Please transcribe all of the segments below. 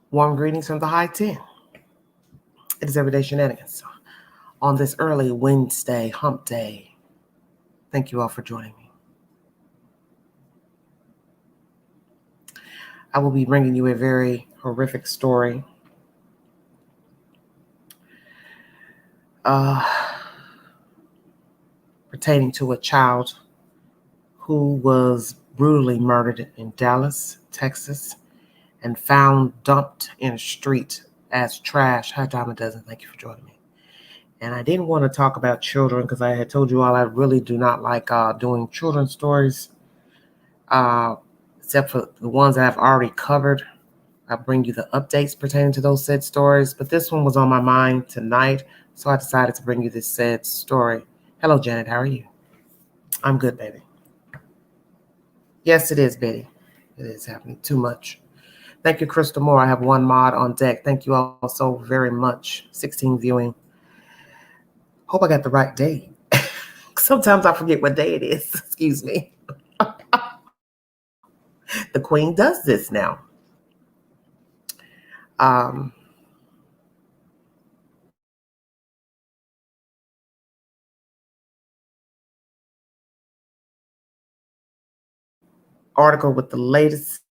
Warm greetings from the high 10. It is Everyday Shenanigans on this early Wednesday hump day. Thank you all for joining me. I will be bringing you a very horrific story. Pertaining to a child who was brutally murdered in Dallas, Texas, and found dumped in a street as trash. Hi, Dime a Dozen. Thank you for joining me. And I didn't want to talk about children because I had told you all I really do not like doing children's stories, except for the ones that I've already covered. I'll bring you the updates pertaining to those said stories. But this one was on my mind tonight, so I decided to bring you this said story. Hello, Janet. How are you? I'm good, baby. Yes, it is, Betty. It is happening too much. Thank you, Crystal Moore. I have one mod on deck. Thank you all so very much. 16 viewing. Hope I got the right date. Sometimes I forget what day it is. Excuse me. The queen does this now. Article with the latest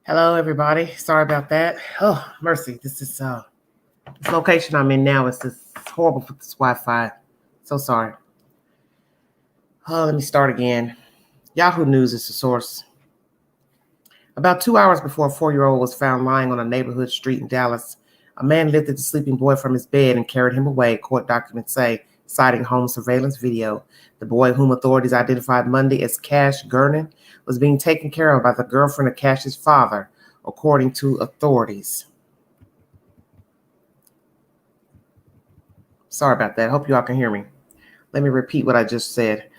Hello, everybody. Sorry about that. Oh, mercy. This location I'm in now is just horrible for this Wi-Fi. So sorry. Oh, let me start again. Yahoo News is the source. About 2 hours before a 4-year-old was found lying on a neighborhood street in Dallas, a man lifted the sleeping boy from his bed and carried him away, court documents say, citing home surveillance video. The boy, whom authorities identified Monday as Cash Gernon, was being taken care of by the girlfriend of Cash's father, according to authorities. Sorry about that. Hope you all can hear me. Let me repeat what I just said.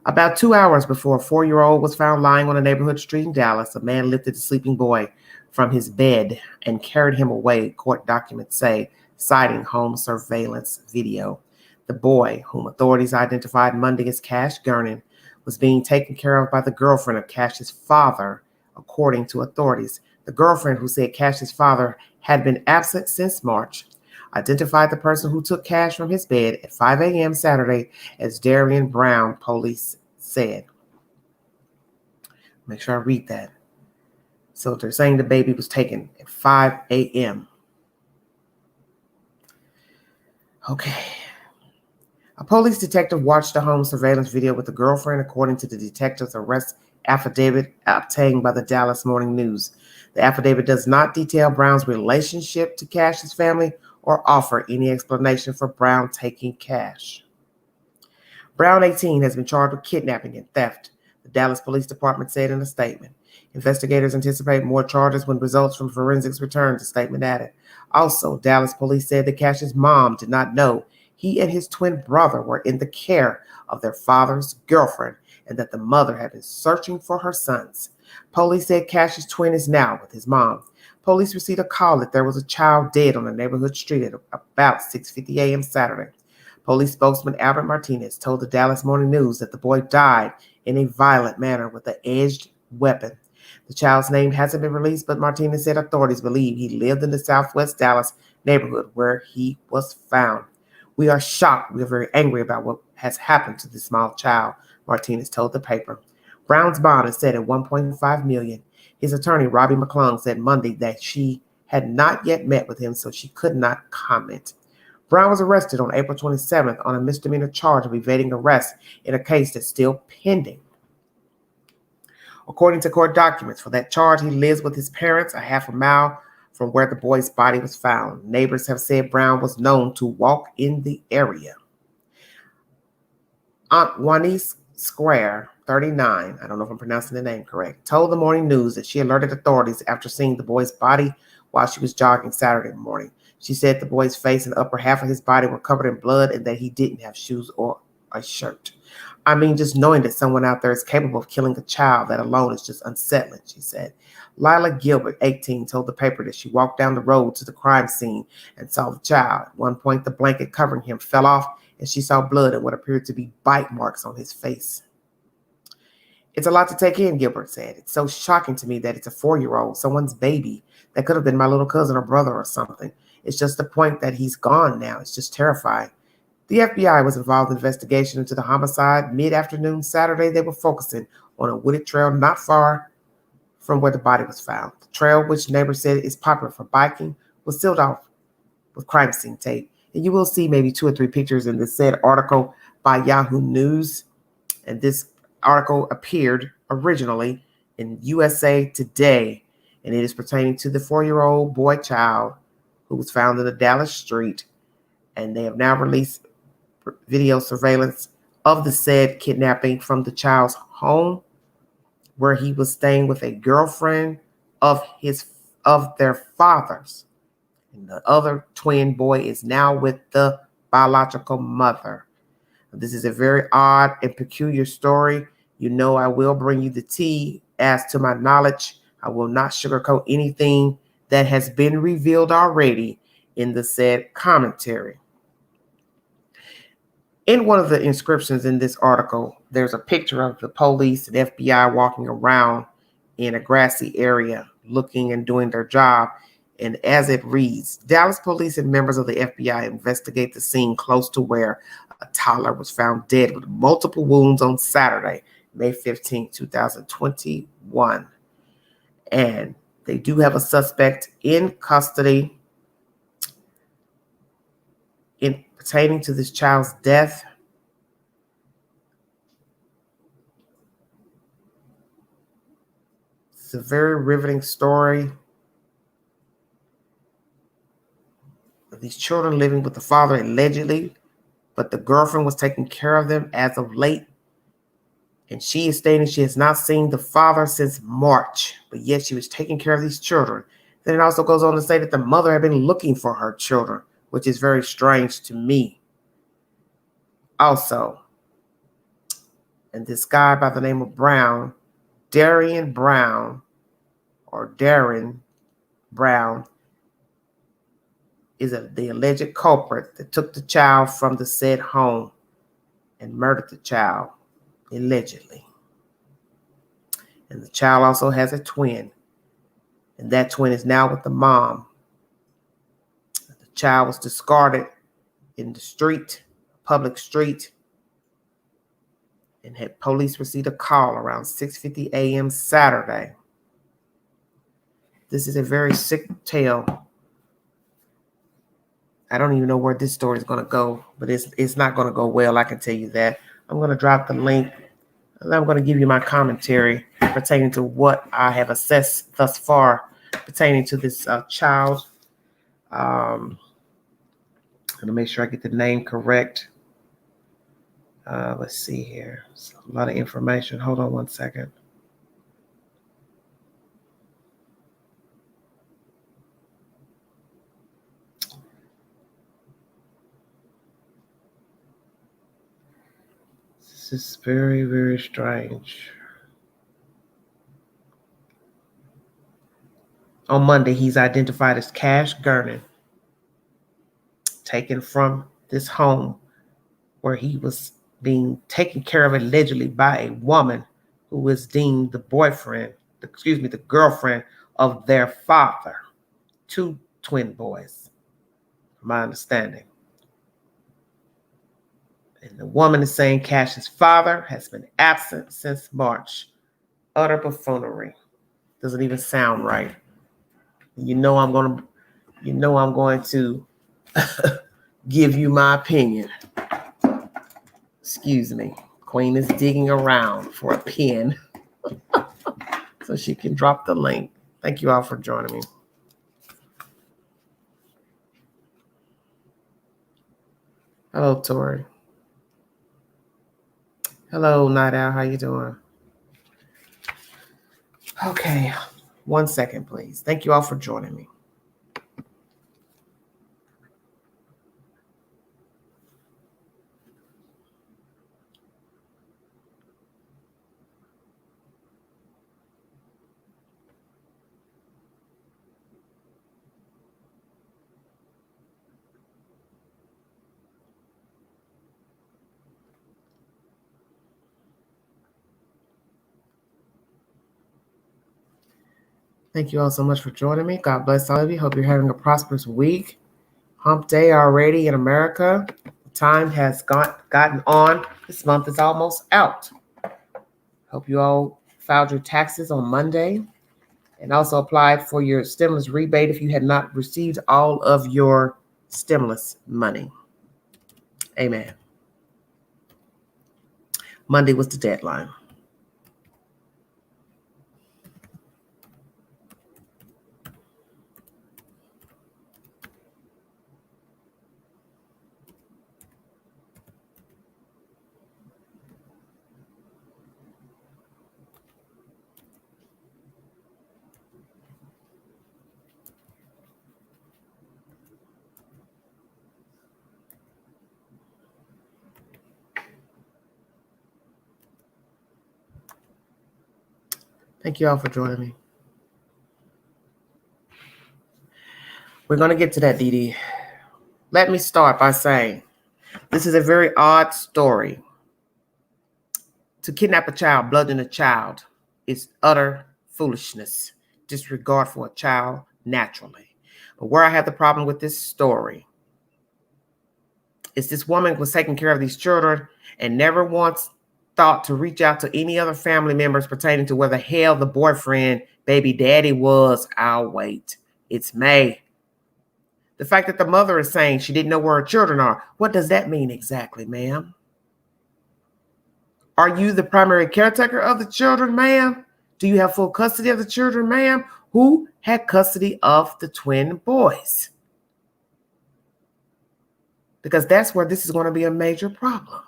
About 2 hours before a 4-year-old was found lying on a neighborhood street in Dallas, a man lifted the sleeping boy from his bed and carried him away, court documents say, citing home surveillance video. The boy, whom authorities identified Monday as Cash Gernon, was being taken care of by the girlfriend of Cash's father, according to authorities. The girlfriend, who said Cash's father had been absent since March, identified the person who took Cash from his bed at 5 a.m. Saturday as Darian Brown, police said. Make sure I read that. So they're saying the baby was taken at 5 a.m. Okay. A police detective watched the home surveillance video with the girlfriend, according to the detective's arrest affidavit obtained by the Dallas Morning News. The affidavit does not detail Brown's relationship to Cash's family or offer any explanation for Brown taking Cash. Brown, 18, has been charged with kidnapping and theft, the Dallas Police Department said in a statement. Investigators anticipate more charges when results from forensics return, the statement added. Also, Dallas police said that Cash's mom did not know he and his twin brother were in the care of their father's girlfriend and that the mother had been searching for her sons. Police said Cash's twin is now with his mom. Police received a call that there was a child dead on a neighborhood street at about 6:50 a.m. Saturday. Police spokesman Albert Martinez told the Dallas Morning News that the boy died in a violent manner with an edged weapon. The child's name hasn't been released, but Martinez said authorities believe he lived in the Southwest Dallas neighborhood where he was found. We are shocked. We are very angry about what has happened to this small child, Martinez told the paper. Brown's bond is set at $1.5 million. His attorney, Robbie McClung, said Monday that she had not yet met with him, so she could not comment. Brown was arrested on April 27th on a misdemeanor charge of evading arrest in a case that's still pending. According to court documents, for that charge, he lives with his parents a half a mile from where the boy's body was found. Neighbors have said Brown was known to walk in the area. Aunt Juanice Square, 39, I don't know if I'm pronouncing the name correct, told the Morning News that she alerted authorities after seeing the boy's body while she was jogging Saturday morning. She said the boy's face and upper half of his body were covered in blood and that he didn't have shoes or a shirt. I mean, just knowing that someone out there is capable of killing a child, that alone is just unsettling, she said. Lila Gilbert, 18, told the paper that she walked down the road to the crime scene and saw the child. At one point, the blanket covering him fell off, and she saw blood and what appeared to be bite marks on his face. It's a lot to take in, Gilbert said. It's so shocking to me that it's a 4-year-old, someone's baby. That could have been my little cousin or brother or something. It's just the point that he's gone now. It's just terrifying. The FBI was involved in the investigation into the homicide. Mid-afternoon Saturday, they were focusing on a wooded trail not far from where the body was found. The trail, which neighbors said is popular for biking, was sealed off with crime scene tape. And you will see maybe 2 or 3 pictures in the said article by Yahoo News. And this article appeared originally in USA Today, and it is pertaining to the 4-year-old boy child who was found in a Dallas street. And they have now released video surveillance of the said kidnapping from the child's home, where he was staying with a girlfriend of their father's. And the other twin boy is now with the biological mother. This is a very odd and peculiar story. You know, I will bring you the tea as to my knowledge. I will not sugarcoat anything that has been revealed already in the said commentary. In one of the inscriptions in this article, there's a picture of the police and FBI walking around in a grassy area looking and doing their job. And as it reads, Dallas police and members of the FBI investigate the scene close to where a toddler was found dead with multiple wounds on Saturday, May 15, 2021. And they do have a suspect in custody pertaining to this child's death. It's a very riveting story of these children living with the father allegedly, but the girlfriend was taking care of them as of late. And she is stating she has not seen the father since March, but yet she was taking care of these children. Then it also goes on to say that the mother had been looking for her children, which is very strange to me. Also, and this guy by the name of Brown, Darren Brown, is the alleged culprit that took the child from the said home and murdered the child, allegedly. And the child also has a twin, and that twin is now with the mom. The child was discarded in the street, public street, and had police received a call around 6:50 a.m. Saturday. This is a very sick tale. I don't even know where this story is going to go, but it's not going to go well, I can tell you that. I'm going to drop the link, and I'm going to give you my commentary pertaining to what I have assessed thus far pertaining to this child. I'm going to make sure I get the name correct. Let's see here. It's a lot of information. Hold on one second. This is very, very strange. On Monday, he's identified as Cash Gernon, taken from this home where he was being taken care of allegedly by a woman who was deemed the girlfriend of their father. 2 twin boys, from my understanding. And the woman is saying Cash's father has been absent since March. Utter buffoonery. Doesn't even sound right. You know I'm going to give you my opinion. Excuse me. Queen is digging around for a pen so she can drop the link. Thank you all for joining me. Hello, Tori. Hello, Night Owl. How you doing? Okay. 1 second, please. Thank you all for joining me. Thank you all so much for joining me. God bless all of you. Hope you're having a prosperous week. Hump day already in America. Time has gotten on. This month is almost out. Hope you all filed your taxes on Monday and also applied for your stimulus rebate if you had not received all of your stimulus money. Amen. Monday was the deadline. Thank you all for joining me. We're going to get to that, Dee Dee. Let me start by saying this is a very odd story. To kidnap a child, bludgeon a child, is utter foolishness, disregard for a child naturally. But where I have the problem with this story is this woman was taking care of these children and never once thought to reach out to any other family members pertaining to where the hell the boyfriend, baby daddy was. I'll wait. It's May. The fact that the mother is saying she didn't know where her children are, what does that mean exactly, ma'am? Are you the primary caretaker of the children, ma'am? Do you have full custody of the children, ma'am? Who had custody of the twin boys? Because that's where this is going to be a major problem.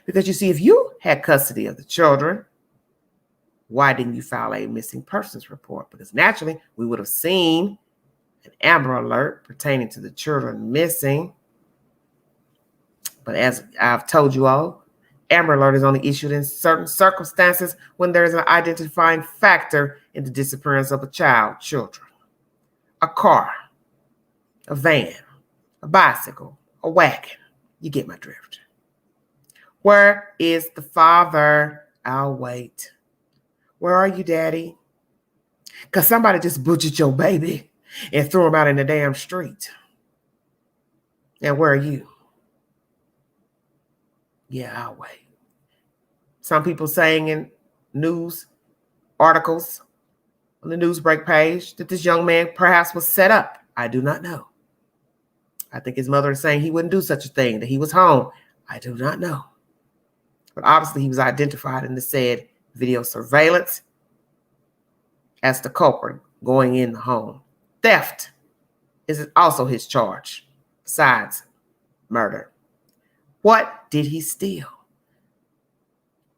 Because you see, if you had custody of the children, why didn't you file a missing persons report? Because naturally, we would have seen an Amber Alert pertaining to the children missing. But as I've told you all, Amber Alert is only issued in certain circumstances when there is an identifying factor in the disappearance of a child, children, a car, a van, a bicycle, a wagon. You get my drift. Where is the father? I'll wait. Where are you, Daddy? Because somebody just butchered your baby and threw him out in the damn street. And where are you? Yeah, I'll wait. Some people saying in news articles on the Newsbreak page that this young man perhaps was set up. I do not know. I think his mother is saying he wouldn't do such a thing, that he was home. I do not know. But obviously he was identified in the said video surveillance as the culprit going in the home. Theft is also his charge, besides murder. What did he steal?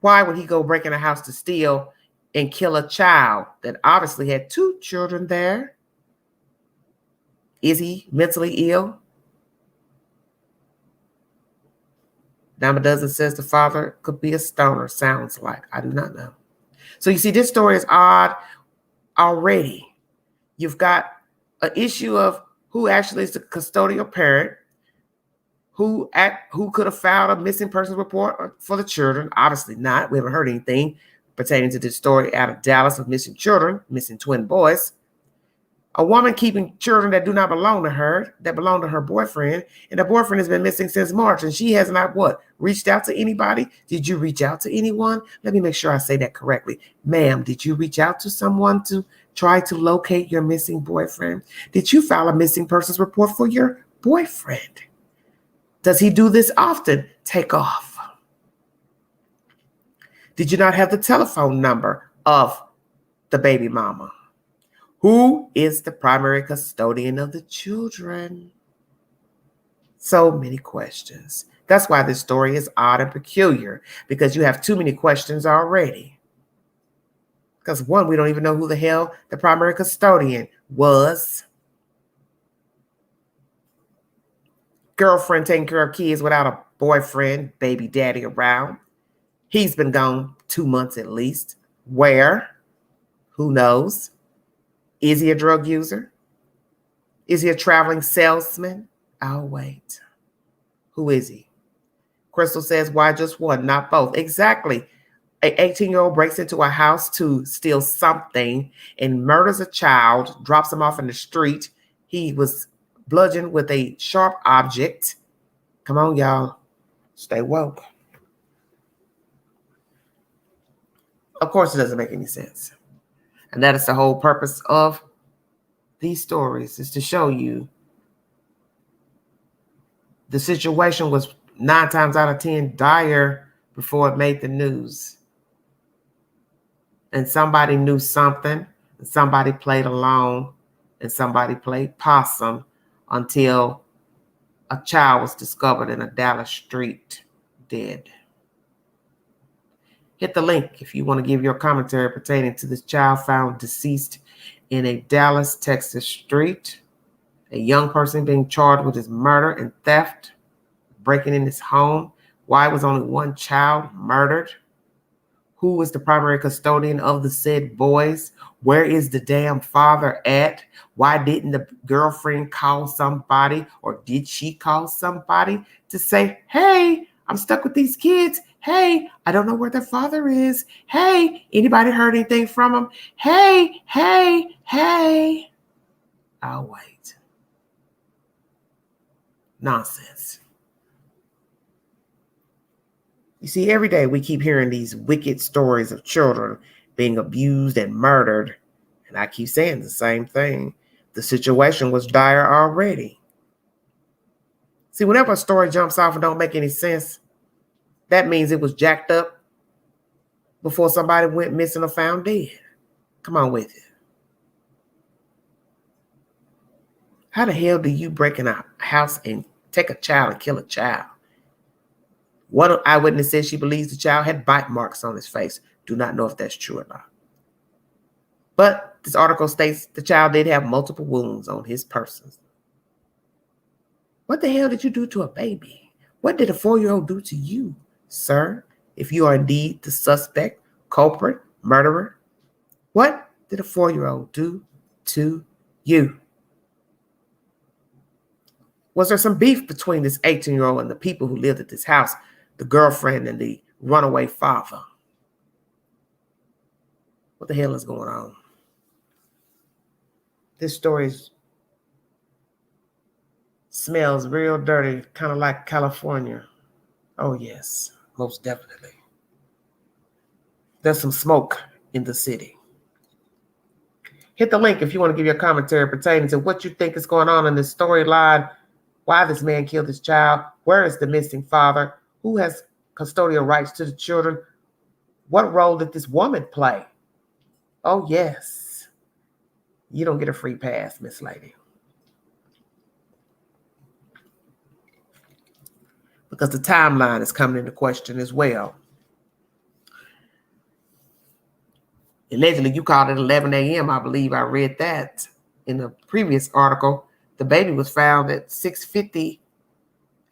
Why would he go break in a house to steal and kill a child that obviously had two children there? Is he mentally ill? Dime a dozen says the father could be a stoner, sounds like. I do not know. So you see, this story is odd already. You've got an issue of who actually is the custodial parent, who could have filed a missing persons report for the children. Obviously not. We haven't heard anything pertaining to this story out of Dallas of missing children, missing twin boys. A woman keeping children that do not belong to her, that belong to her boyfriend, and the boyfriend has been missing since March, and she has not reached out to anybody? Did you reach out to anyone? Let me make sure I say that correctly. Ma'am, did you reach out to someone to try to locate your missing boyfriend? Did you file a missing persons report for your boyfriend? Does he do this often? Take off. Did you not have the telephone number of the baby mama? Who is the primary custodian of the children? So many questions. That's why this story is odd and peculiar, because you have too many questions already. Because one, we don't even know who the hell the primary custodian was. Girlfriend taking care of kids without a boyfriend, baby daddy around. He's been gone 2 months at least. Where? Who knows? Is he a drug user? Is he a traveling salesman? I'll wait. Who is he? Crystal says, why just one, not both? Exactly. An 18-year-old breaks into a house to steal something and murders a child, drops him off in the street. He was bludgeoned with a sharp object. Come on, y'all. Stay woke. Of course, it doesn't make any sense. And that is the whole purpose of these stories, is to show you the situation was 9 times out of 10 dire before it made the news. And somebody knew something, and somebody played along, and somebody played possum until a child was discovered in a Dallas street dead. Hit the link if you want to give your commentary pertaining to this child found deceased in a Dallas, Texas street. A young person being charged with his murder and theft, breaking in his home. Why was only one child murdered? Who was the primary custodian of the said boys? Where is the damn father at? Why didn't the girlfriend call somebody, or did she call somebody to say, hey, I'm stuck with these kids. Hey, I don't know where their father is. Hey, anybody heard anything from him? Hey. I'll wait. Nonsense. You see, every day we keep hearing these wicked stories of children being abused and murdered. And I keep saying the same thing. The situation was dire already. See, whenever a story jumps off and don't make any sense, that means it was jacked up before somebody went missing or found dead. Come on with it. How the hell do you break in a house and take a child and kill a child? One eyewitness says she believes the child had bite marks on his face. Do not know if that's true or not. But this article states the child did have multiple wounds on his person. What the hell did you do to a baby? What did a 4-year-old do to you, sir? If you are indeed the suspect, culprit, murderer, what did a 4-year-old do to you? Was there some beef between this 18-year-old and the people who lived at this house, the girlfriend and the runaway father? What the hell is going on? This story smells real dirty, kind of like California. Oh, yes, most definitely. There's some smoke in the city. Hit the link if you want to give your commentary pertaining to what you think is going on in this storyline, why this man killed his child, where is the missing father, who has custodial rights to the children, what role did this woman play? Oh, yes. You don't get a free pass, Miss Lady. Because the timeline is coming into question as well. Allegedly, you called it 11 a.m. I believe I read that in a previous article. The baby was found at 6:50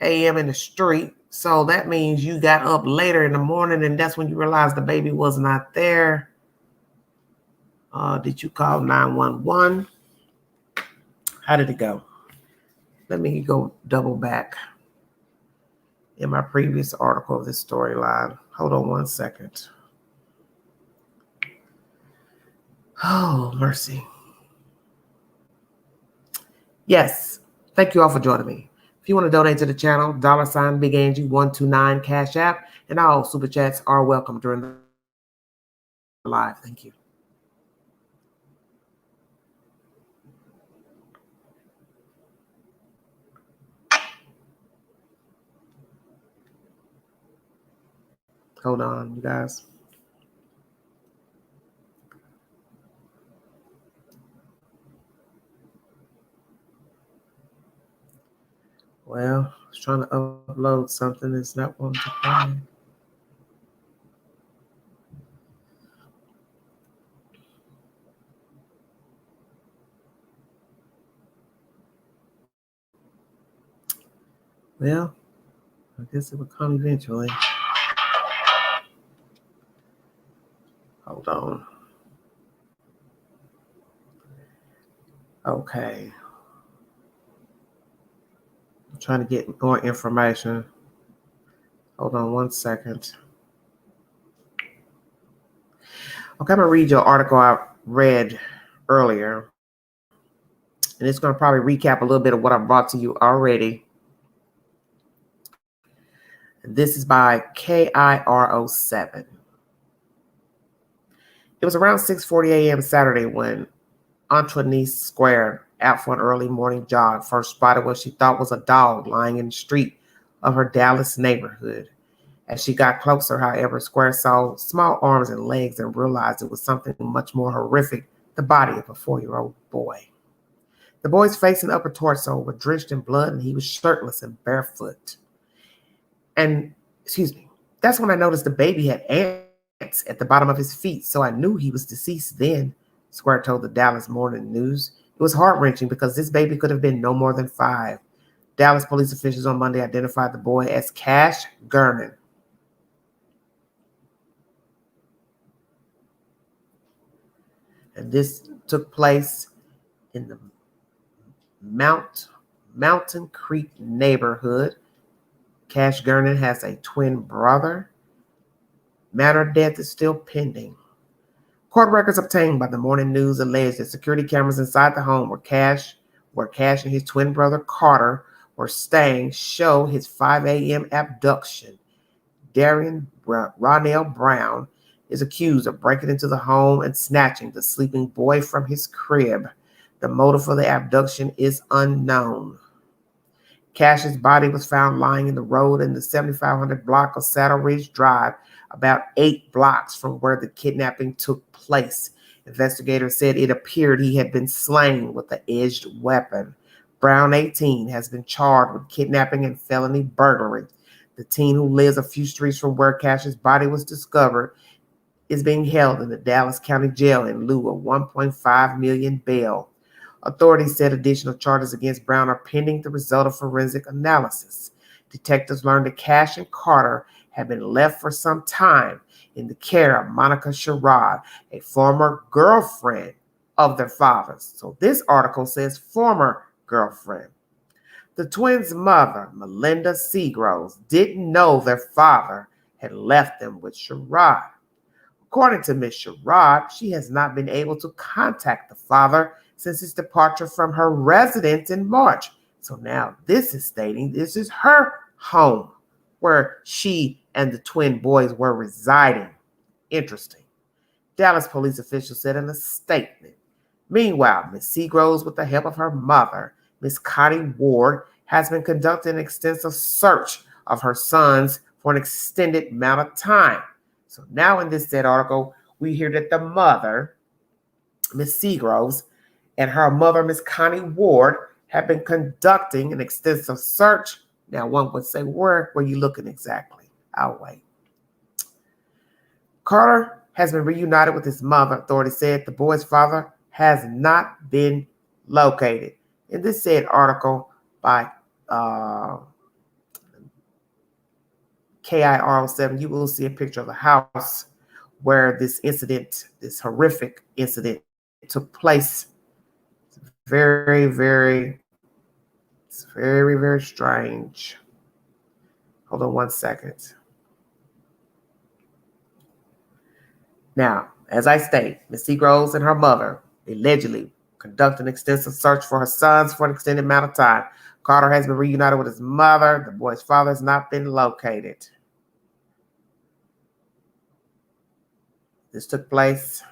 a.m. in the street. So that means you got up later in the morning and that's when you realized the baby was not there. Did you call 911? How did it go? Let me go double back in my previous article of this storyline. Hold on one second. Oh, mercy. Yes. Thank you all for joining me. If you want to donate to the channel, $ Big Angie 129 Cash App, and all super chats are welcome during the live. Thank you. Hold on, you guys. Well, I was trying to upload something. It's not wanting to play. Well, I guess it will come eventually. Hold on. Okay. I'm trying to get more information. Hold on one second. Okay, I'm going to read your article I read earlier. And it's going to probably recap a little bit of what I brought to you already. This is by KIRO7. It was around 6:40 a.m. Saturday when Antoinette Square, out for an early morning jog, first spotted what she thought was a dog lying in the street of her Dallas neighborhood. As she got closer, however, Square saw small arms and legs and realized it was something much more horrific, the body of a 4-year-old boy. The boy's face and upper torso were drenched in blood, and he was shirtless and barefoot. And, that's when I noticed the baby had ants at the bottom of his feet, so I knew he was deceased then, Square told the Dallas Morning News. It was heart-wrenching because this baby could have been no more than 5. Dallas police officials on Monday identified the boy as Cash Gurman. And this took place in the Mountain Creek neighborhood. Cash Gurman has a twin brother. Matter of death is still pending. Court records obtained by the Morning News allege that security cameras inside the home where Cash and his twin brother Carter were staying show his 5 a.m. abduction. Darian Ronell Brown is accused of breaking into the home and snatching the sleeping boy from his crib. The motive for the abduction is unknown. Cash's body was found lying in the road in the 7500 block of Saddle Ridge Drive, about 8 blocks from where the kidnapping took place. Investigators said it appeared he had been slain with an edged weapon. Brown, 18, has been charged with kidnapping and felony burglary. The teen, who lives a few streets from where Cash's body was discovered, is being held in the Dallas County Jail in lieu of $1.5 million bail. Authorities said additional charges against Brown are pending the result of forensic analysis. Detectives learned that Cash and Carter had been left for some time in the care of Monica Sherrod, a former girlfriend of their father's. So this article says former girlfriend. The twins' mother, Melinda Seagroves, didn't know their father had left them with Sherrod. According to Ms. Sherrod, she has not been able to contact the father since his departure from her residence in March. So now this is stating this is her home where she and the twin boys were residing. Interesting. Dallas police officials said in a statement. Meanwhile, Ms. Seagroves, with the help of her mother, Ms. Connie Ward, has been conducting an extensive search of her sons for an extended amount of time. So now in this said article, we hear that the mother, Ms. Seagroves, and her mother, Ms. Connie Ward, have been conducting an extensive search. Now, one would say, where were you looking exactly? I'll wait. Carter has been reunited with his mother. Authorities said the boy's father has not been located. In this said article by KIR07, you will see a picture of the house where this incident, this horrific incident, took place. It's very, very strange. Hold on one second. Now, as I state, Ms. Seagroves and her mother allegedly conduct an extensive search for her sons for an extended amount of time. Carter has been reunited with his mother. The boy's father has not been located. This took place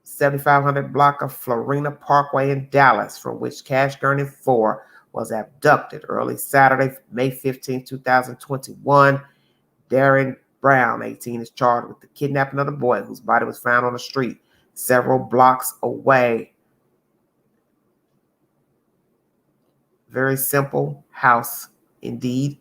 7500 block of Florina Parkway in Dallas, from which Cash Gurney IV was abducted early Saturday, May 15, 2021. Darren Brown, 18, is charged with the kidnapping of the boy whose body was found on the street several blocks away. Very simple house indeed.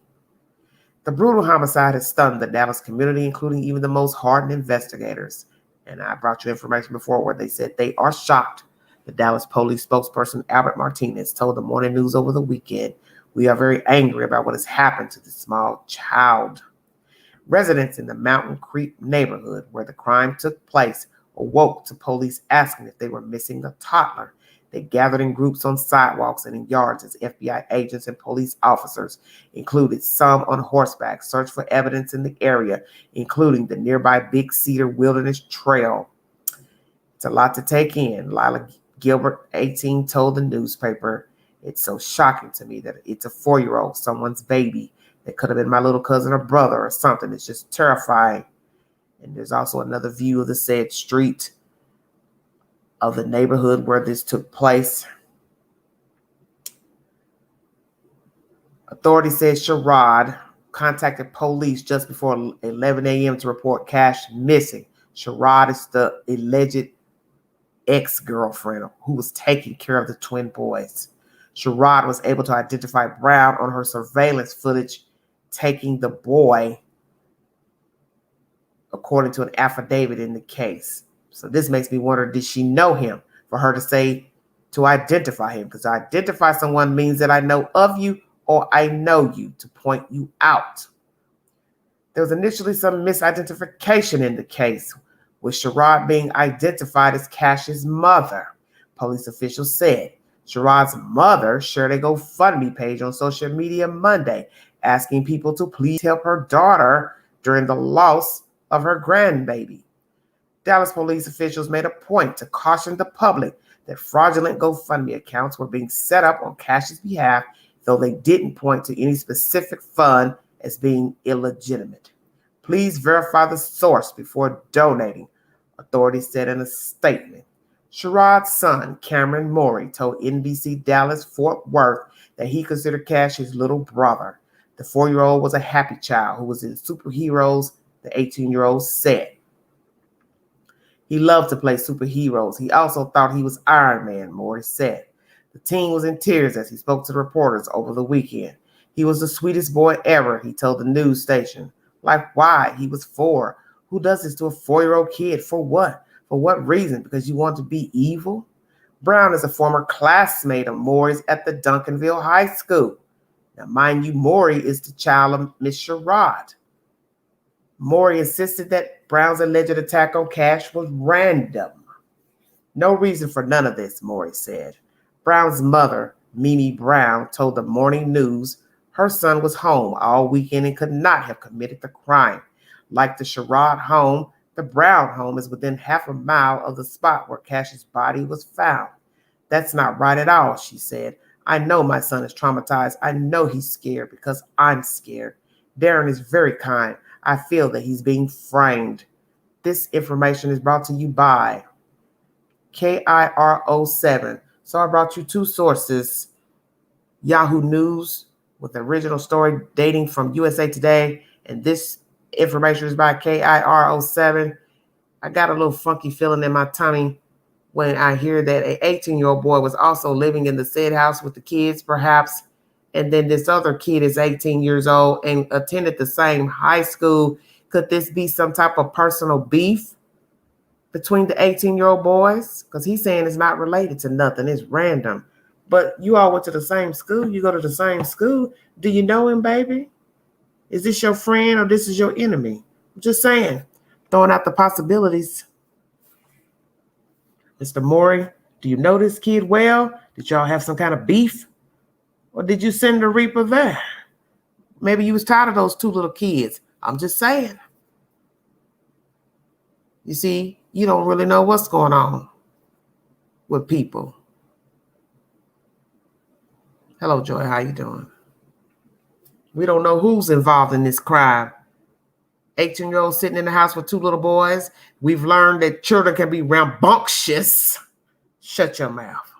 The brutal homicide has stunned the Dallas community, including even the most hardened investigators. And I brought you information before where they said they are shocked. The Dallas police spokesperson Albert Martinez told the Morning News over the weekend, "We are very angry about what has happened to this small child." Residents in the Mountain Creek neighborhood where the crime took place awoke to police asking if they were missing a toddler. They gathered in groups on sidewalks and in yards as FBI agents and police officers, included some on horseback, searched for evidence in the area, including the nearby Big Cedar Wilderness Trail. It's a lot to take in. Lila Gilbert, 18, told the newspaper, "It's so shocking to me that it's a 4-year-old, someone's baby. That could have been my little cousin or brother or something. It's just terrifying." And there's also another view of the said street of the neighborhood where this took place. Authorities said Sherrod contacted police just before 11 a.m. to report Cash missing. Sherrod is the alleged ex-girlfriend who was taking care of the twin boys. Sherrod was able to identify Brown on her surveillance footage taking the boy, according to an affidavit in the case. So this makes me wonder, did she know him for her to say to identify him? Because to identify someone means that I know of you or I know you, to point you out. There was initially some misidentification in the case, with Sherrod being identified as Cash's mother. Police officials said Sherrod's mother shared a GoFundMe page on social media Monday, asking people to please help her daughter during the loss of her grandbaby. Dallas police officials made a point to caution the public that fraudulent GoFundMe accounts were being set up on Cash's behalf, though they didn't point to any specific fund as being illegitimate. Please verify the source before donating, authorities said in a statement. Sherrod's son, Cameron Morey, told NBC Dallas Fort Worth that he considered Cash his little brother. The 4-year-old was a happy child who was in superheroes, the 18-year-old said. He loved to play superheroes. He also thought he was Iron Man, Morris said. The teen was in tears as he spoke to the reporters over the weekend. He was the sweetest boy ever, he told the news station. Like, why? He was 4. Who does this to a 4-year-old kid? For what? For what reason? Because you want to be evil? Brown is a former classmate of Maury's at the Duncanville High School. Now, mind you, Maury is the child of Miss Sherrod. Maury insisted that Brown's alleged attack on Cash was random. No reason for none of this, Maury said. Brown's mother, Mimi Brown, told the Morning News her son was home all weekend and could not have committed the crime. Like the Sherrod home, the Brown home is within half a mile of the spot where Cash's body was found. That's not right at all, she said. I know my son is traumatized. I know he's scared because I'm scared. Darren is very kind. I feel that he's being framed. This information is brought to you by KIRO7. So I brought you 2 sources. Yahoo News with the original story dating from USA Today, and this information is by KIRO7. I got a little funky feeling in my tummy when I hear that an 18-year-old boy was also living in the said house with the kids, perhaps, and then this other kid is 18 years old and attended the same high school. Could this be some type of personal beef between the 18-year-old boys? Because he's saying it's not related to nothing. It's random. But you all went to the same school. You go to the same school. Do you know him, baby? Is this your friend or this is your enemy? I'm just saying, throwing out the possibilities. Mr. Maury, do you know this kid well? Did y'all have some kind of beef? Or did you send the Reaper there? Maybe you was tired of those 2 little kids. I'm just saying. You see, you don't really know what's going on with people. Hello, Joy. How you doing? We don't know who's involved in this crime. 18-year-old sitting in the house with 2 little boys. We've learned that children can be rambunctious. Shut your mouth.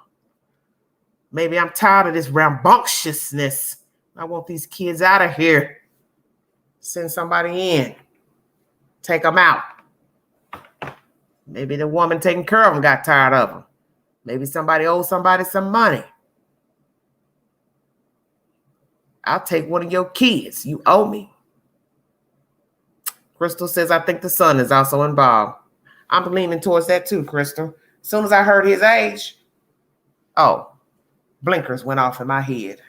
Maybe I'm tired of this rambunctiousness. I want these kids out of here. Send somebody in. Take them out. Maybe the woman taking care of them got tired of them. Maybe somebody owes somebody some money. I'll take one of your kids. You owe me. Crystal says, I think the son is also involved. I'm leaning towards that too, Crystal. As soon as I heard his age, blinkers went off in my head.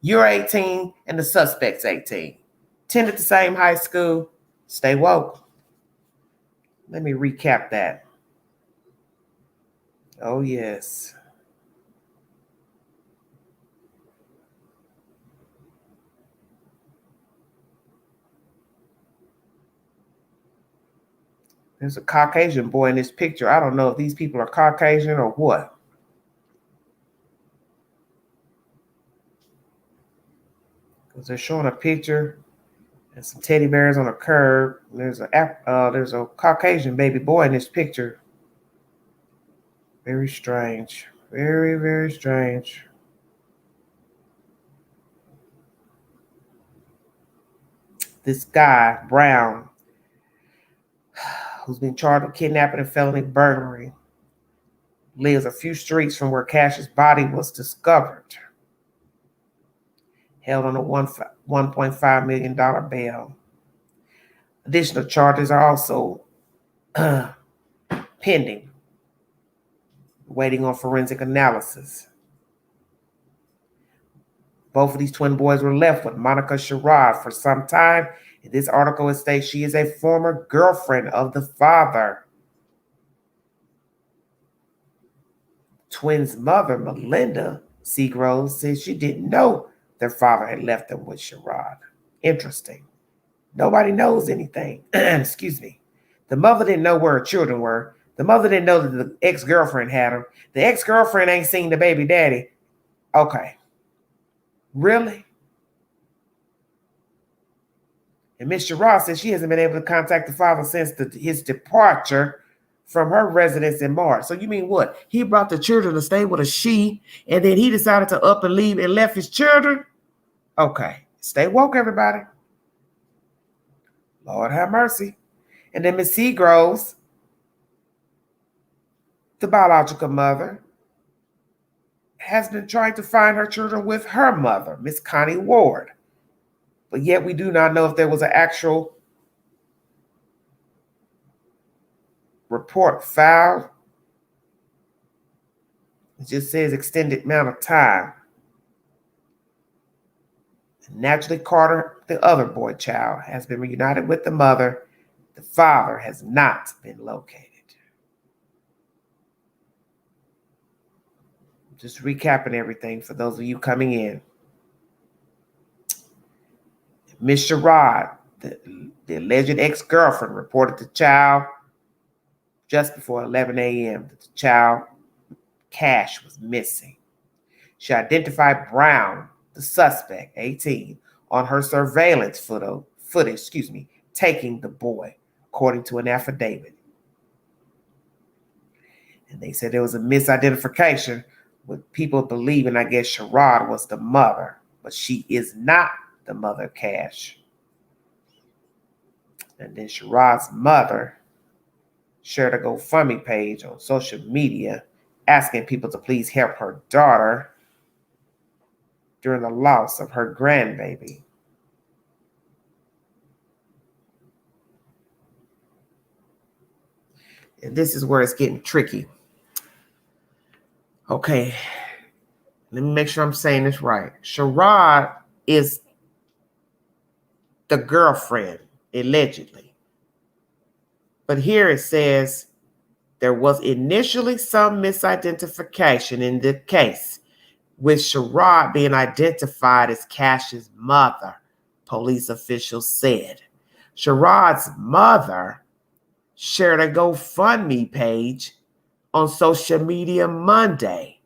You're 18 and the suspect's 18. Attended the same high school. Stay woke. Let me recap that. Oh, yes. There's a Caucasian boy in this picture. I don't know if these people are Caucasian or what. Because they're showing a picture and some teddy bears on a curb. There's a Caucasian baby boy in this picture. Very strange. Very, very strange. This guy, Brown, who's been charged with kidnapping and felony burglary, lives a few streets from where Cash's body was discovered. Held on a $1.5 million bail. Additional charges are also pending, waiting on forensic analysis. Both of these twin boys were left with Monica Sherrod for some time. In this article, it states she is a former girlfriend of the father. Twins' mother, Melinda Seagrove, says she didn't know their father had left them with Sherrod. Interesting. Nobody knows anything. Excuse me. The mother didn't know where her children were. The mother didn't know that the ex-girlfriend had them. The ex-girlfriend ain't seen the baby daddy. Okay. Really? And Miss Sherrod says she hasn't been able to contact the father since his departure from her residence in March. So you mean what? He brought the children to stay with a she, and then he decided to up and leave and left his children? Okay. Stay woke, everybody. Lord have mercy. And then Miss Seagroves The biological mother has been trying to find her children with her mother, Miss Connie Ward. But yet we do not know if there was an actual report filed. It just says extended amount of time. Naturally, Carter, the other boy child, has been reunited with the mother. The father has not been located. Just recapping everything for those of you coming in. Miss Sherrod, the alleged ex-girlfriend, reported the child just before 11 a.m. that the child, Cash, was missing. She identified Brown, the suspect, 18, on her surveillance footage, taking the boy, according to an affidavit. And they said there was a misidentification with people believing, I guess, Sherrod was the mother, but she is not the mother of Cash. And then Sherrod's mother shared a GoFundMe page on social media asking people to please help her daughter during the loss of her grandbaby. And this is where it's getting tricky. Okay, let me make sure I'm saying this right. Sherrod is the girlfriend, allegedly. But here it says there was initially some misidentification in the case, with Sherrod being identified as Cash's mother, police officials said. Sherrod's mother shared a GoFundMe page on social media Monday,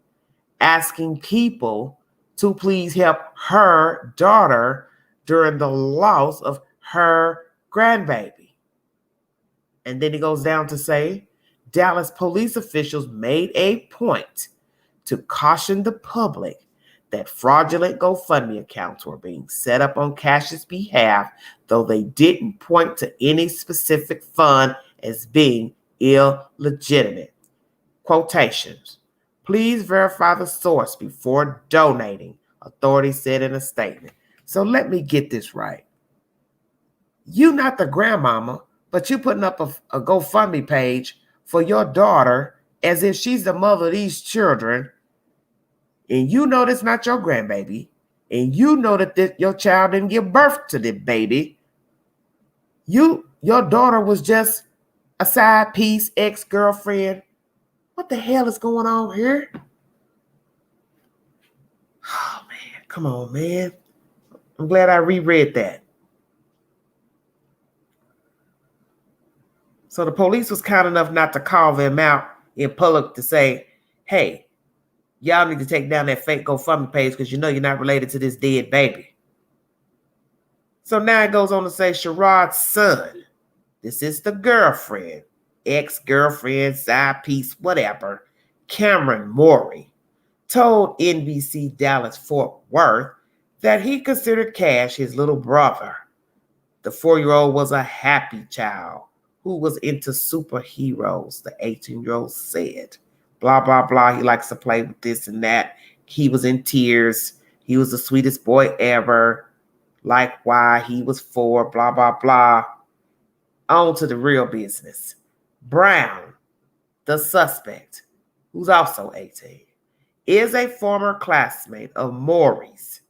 asking people to please help her daughter during the loss of her grandbaby. And then he goes down to say, Dallas police officials made a point to caution the public that fraudulent GoFundMe accounts were being set up on Cash's behalf, though they didn't point to any specific fund as being illegitimate. Quotations. Please verify the source before donating, authorities said in a statement. So let me get this right. You not the grandmama, but you putting up a GoFundMe page for your daughter as if she's the mother of these children, and you know that's not your grandbaby, and you know that your child didn't give birth to the baby. Your daughter was just a side piece, ex-girlfriend. What the hell is going on here? Oh, man. Come on, man. I'm glad I reread that. So the police was kind enough not to call them out in public to say, hey, y'all need to take down that fake GoFundMe page because you know you're not related to this dead baby. So now it goes on to say Sherrod's son, this is the girlfriend, ex-girlfriend, side piece, whatever, Cameron Morey, told NBC Dallas Fort Worth that he considered Cash his little brother. The 4-year-old was a happy child who was into superheroes, the 18-year-old said. Blah, blah, blah. He likes to play with this and that. He was in tears. He was the sweetest boy ever. Like why he was 4, blah, blah, blah. On to the real business. Brown, the suspect, who's also 18, is a former classmate of Morey's.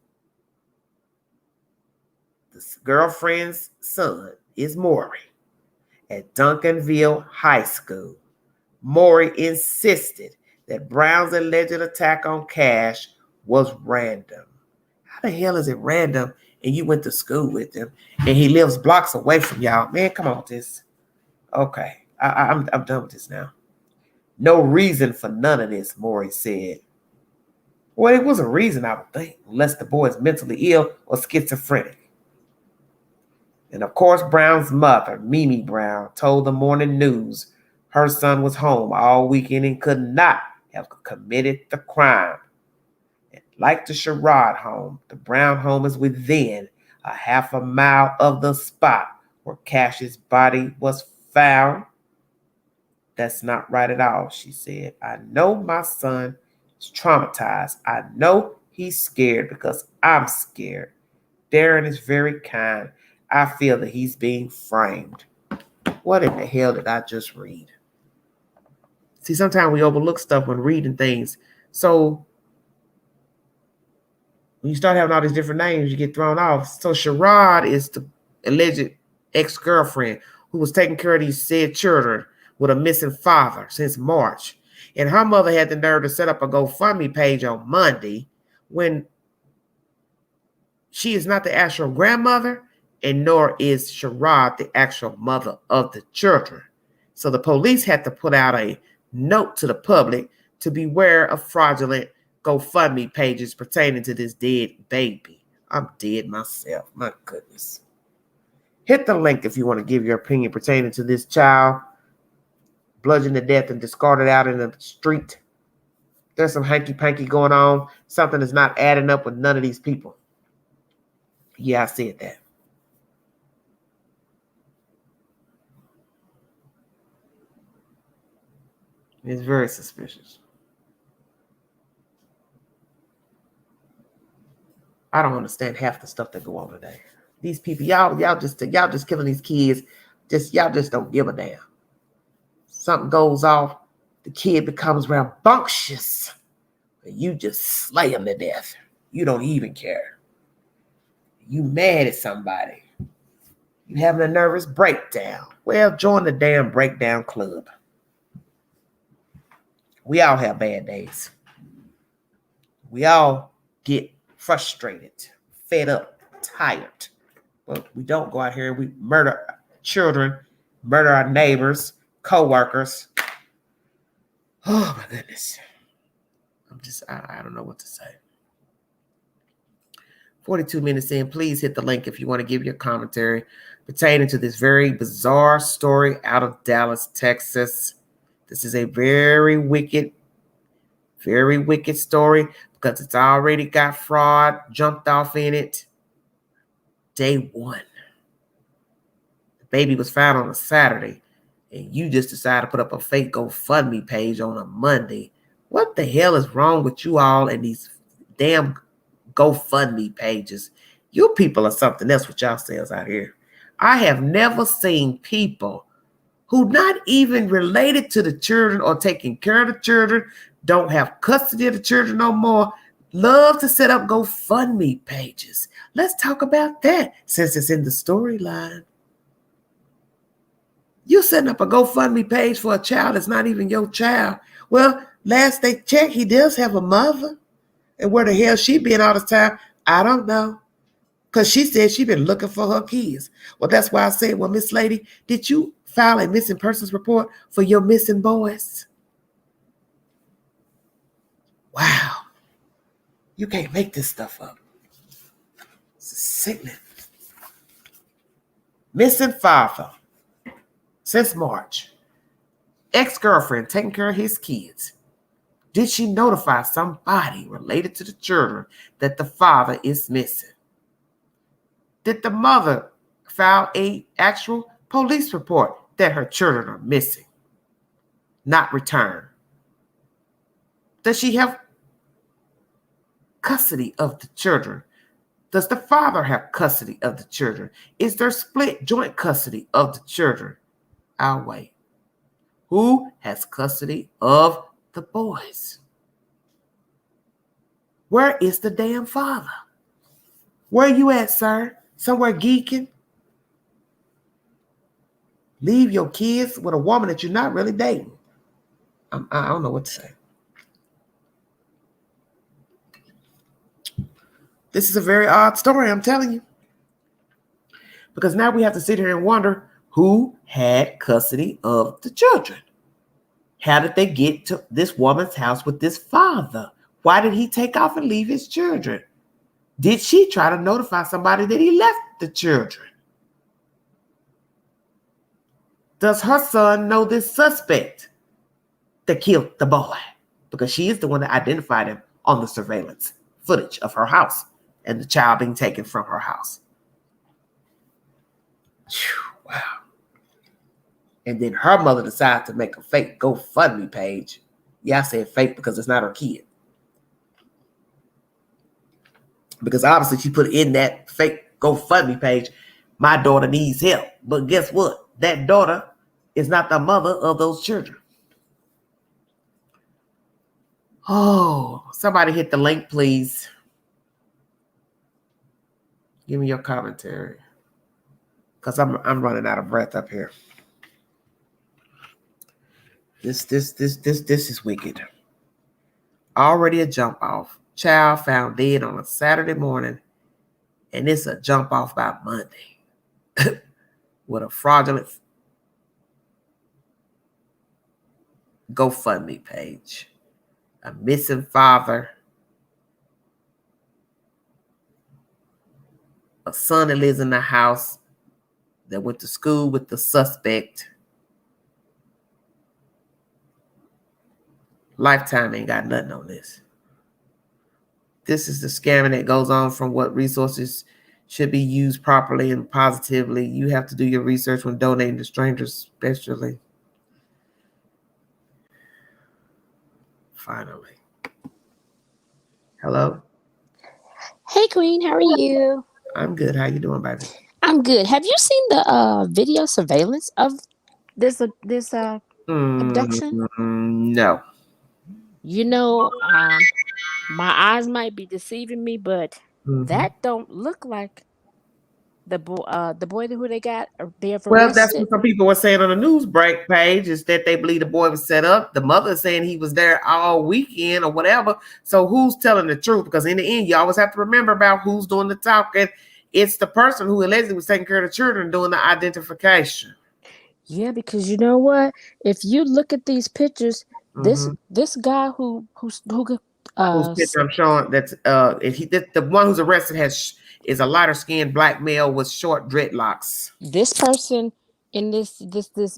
The girlfriend's son is Morey at Duncanville High School. Morey insisted that Brown's alleged attack on Cash was random. How the hell is it random and you went to school with him and he lives blocks away from y'all? Man, come on with this. Okay, I'm done with this now. No reason for none of this, Morey said. Well, it was a reason, I would think, unless the boy is mentally ill or schizophrenic. And of course, Brown's mother, Mimi Brown, told the Morning News her son was home all weekend and could not have committed the crime. And like the Sherrod home, the Brown home is within a half a mile of the spot where Cash's body was found. That's not right at all, she said. I know my son is traumatized. I know he's scared because I'm scared. Darren is very kind. I feel that he's being framed. What in the hell did I just read? See, sometimes we overlook stuff when reading things. So when you start having all these different names, you get thrown off. So Sherrod is the alleged ex-girlfriend who was taking care of these said children with a missing father since March. And her mother had the nerve to set up a GoFundMe page on Monday when she is not the actual grandmother, and nor is Sherrod the actual mother of the children. So the police had to put out a note to the public to beware of fraudulent GoFundMe pages pertaining to this dead baby. I'm dead myself. My goodness. Hit the link if you want to give your opinion pertaining to this child bludgeoned to death and discarded out in the street. There's some hanky-panky going on. Something is not adding up with none of these people. Yeah, I said that. It's very suspicious. I don't understand half the stuff that go on today. These people, y'all just killing these kids. Y'all just don't give a damn. Something goes off, the kid becomes rambunctious. You just slay him to death. You don't even care. You mad at somebody. You having a nervous breakdown. Well, join the damn breakdown club. We all have bad days. We all get frustrated, fed up, tired. But we don't go out here and we murder children, murder our neighbors, co-workers. Oh my goodness. I don't know what to say. 42 minutes in. Please hit the link if you want to give your commentary pertaining to this very bizarre story out of Dallas, Texas. This is a very wicked story because it's already got fraud jumped off in it. Day one. The baby was found on a Saturday, and you just decided to put up a fake GoFundMe page on a Monday. What the hell is wrong with you all and these damn GoFundMe pages? You people are something else with yourselves out here. I have never seen people who not even related to the children or taking care of the children, don't have custody of the children no more, love to set up GoFundMe pages. Let's talk about that since it's in the storyline. You setting up a GoFundMe page for a child that's not even your child. Well, last they checked, he does have a mother. And where the hell she been all this time, I don't know. Because she said she been looking for her kids. Well, that's why I said, well, Miss Lady, did you file a missing persons report for your missing boys? Wow. You can't make this stuff up. It's sickening. Missing father since March. Ex-girlfriend taking care of his kids. Did she notify somebody related to the children that the father is missing? Did the mother file an actual police report that her children are missing, not returned? Does she have custody of the children? Does the father have custody of the children? Is there split joint custody of the children? I'll wait. Who has custody of the boys? Where is the damn father? Where you at, sir? Somewhere geeking? Leave your kids with a woman that you're not really dating. I don't know what to say. This is a very odd story, I'm telling you. Because now we have to sit here and wonder who had custody of the children. How did they get to this woman's house with this father? Why did he take off and leave his children? Did she try to notify somebody that he left the children? Does her son know this suspect that killed the boy? Because she is the one that identified him on the surveillance footage of her house and the child being taken from her house. Whew, wow. And then her mother decided to make a fake GoFundMe page. Yeah, I said fake because it's not her kid. Because obviously she put in that fake GoFundMe page, my daughter needs help. But guess what? That daughter is not the mother of those children. Oh, somebody hit the link, please. Give me your commentary. Because I'm running out of breath up here. This is wicked. Already a jump off. Child found dead on a Saturday morning, and it's a jump off by Monday with a fraudulent GoFundMe page. A missing father, a son that lives in the house that went to school with the suspect. Lifetime ain't got nothing on this. This is the scamming that goes on from what resources should be used properly and positively. You have to do your research when donating to strangers, especially. Finally. Hello? Hey, Queen, how are you? I'm good. How you doing, baby? I'm good. Have you seen the video surveillance of this abduction? No. You know, my eyes might be deceiving me, but that don't look like the boy who they have Well, that's what arrested. some people were saying on the news break page, is that they believe the boy was set up. The mother is saying he was there all weekend or whatever. So who's telling the truth? Because in the end, you always have to remember about who's doing the talking. It's the person who allegedly was taking care of the children doing the identification. Yeah, because you know what? If you look at these pictures, this guy Whose uh picture I'm showing, that's the one who's arrested is a lighter skinned black male with short dreadlocks. this person in this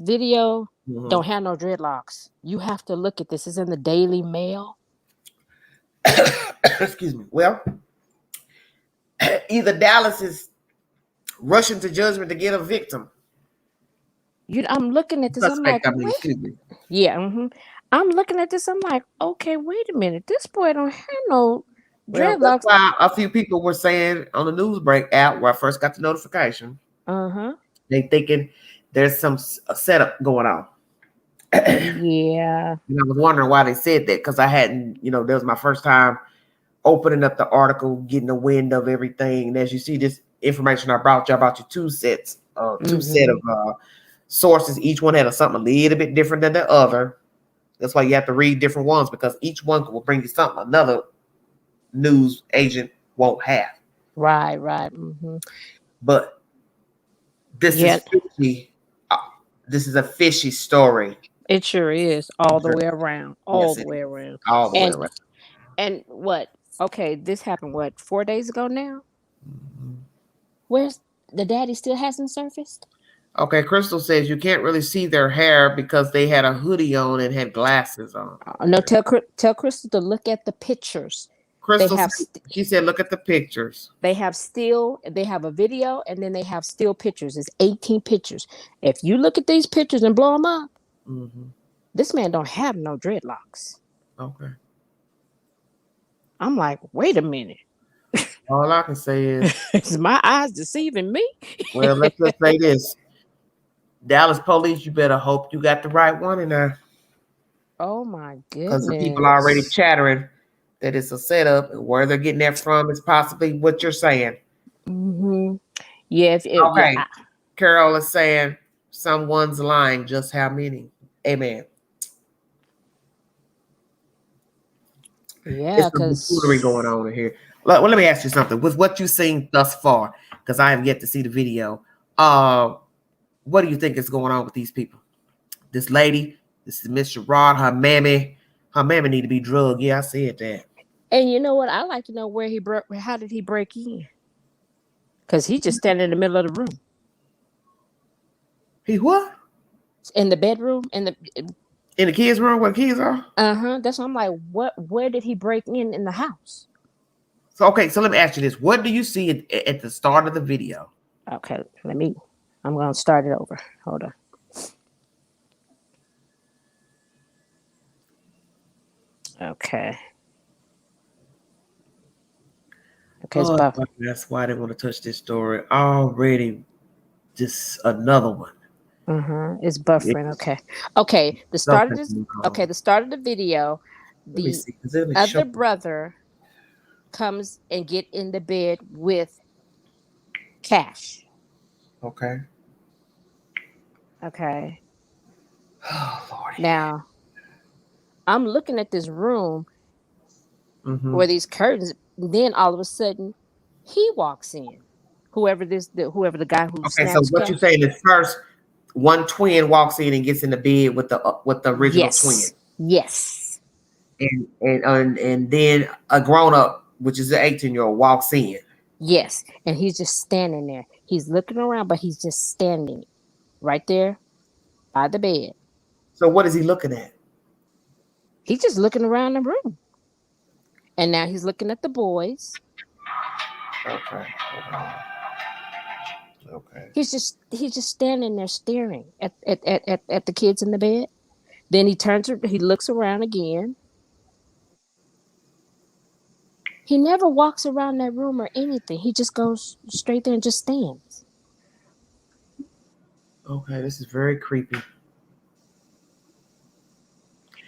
video don't have no dreadlocks. You have to look at this. It's in the Daily Mail. Excuse me. Well, either Dallas is rushing to judgment to get a victim. I'm looking at this. I'm like, Suspect, I mean, wait. excuse me. Yeah. I'm looking at this. I'm like, okay, wait a minute. This boy don't have no Well, that's dreadlocks. why a few people were saying on the news break app where I first got the notification, they thinking there's some setup going on. Yeah. And I was wondering why they said that, because I hadn't, that was my first time opening up the article, getting a wind of everything. And as you see, this information I brought you about your two set of sources. Each one had something a little bit different than the other. That's why you have to read different ones, because each one will bring you something another news agent won't have. Right. But this is fishy. This is a fishy story. It sure is all the way around. All the way around. All the way around. And what? Okay, this happened 4 days ago now? Where's the daddy still hasn't surfaced? Okay, Crystal says you can't really see their hair because they had a hoodie on and had glasses on. No, tell Crystal to look at the pictures. Crystal, she said, look at the pictures. They have a video, and then they have still pictures. It's 18 pictures. If you look at these pictures and blow them up, this man don't have no dreadlocks. Okay. I'm like, wait a minute. All I can say is my eyes deceiving me? Well, let's just say this. Dallas police, you better hope you got the right one in there. Oh my goodness. Because the people are already chattering that it's a setup, and where they're getting that from is possibly what you're saying. Yeah. Okay. Carol is saying someone's lying. Just how many? Amen. Yeah, because foolery going on in here. Well, let me ask you something. With what you've seen thus far, because I have yet to see the video, what do you think is going on with these people? This lady, this is Miss Sherrod, her mammy need to be drugged. Yeah, I said that. And you know what? I like to know how did he break in? Because he just standing in the middle of the room. He what? In the bedroom, in the kids' room where the kids are? That's why I'm like, where did he break in the house? So let me ask you this. What do you see at the start of the video? Okay, I'm gonna start it over. Hold on. Okay. Okay, it's Oh, buff. that's why I didn't want to touch this story. Already, just another one. It's buffering. It's Okay. Okay. The start of something this. going Okay. on. The start of the video. Let me The see. Because it show. other brother comes and get in the bed with Cash. Okay. Okay. Oh, Lordy. Now I'm looking at this room Mm-hmm. where these curtains. Then all of a sudden, he walks in. Whoever whoever the guy who Okay, so snatched what you're Cash. saying is first one twin walks in and gets in the bed with the original twin, Yes. Yes. and then a grown up, which is an 18-year-old, walks in. Yes. And he's just standing there. He's looking around, but he's just standing right there by the bed. So what is he looking at? He's just looking around the room. And now he's looking at the boys. Okay. Okay. He's just standing there staring at the kids in the bed. Then he looks around again. He never walks around that room or anything. He just goes straight there and just stands. Okay, this is very creepy.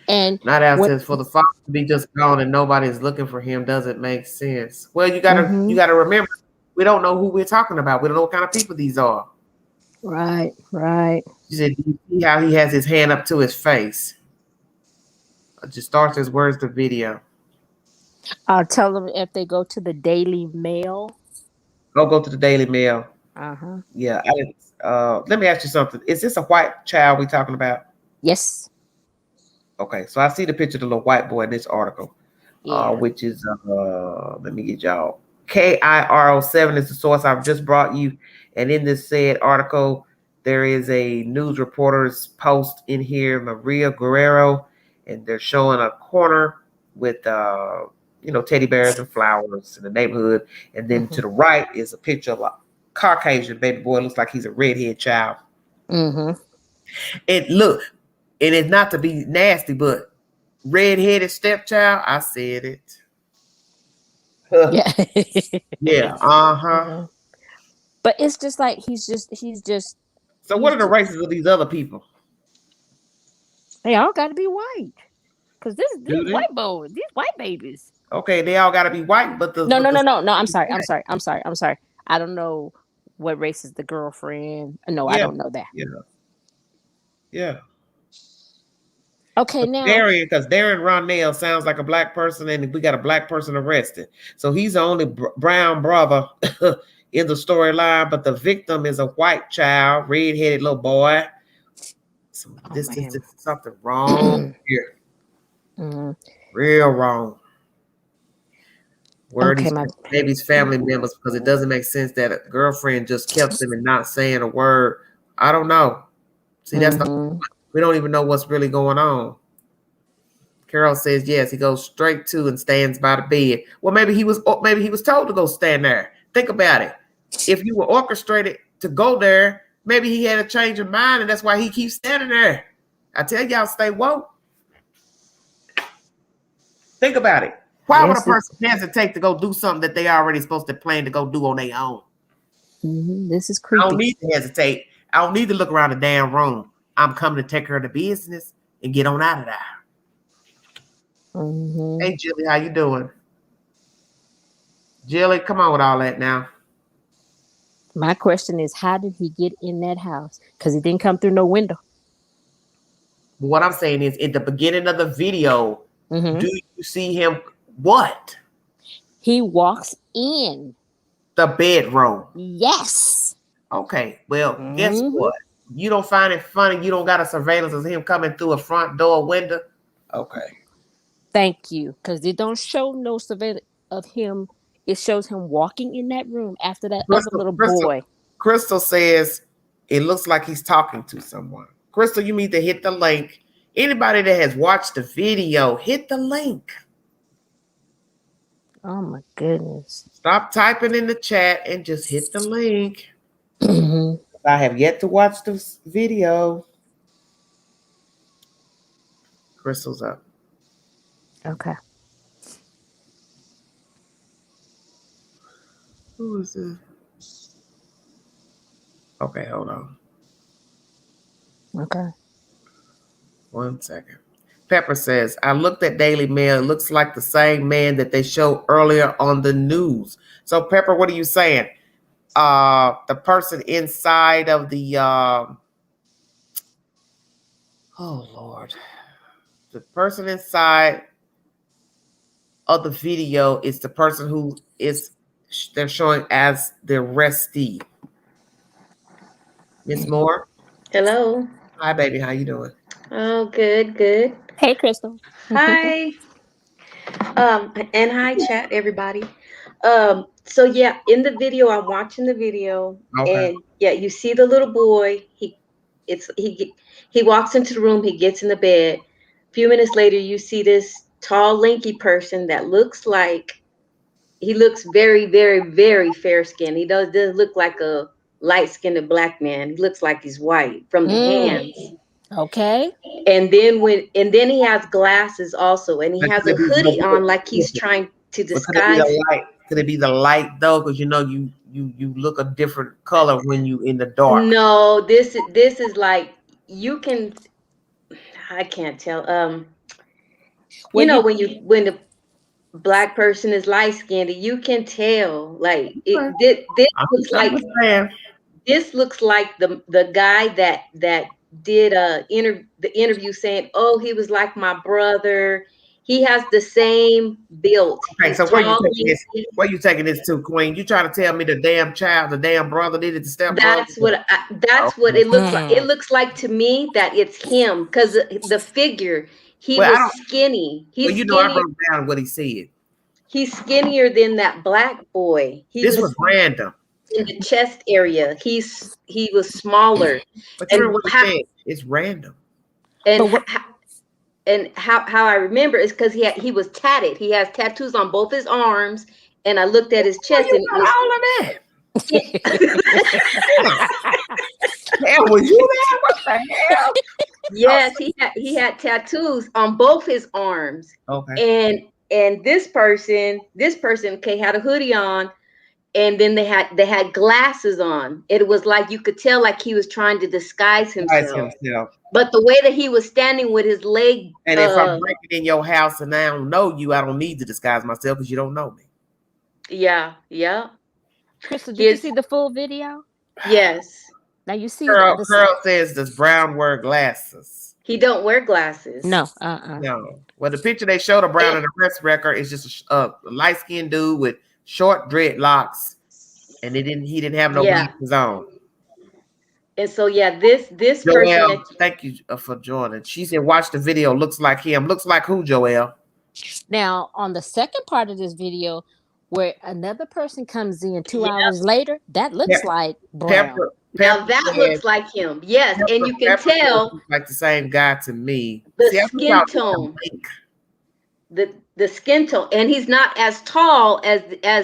And Not as what says for the father to be just gone and nobody's looking for him doesn't make sense. Well, you mm-hmm. gotta remember, we don't know who we're talking about. We don't know what kind of people these are. Right. You said, do you see how he has his hand up to his face? Just starts his words the video. I'll tell them if they go to the Daily Mail. Go to the Daily Mail. Yeah. Let me ask you something. Is this a white child we talking about? Yes. Okay, so I see the picture of the little white boy in this article, Yeah. which is let me get y'all. KIRO7 is the source I've just brought you, and in this said article, there is a news reporter's post in here, Maria Guerrero, and they're showing a corner with teddy bears and flowers in the neighborhood, and then to the right is a picture of a Caucasian baby boy. Looks like he's a redhead child. And it's not to be nasty, but redheaded stepchild, I said it. Yeah. Yeah. But it's just like he's just. So what are the races of these other people? They all got to be white, because this white boy, these white babies. Okay, they all got to be white, but no. I'm sorry. I don't know what race is the girlfriend. No, I don't know that. Yeah. Okay, now because Darren Ronell sounds like a black person, and we got a black person arrested. So he's the only brown brother in the storyline, but the victim is a white child, red-headed little boy. So this is something wrong here. Real wrong. Where are these baby's family members? Because it doesn't make sense that a girlfriend just kept them and not saying a word. I don't know. See, that's we don't even know what's really going on. Carol says yes. He goes straight to and stands by the bed. Well, maybe he was told to go stand there. Think about it. If you were orchestrated to go there, maybe he had a change of mind, and that's why he keeps standing there. I tell y'all, stay woke. Think about it. Why would a person hesitate to go do something that they already supposed to plan to go do on their own? This is creepy. I don't need to hesitate. I don't need to look around the damn room. I'm coming to take care of the business and get on out of there. Hey, Jilly, how you doing? Jilly, come on with all that now. My question is, how did he get in that house? Because he didn't come through no window. What I'm saying is, in the beginning of the video, do you see him? What? He walks in the bedroom. Yes. Okay. Well, guess what? You don't find it funny. You don't got a surveillance of him coming through a front door window. Okay. Thank you, because it don't show no surveillance of him. It shows him walking in that room after that other little boy. Crystal says it looks like he's talking to someone. Crystal, you need to hit the link. Anybody that has watched the video, hit the link. Oh my goodness. Stop typing in the chat and just hit the link. I have yet to watch this video. Crystal's up. Okay. Who is this? Okay, hold on. Okay. 1 second. Pepper says, I looked at Daily Mail. It looks like the same man that they showed earlier on the news. So, Pepper, what are you saying? The person inside of the oh Lord. The person inside of the video is the person who is they're showing as the arrestee. Miss Moore. Hello. Hi, baby. How you doing? Oh, good. Hey, Crystal. Hi. And hi, chat, everybody. So yeah, in the video, I'm watching the video, Okay. and yeah, you see the little boy. He walks into the room. He gets in the bed. A few minutes later, you see this tall, lanky person that looks like he looks very fair skinned. He doesn't look like a light skinned black man. He looks like he's white from the hands. Okay. And then he has glasses also, and he has a hoodie on like he's trying to disguise. Could it be the light though? Because you know you look a different color when you in the dark. No, this is like you can. I can't tell. When the black person is light skinned, you can tell. Like this looks like the guy that did the interview saying, oh, he was like my brother. He has the same build. Okay, so where you taking this to, Queen? You trying to tell me the damn brother needed to step That's what it looks like. It looks like to me that it's him because the figure, he was skinny. I wrote down what he said. He's skinnier than that black boy. This was random. In the chest area, he was smaller. But you remember what he said? It's random. And how I remember is because he was tatted. He has tattoos on both his arms, and I looked at his chest and it was all of that. Hell, was you there? What the hell? Yes, he had tattoos on both his arms. Okay. And this person had a hoodie on, and then they had glasses on. It was like you could tell like he was trying to disguise himself. But the way that he was standing with his leg. And if I'm breaking in your house and I don't know you, I don't need to disguise myself because you don't know me. Yeah. Crystal, did you see the full video? Yes. Now you see. Carl says, does Brown wear glasses? He don't wear glasses. No. No. Well, the picture they showed of Brown in the arrest record is just a light-skinned dude with short dreadlocks, and he didn't have no glasses on. And so this Joelle, person. Thank you for joining. She said, "Watch the video. Looks like him. Looks like who, Joelle?" Now on the second part of this video, where another person comes in 2 hours later, that looks like Brown. Now that looks like him. Yes, and you can tell like the same guy to me. The skin tone. The skin tone, and he's not as tall as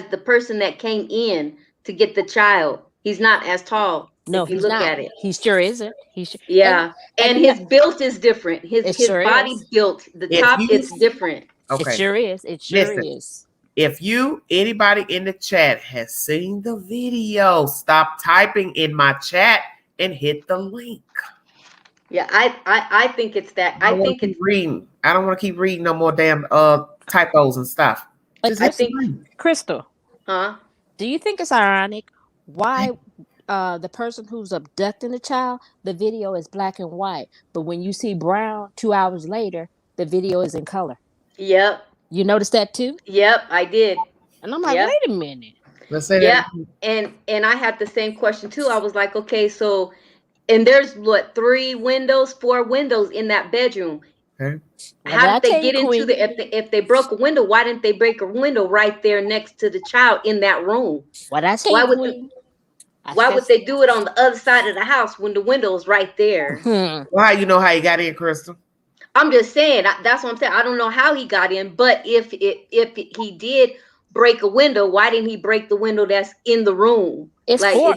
the person that came in to get the child. He's not as tall. No, if you look at it. He sure isn't. Yeah, and his build is different. His body built, the top it's different. Okay. It sure is. Is. If anybody in the chat has seen the video, stop typing in my chat and hit the link. Yeah, I think it's that. I think it's reading. I don't want to keep reading no more damn typos and stuff. I think Crystal. Huh? Do you think it's ironic why the person who's abducting the child, the video is black and white, but when you see Brown 2 hours later, the video is in color? Yep. You noticed that too? Yep, I did. And I'm like, wait a minute. Let's say that. And I had the same question too. I was like, okay, so, and there's 4 windows in that bedroom. Okay. How did they get into if they broke a window? Why didn't they break a window right there next to the child in that room? Why would they do it on the other side of the house when the window is right there? Well, how you know how he got in, Crystal? I'm just saying. That's what I'm saying. I don't know how he got in, but if he did break a window, why didn't he break the window that's in the room? It's like 4.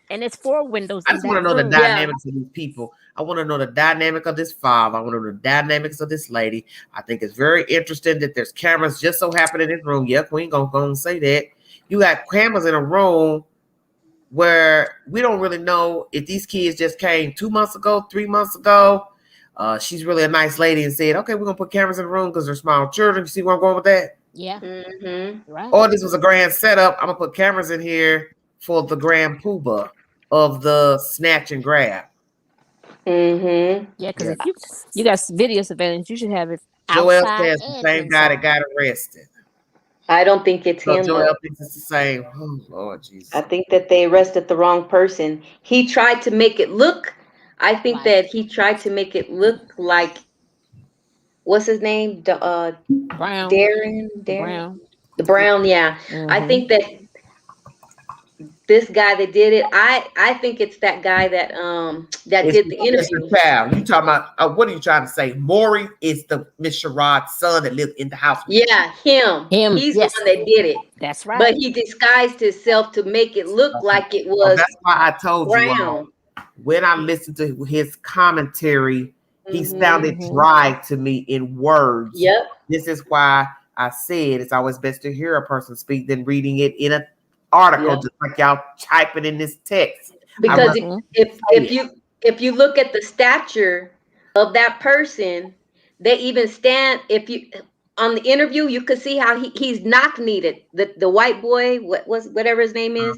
And it's 4 windows. I just want to know the dynamics of these people. I want to know the dynamic of this father. I want to know the dynamics of this lady. I think it's very interesting that there's cameras just so happen in this room. Yep, we ain't gonna go and say that. You got cameras in a room where we don't really know if these kids just came 2 months ago, 3 months ago. She's really a nice lady and said, okay, we're gonna put cameras in the room because they're small children. You see where I'm going with that? Yeah. Right. Or this was a grand setup. I'm gonna put cameras in here for the grand poobah of the snatch and grab. Yeah, because if you got video surveillance, you should have it Joel outside says the and same guy that inside. got arrested. I don't think it's him. Joel Though. thinks it's the same. Oh Lord Jesus. I think that they arrested the wrong person. He tried to make it look. I think Like- that he tried to make it look like, what's his name? Brown. Darren. Brown. The Brown. Yeah. I think that this guy that did it. I think it's that guy that did the interview. Child. You talking about? What are you trying to say? Maury is the Miss Sherrod's son that lived in the house. Yeah, him. He's yes. the one that did it. That's right. But he disguised himself to make it look like it was. That's why I told Brown. you when I listened to his commentary, he sounded dry to me in words. Yep. This is why I said it's always best to hear a person speak than reading it in an article, just like y'all typing in this text. Because if you look at the stature of that person, they even stand. If you on the interview, you could see how he's knock-kneed. The white boy, whatever his name is,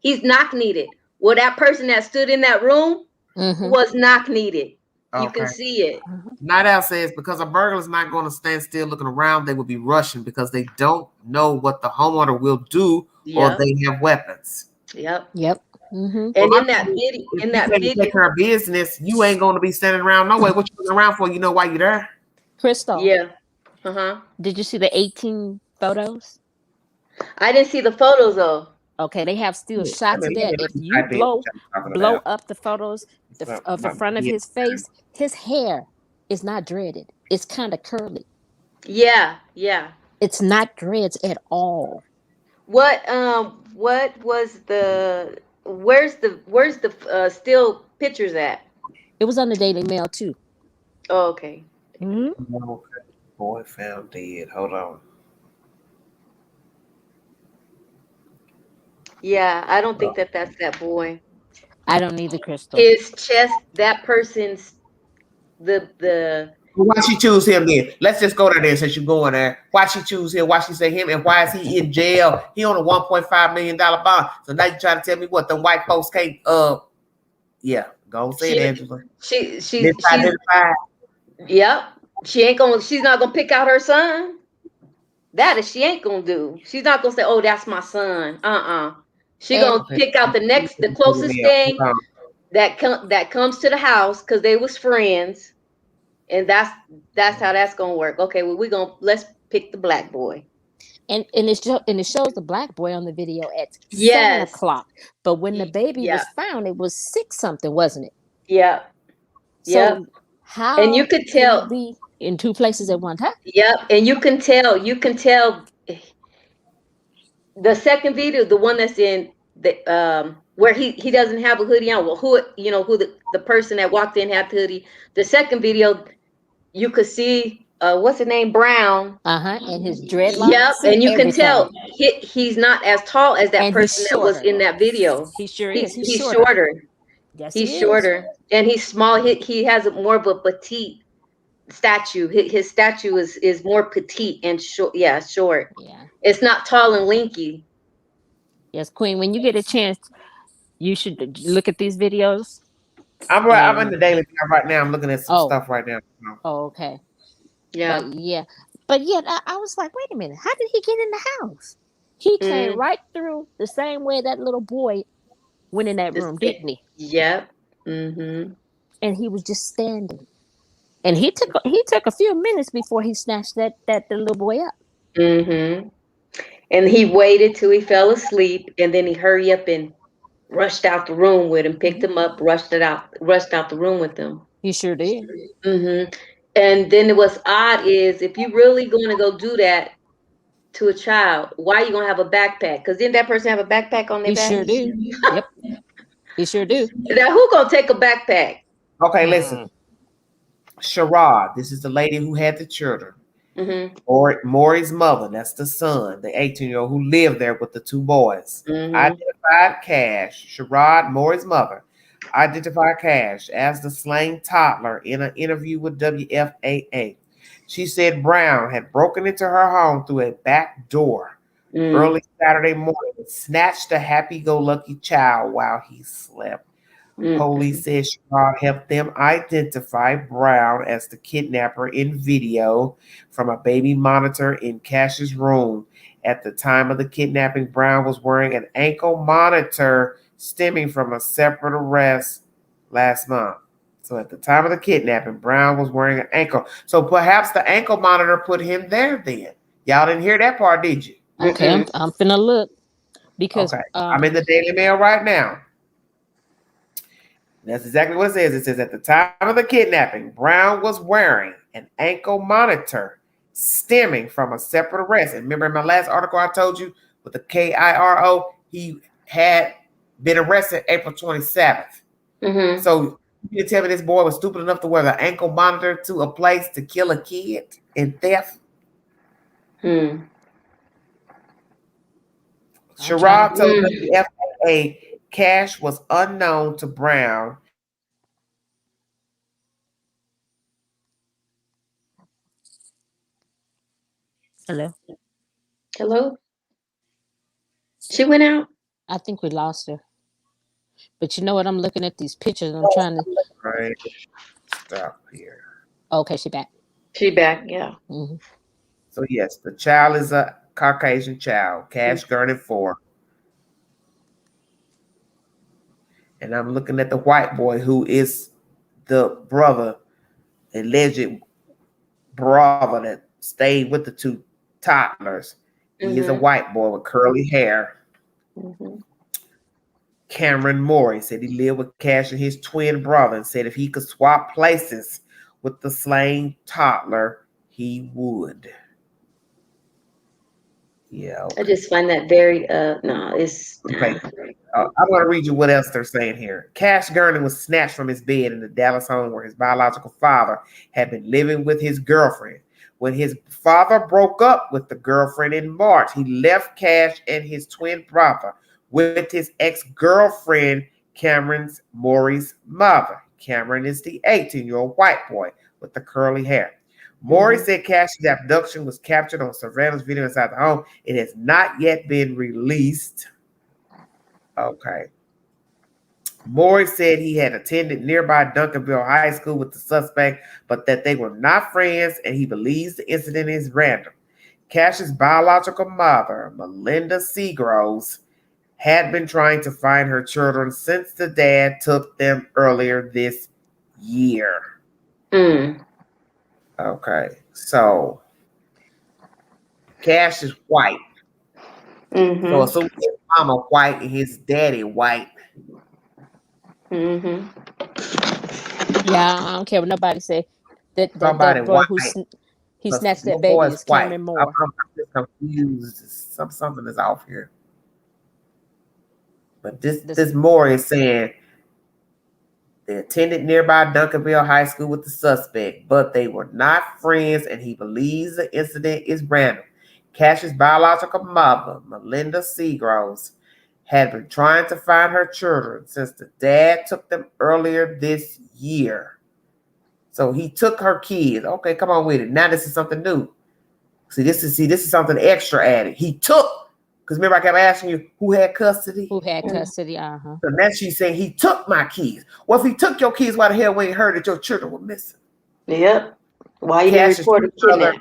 he's knock-kneed. Well, that person that stood in that room was knock-kneed. You can see it. Night Owl says because a burglar's not going to stand still looking around, they will be rushing because they don't know what the homeowner will do or they have weapons. Yep. Mm-hmm. And in that video, take care of business, you ain't going to be standing around no way. What you looking around for? You know why you're there? Crystal. Yeah. Did you see the 18 photos? I didn't see the photos though. Okay, they have still shots of that. If you blow up the photos of the front of his face, his hair is not dreaded. It's kind of curly. Yeah. It's not dreads at all. What was the where's the still pictures at? It was on the Daily Mail too. Oh, okay. Boy found dead. Hold on. Yeah, I don't think that's that boy. I don't need the Crystal. His chest, that person's the. Why she choose him then? Let's just go there since you're going there. Why she choose him? Why she say him? And why is he in jail? He on a $1.5 million bond. So now you trying to tell me what the white folks can't? Yeah, go say it, Angela. She's yep. She's not gonna pick out her son. That she ain't gonna do. She's not gonna say, "Oh, that's my son." She gonna pick out the closest thing that comes to the house because they was friends, and that's how that's gonna work. Okay, well let's pick the black boy. And it shows the black boy on the video at 7 o'clock. But when the baby was found, it was 6 something, wasn't it? Yeah. So how? And you could tell be in 2 places at one time. Yep, and you can tell. The second video, the one that's in the where he doesn't have a hoodie on. Well, who the person that walked in had the hoodie. The second video, you could see what's his name, Brown. And his dreadlocks. Yep, and you can tell he's not as tall as that person that was in that video. He sure is. He's shorter. Yes, he's shorter, and he's small. He has more of a petite statue. His statue is more petite and short. Yeah, short. Yeah, it's not tall and lanky. Yes, Queen. When you get a chance, you should look at these videos. I'm in the Daily Mail right now. I'm looking at some stuff right now. Oh, okay. Yeah. But yet I was like, wait a minute, how did he get in the house? He came right through the same way that little boy went in that room, didn't he? Yep. Mm-hmm. And he was just standing. And he took a few minutes before he snatched that little boy up. Mm-hmm. And he waited till he fell asleep, and then he hurried up and rushed out the room with him, picked him up, rushed out the room with him. He sure did. Mm-hmm. And then what's odd is if you really going to go do that to a child, why are you going to have a backpack? Because didn't that person have a backpack on their back? He sure do. Yep. He sure do. Now, who going to take a backpack? Okay, listen. Sherrod, this is the lady who had the children. Or Maury's mother, that's the son, the 18-year-old who lived there with the two boys. Identified Cash, Sherrod, Maury's mother, identified Cash as the slain toddler in an interview with WFAA. She said Brown had broken into her home through a back door early Saturday morning and snatched a happy-go-lucky child while he slept. Police said Sherrod helped them identify Brown as the kidnapper in video from a baby monitor in Cash's room. At the time of the kidnapping, Brown was wearing an ankle monitor stemming from a separate arrest last month. So at the time of the kidnapping, Brown was wearing an ankle. So perhaps the ankle monitor put him there then. Y'all didn't hear that part, did you? Okay, I'm finna look because I'm in the Daily Mail right now. That's exactly what it says. It says at the time of the kidnapping, Brown was wearing an ankle monitor stemming from a separate arrest. And remember in my last article I told you with the KIRO, he had been arrested April 27th. So you tell me this boy was stupid enough to wear the ankle monitor to a place to kill a kid in theft? Sherrod told the FAA Cash was unknown to Brown. Hello? She went out? I think we lost her. But you know what? I'm looking at these pictures. I'm trying to. Right. Stop here. Okay, she back. She back, yeah. So yes, the child is a Caucasian child, Cash Gurney 4. And I'm looking at the white boy who is the brother, alleged brother that stayed with the two toddlers. He is a white boy with curly hair. Cameron Maury said he lived with Cash and his twin brother and said if he could swap places with the slain toddler, he would. Yeah. I just find that very it's okay. I'm going to read you what else they're saying here. Cash Gurney was snatched from his bed in the Dallas home where his biological father had been living with his girlfriend. When his father broke up with the girlfriend in March, he left Cash and his twin brother with his ex-girlfriend, Cameron's Maury's mother. Cameron is the 18-year-old white boy with the curly hair. Maury said Cash's abduction was captured on surveillance video inside the home. It has not yet been released. Okay. Maury said he had attended nearby Duncanville High School with the suspect, but that they were not friends, and he believes the incident is random. Cash's biological mother, Melinda Seagroves, had been trying to find her children since the dad took them earlier this year. Okay, so Cash is white. So assuming his mama white and his daddy white. Yeah, I don't care what nobody say. That boy who he snatched that baby is Cameron Moore. I'm just confused. Something is off here. But this Moore is saying they attended nearby Duncanville High School with the suspect, but they were not friends, and he believes the incident is random. Cash's biological mother, Melinda Seagroves, had been trying to find her children since the dad took them earlier this year. So he took her kids. Okay, come on with it. Now this is something new. This is something extra added. He took, because remember I kept asking you who had custody? Who had custody, So now she's saying he took my kids. Well, if he took your kids, why the hell we ain't heard that your children were missing? Yep. Why you didn't report a kidnap?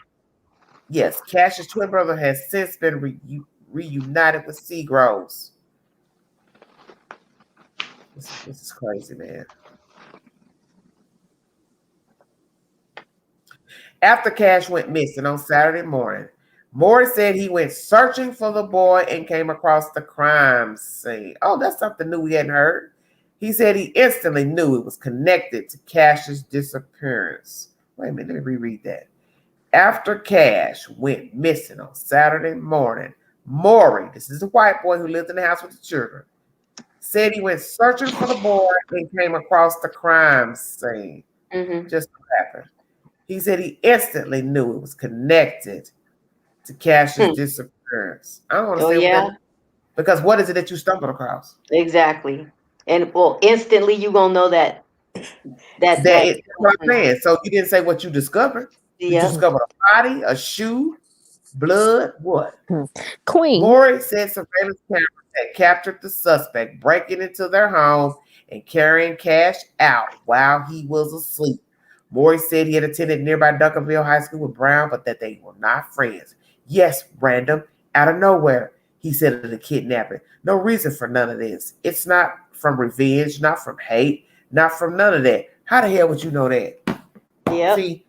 Yes, Cash's twin brother has since been reunited with Seagroves. This is crazy, man. After Cash went missing on Saturday morning, Maury said he went searching for the boy and came across the crime scene. Oh, that's something new we hadn't heard. He said he instantly knew it was connected to Cash's disappearance. Wait a minute, let me reread that. After Cash went missing on Saturday morning, Maury, this is the white boy who lived in the house with the children, said he went searching for the boy and came across the crime scene. Just what happened. He said he instantly knew it was connected to Cash's disappearance. I don't want to say what that, because what is it that you stumbled across? Exactly. And well, instantly you gonna know that That's what I'm saying. So you didn't say what you discovered. Did you discover a body, a shoe, blood, what? Queen. Maury said surveillance cameras had captured the suspect breaking into their home and carrying Cash out while he was asleep. Maury said he had attended nearby Duncanville High School with Brown, but that they were not friends. Yes, random, out of nowhere, he said of the kidnapping. No reason for none of this. It's not from revenge, not from hate, not from none of that. How the hell would you know that? Yeah. See,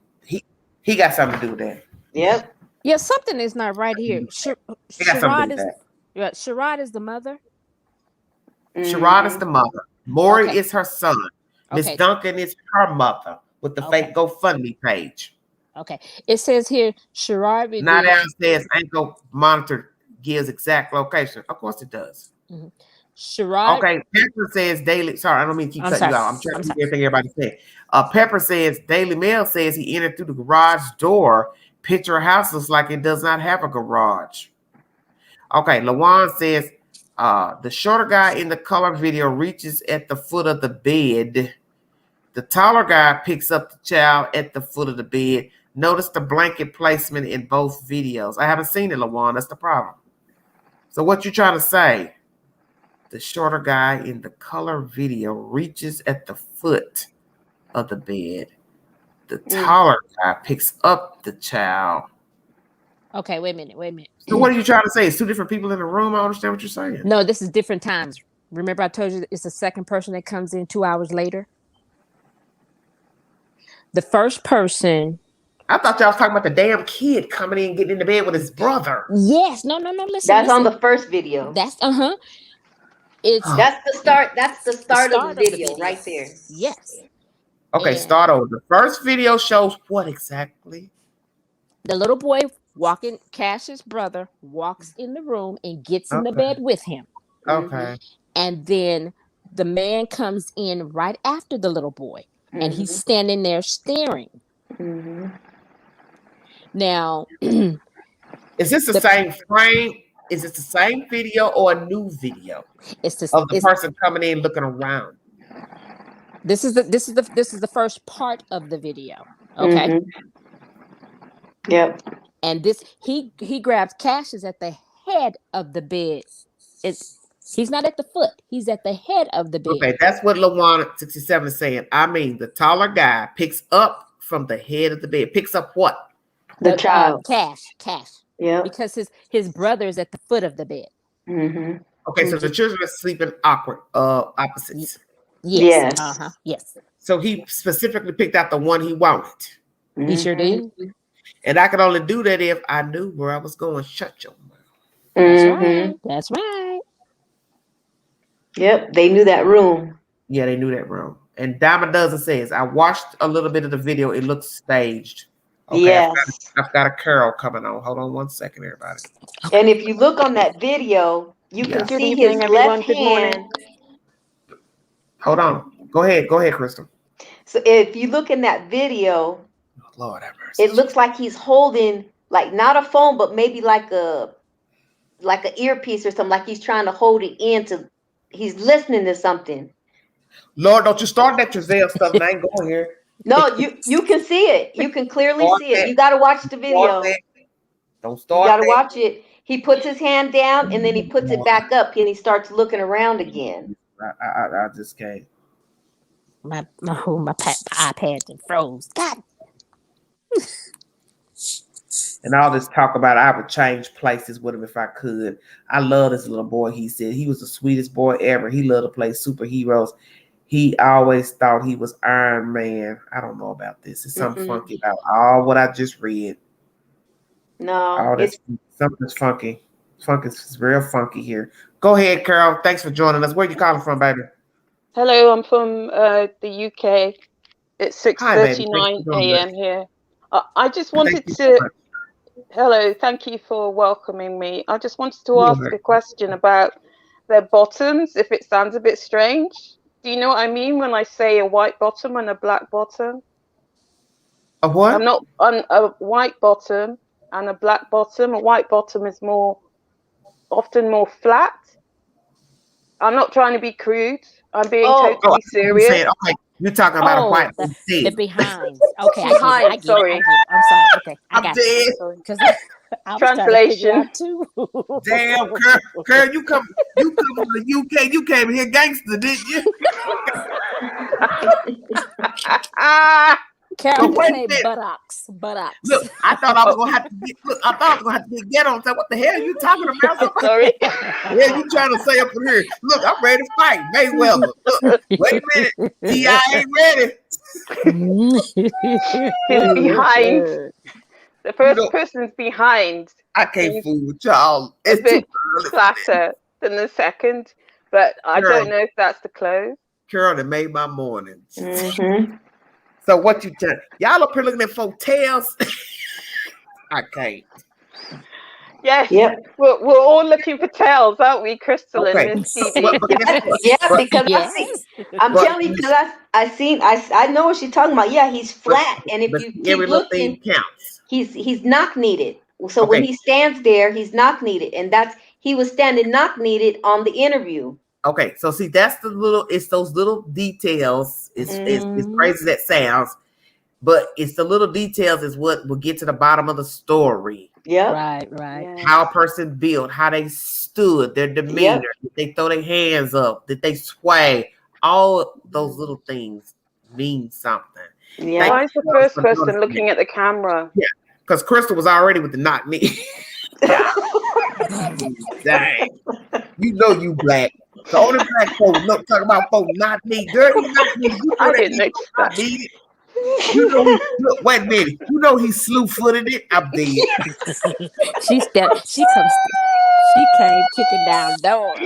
he got something to do with that. Yep. Yeah, something is not right here. Sherrod is the mother. Sherrod is the mother. Maury is her son. Miss Duncan is her mother with the fake GoFundMe page. Okay. It says here, Sherrod. Now downstairs, ankle monitor gives exact location. Of course it does. Sherrod. Okay, Pepper says Daily. Sorry, I don't mean to keep cutting you out. I'm trying to keep everything everybody said. Pepper says Daily Mail says he entered through the garage door. Picture house looks like it does not have a garage. Okay, Lawan says the shorter guy in the color video reaches at the foot of the bed. The taller guy picks up the child at the foot of the bed. Notice the blanket placement in both videos. I haven't seen it, Lawan. That's the problem. So what you trying to say? The shorter guy in the color video reaches at the foot of the bed. The taller guy picks up the child. Okay, wait a minute. So what are you trying to say? It's two different people in the room? I don't understand what you're saying. No, this is different times. Remember I told you it's the second person that comes in 2 hours later? The first person. I thought y'all was talking about the damn kid coming in, getting in the bed with his brother. Yes. No. Listen. That's on the first video. That's It's that's the start. That's the start of the video right there. Yes. Okay, start over. The first video shows what exactly? The little boy walking, Cash's brother walks in the room and gets in the bed with him. Okay. And then the man comes in right after the little boy, and he's standing there staring. Now, is this the same frame? Is it the same video or a new video? It's the person coming in looking around. This is the first part of the video. Okay. Yep. And this he grabs Cassius at the head of the bed. He's not at the foot. He's at the head of the bed. Okay, that's what Lawan 67 is saying. I mean, the taller guy picks up from the head of the bed. Picks up what? The child. Cash. Yeah. Because his brother is at the foot of the bed. Okay, so the children are sleeping opposites. Yes. Yes. So he specifically picked out the one he wanted. He sure did. And I could only do that if I knew where I was going. Shut your mouth. That's right. Yep, they knew that room. Yeah, they knew that room. And Diamond Dozen says, I watched a little bit of the video. It looks staged. Okay, yes. I've got a Carol coming on. Hold on 1 second, everybody. And if you look on that video, you can see his left hand. Hold on. Go ahead, Crystal. So if you look in that video, Lord have mercy. It looks like he's holding, like, not a phone, but maybe like an earpiece or something. Like he's trying to hold it he's listening to something. Lord, don't you start that Giselle stuff. I ain't going here. No, you can see it. You can clearly see it. You got to watch the video. Don't start. You got to watch it. He puts his hand down and then he puts it back up and he starts looking around again. I just can't. My iPad just froze. God. And all this talk about I would change places with him if I could. I love this little boy. He said he was the sweetest boy ever. He loved to play superheroes. He always thought he was Iron Man. I don't know about this. It's something funky about all what I just read. No, something's funky. It's real funky here. Go ahead, Carol. Thanks for joining us. Where you calling from, baby? Hello, I'm from the UK. It's 6:39 a.m. here. I just wanted to. Hello, thank you for welcoming me. I just wanted to ask a question about their bottoms if it sounds a bit strange. Do you know what I mean when I say a white bottom and a black bottom? A what? I'm not on a white bottom and a black bottom. A white bottom is often more flat. I'm not trying to be crude. I'm being totally serious. Okay, you're talking about a white the behind. Okay, behind. I get it. I'm sorry. Okay, I got it. Because I was translation too. Damn, Curl, you come from the UK. You came here gangster, didn't you? Carol, say buttocks. Look, I thought I was gonna have to get ghetto and say, what the hell are you talking about? Sorry. Yeah, you trying to say up in here? Look, I'm ready to fight Mayweather. Look, wait a minute, T.I. ain't ready. Behind. The first person's behind. I can't fool with y'all. It's a bit flatter than the second, but I don't know if that's the clothes. Carol, that made my mornings. Mm-hmm. So what you tell? Y'all up here looking at folk tails? I can't. Yes. Yep. We're all looking for tails, aren't we, Crystal and Miss Phoebe? Because I'm telling you, because I know what she's talking about. Yeah, he's flat, and if you keep looking, counts. He's knock kneaded. So when he stands there, he's knock kneaded, and he was standing knock kneaded on the interview. Okay, so see, it's those little details. It's crazy as that sounds, but it's the little details is what will get to the bottom of the story. Yeah. Right. How a person built, how they stood, their demeanor, did they throw their hands up, did they sway? All those little things mean something. Yeah. Why is the first person looking at the camera? Yeah, because Crystal was already with the knock knee. Dang. You know you black. The only black folks talking about folks not me. Girl, you not me. I didn't know that. You know, look, wait a minute. You know he slew-footed it. I'm dead. She came kicking down doors.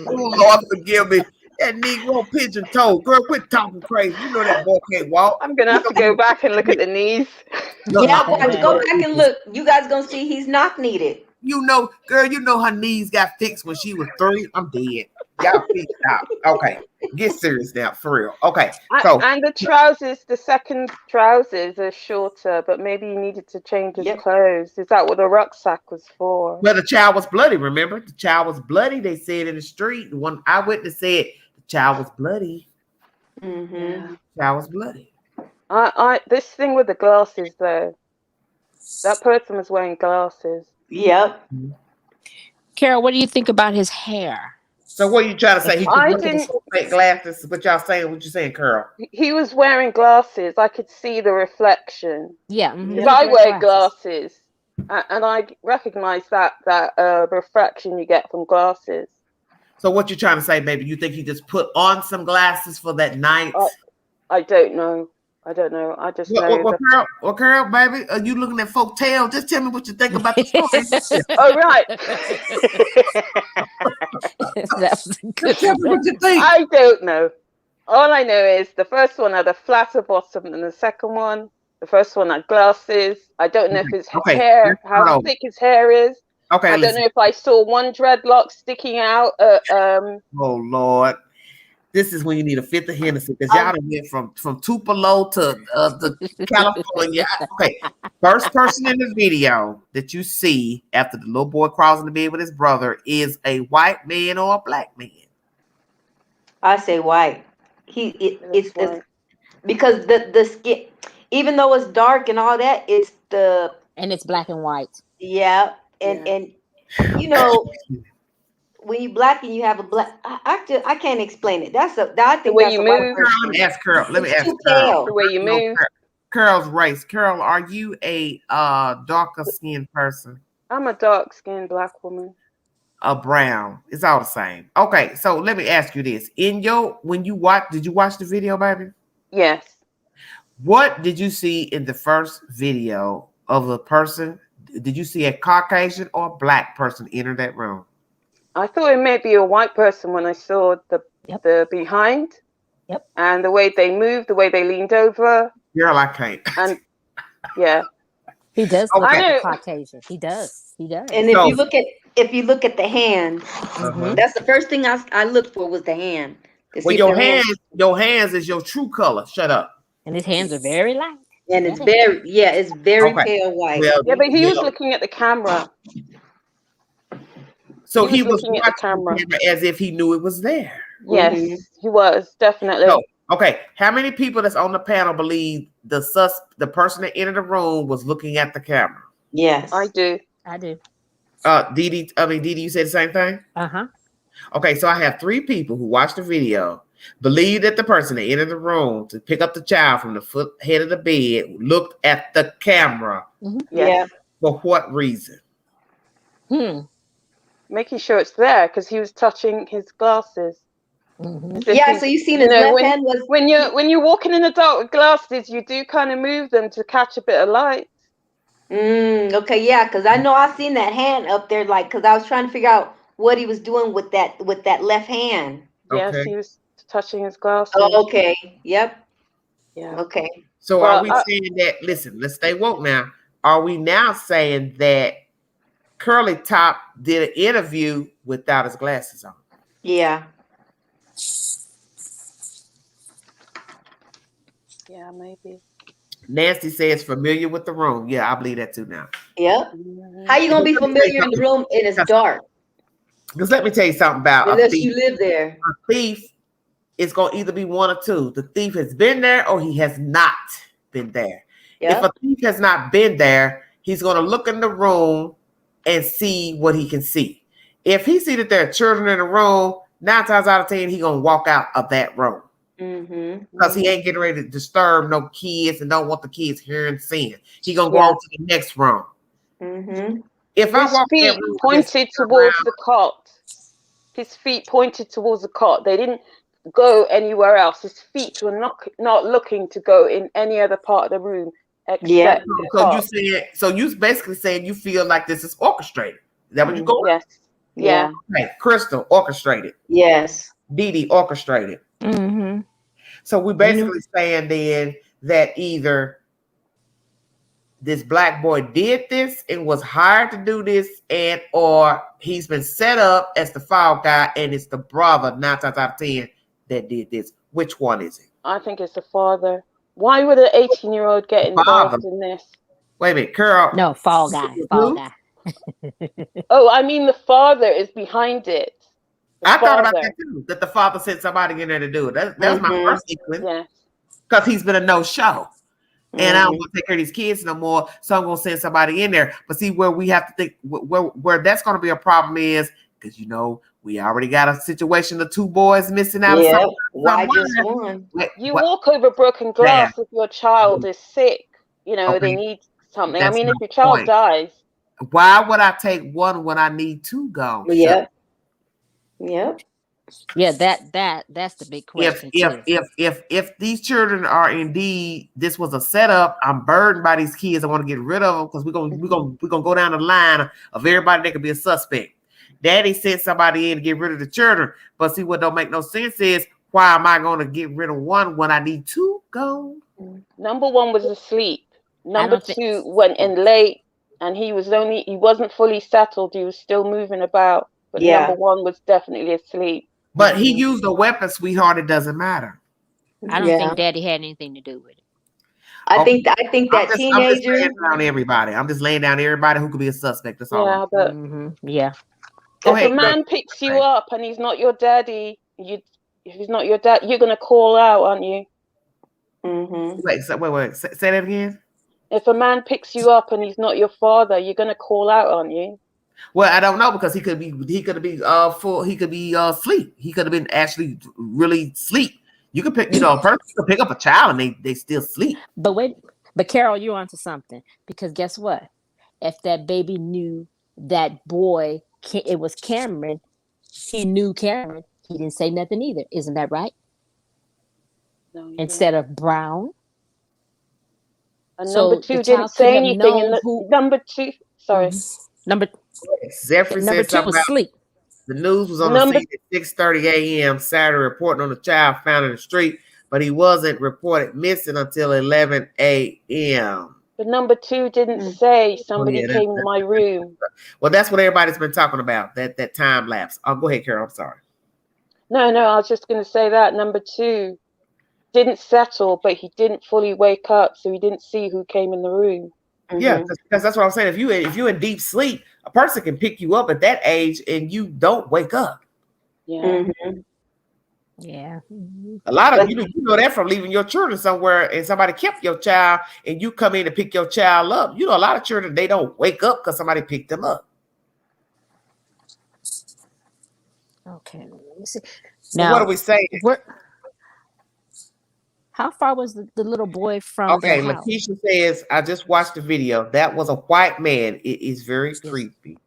Oh, Lord, forgive me. That Negro pigeon toe. Girl, quit talking crazy. You know that boy can't walk. I'm going to have to go back and look at the knees. Go back and look. You guys going to see he's knock kneaded. You know, girl, you know her knees got fixed when she was 3. I'm dead. Y'all fixed out. Okay, get serious now, for real. Okay, so and the trousers, the second trousers are shorter, but maybe he needed to change his clothes. Is that what the rucksack was for? Well, the child was bloody. Remember, the child was bloody. They said in the street. One eyewitness said the child was bloody. Mm-hmm. Yeah. The child was bloody. This thing with the glasses though, that person was wearing glasses. Yep. Carol, what do you think about his hair? So what are you trying to say? I didn't make glasses. But y'all saying what you saying, Carol? He was wearing glasses. I could see the reflection. Yeah, because I wear glasses, and I recognize that reflection you get from glasses. So what you trying to say, baby? You think he just put on some glasses for that night? I don't know. I just know. Carol, baby, are you looking at folk tail? Just tell me what you think about the story. Oh, right. That's good. Tell me what you think. I don't know. All I know is the first one had a flatter bottom than the second one. The first one had glasses. I don't know if his hair, how thick his hair is. Okay, I don't know if I saw one dreadlock sticking out. Oh, Lord. This is when you need a fifth of Hennessy because y'all done went from Tupelo to California. Okay, first person in the video that you see after the little boy crawls in the bed with his brother is a white man or a black man. I say white. It's because the skin, even though it's dark and all that, it's and it's black and white. Yeah, and you know. When you black and you have a black, I can't explain it. I think the way you move. Let me ask Carol. The way you move. Carol's race. Carol, are you a darker skinned person? I'm a dark skinned black woman. A brown. It's all the same. Okay, so let me ask you this: did you watch the video, baby? Yes. What did you see in the first video of the person? Did you see a Caucasian or a black person enter that room? I thought it may be a white person when I saw the behind. Yep. And the way they moved, the way they leaned over. Girl, I can't. And yeah. He does look like a Caucasian. He does. And if you look at if you look at the hand, that's the first thing I looked for was the hand. Well, your hands is your true color. Shut up. And his hands are very light. And it's very pale white. Well, yeah, but he was looking at the camera. So he was looking at the camera as if he knew it was there. Yes, he was, definitely. So, okay, how many people that's on the panel believe the person that entered the room was looking at the camera? Yes, I do. Dee, you said the same thing? Uh-huh. Okay, so I have 3 people who watched the video, believe that the person that entered the room to pick up the child from the head of the bed looked at the camera. Yeah. For what reason? Making sure it's there because he was touching his glasses. Yeah, so you seen his left hand was when you're walking in the dark with glasses, you do kind of move them to catch a bit of light. Okay, yeah, because I know I seen that hand up there, like, because I was trying to figure out what he was doing with that left hand. Yes, he was touching his glasses. Oh, okay. Yep. Yeah. Okay. So are we saying that? Listen, let's stay woke now. Are we now saying that Curly Top did an interview without his glasses on? Yeah. Yeah, maybe. Nancy says familiar with the room. Yeah, I believe that too now. Yep. How you gonna be familiar in the room and it's dark? Because let me tell you something about unless a thief. You live there. A thief is going to either be one or two. The thief has been there or he has not been there. Yep. If a thief has not been there, he's going to look in the room and see what he can see. If he see that there are children in the room, 9 times out of 10, he's going to walk out of that room. Because he ain't getting ready to disturb no kids and don't want the kids hearing and seeing. He gonna go on to the next room. If I walk feet pointed towards the cot, his feet pointed towards the cot. They didn't go anywhere else. His feet were not looking to go in any other part of the room except the cot. So you basically saying you feel like this is orchestrated. Is that what you're going? Yes. Yeah. Okay. Crystal orchestrated. Yes. Dee orchestrated. So we're basically saying then that either this black boy did this and was hired to do this, and or he's been set up as the fall guy and it's the brother 9 times out of 10 that did this. Which one is it? I think it's the father. Why would an 18-year-old get involved in this? Wait a minute, Carol. No, fall guy. Fall guy. Oh, I mean the father is behind it. I thought about that too, that the father sent somebody in there to do it. That was my first inkling. Yes. Because he's been a no-show. And I don't want to take care of these kids no more, so I'm going to send somebody in there. But see, where we have to think, where that's going to be a problem is, because, we already got a situation of 2 boys missing out. Yeah, why just one? You walk over broken glass if your child is sick. They need something. That's if your child dies. Why would I take one when I need 2 gone? Yep. Yep. Yeah, that's the big question. If these children are indeed, this was a setup, I'm burdened by these kids. I want to get rid of them because we're gonna go down the line of everybody that could be a suspect. Daddy sent somebody in to get rid of the children, but see what don't make no sense is why am I going to get rid of one when I need 2 gone? Number 1 was asleep. Number 2 went in late, and he wasn't fully settled. He was still moving about. But number 1 was definitely asleep. But he used a weapon, sweetheart. It doesn't matter. I don't think Daddy had anything to do with it. I think that teenager. I'm just laying down everybody. I'm just laying down everybody who could be a suspect. That's all. Yeah, but if a man picks you up and he's not your daddy, if he's not your dad, you're gonna call out, aren't you? Wait. Say that again. If a man picks you up and he's not your father, you're gonna call out, aren't you? Well, I don't know because he could be full. He could be asleep. He could have been actually really asleep. You could pick, a person could pick up a child and they still sleep. But Carol, you're onto something because guess what? If that baby knew that boy, it was Cameron. He knew Cameron. He didn't say nothing either. Isn't that right? No, instead of Brown. And number 2 didn't say anything. Number 2, sorry. Number 2 was asleep. The news was on the scene at 6:30 a.m. Saturday, reporting on the child found in the street, but he wasn't reported missing until 11 a.m. But number 2 didn't say somebody came in my room. Well, that's what everybody's been talking about, that time lapse. Oh, go ahead, Carol. I'm sorry. No, I was just going to say that number 2 didn't settle, but he didn't fully wake up, so he didn't see who came in the room. Yeah, because that's what I'm saying. If you're in deep sleep, a person can pick you up at that age and you don't wake up. Yeah. Yeah. A lot of you know that from leaving your children somewhere and somebody kept your child and you come in to pick your child up. You know, a lot of children, they don't wake up because somebody picked them up. Okay, let me see. So Now, what are we saying? How far was the little boy from their house? Lakeisha says, I just watched the video. That was a white man. It is very creepy.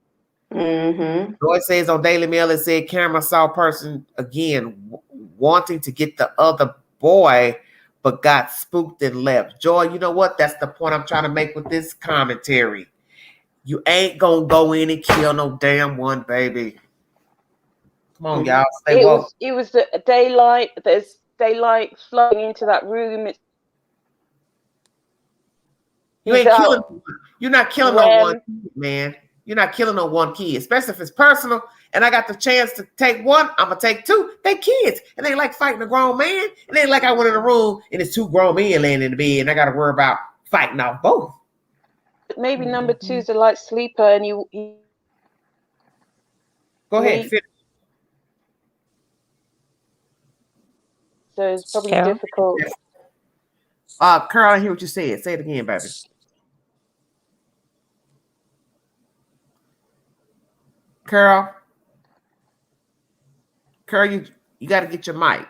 Joy says on Daily Mail, it said camera saw a person again wanting to get the other boy, but got spooked and left. Joy, you know what? That's the point I'm trying to make with this commentary. You ain't gonna go in and kill no damn one, baby. Come on, y'all. Stay woke. It was the daylight. There's daylight flowing into that room. You're not killing no one kid, man. You're not killing no one kid, especially if it's personal. And I got the chance to take one, I'm gonna take two. They kids, and they like fighting a grown man. And they like I went in the room and it's 2 grown men laying in the bed, and I got to worry about fighting off both. Maybe number 2's a light sleeper, and he go ahead. Finish. So it's probably difficult. Carl, I hear what you said. Say it again, baby. Carol, you got to get your mic.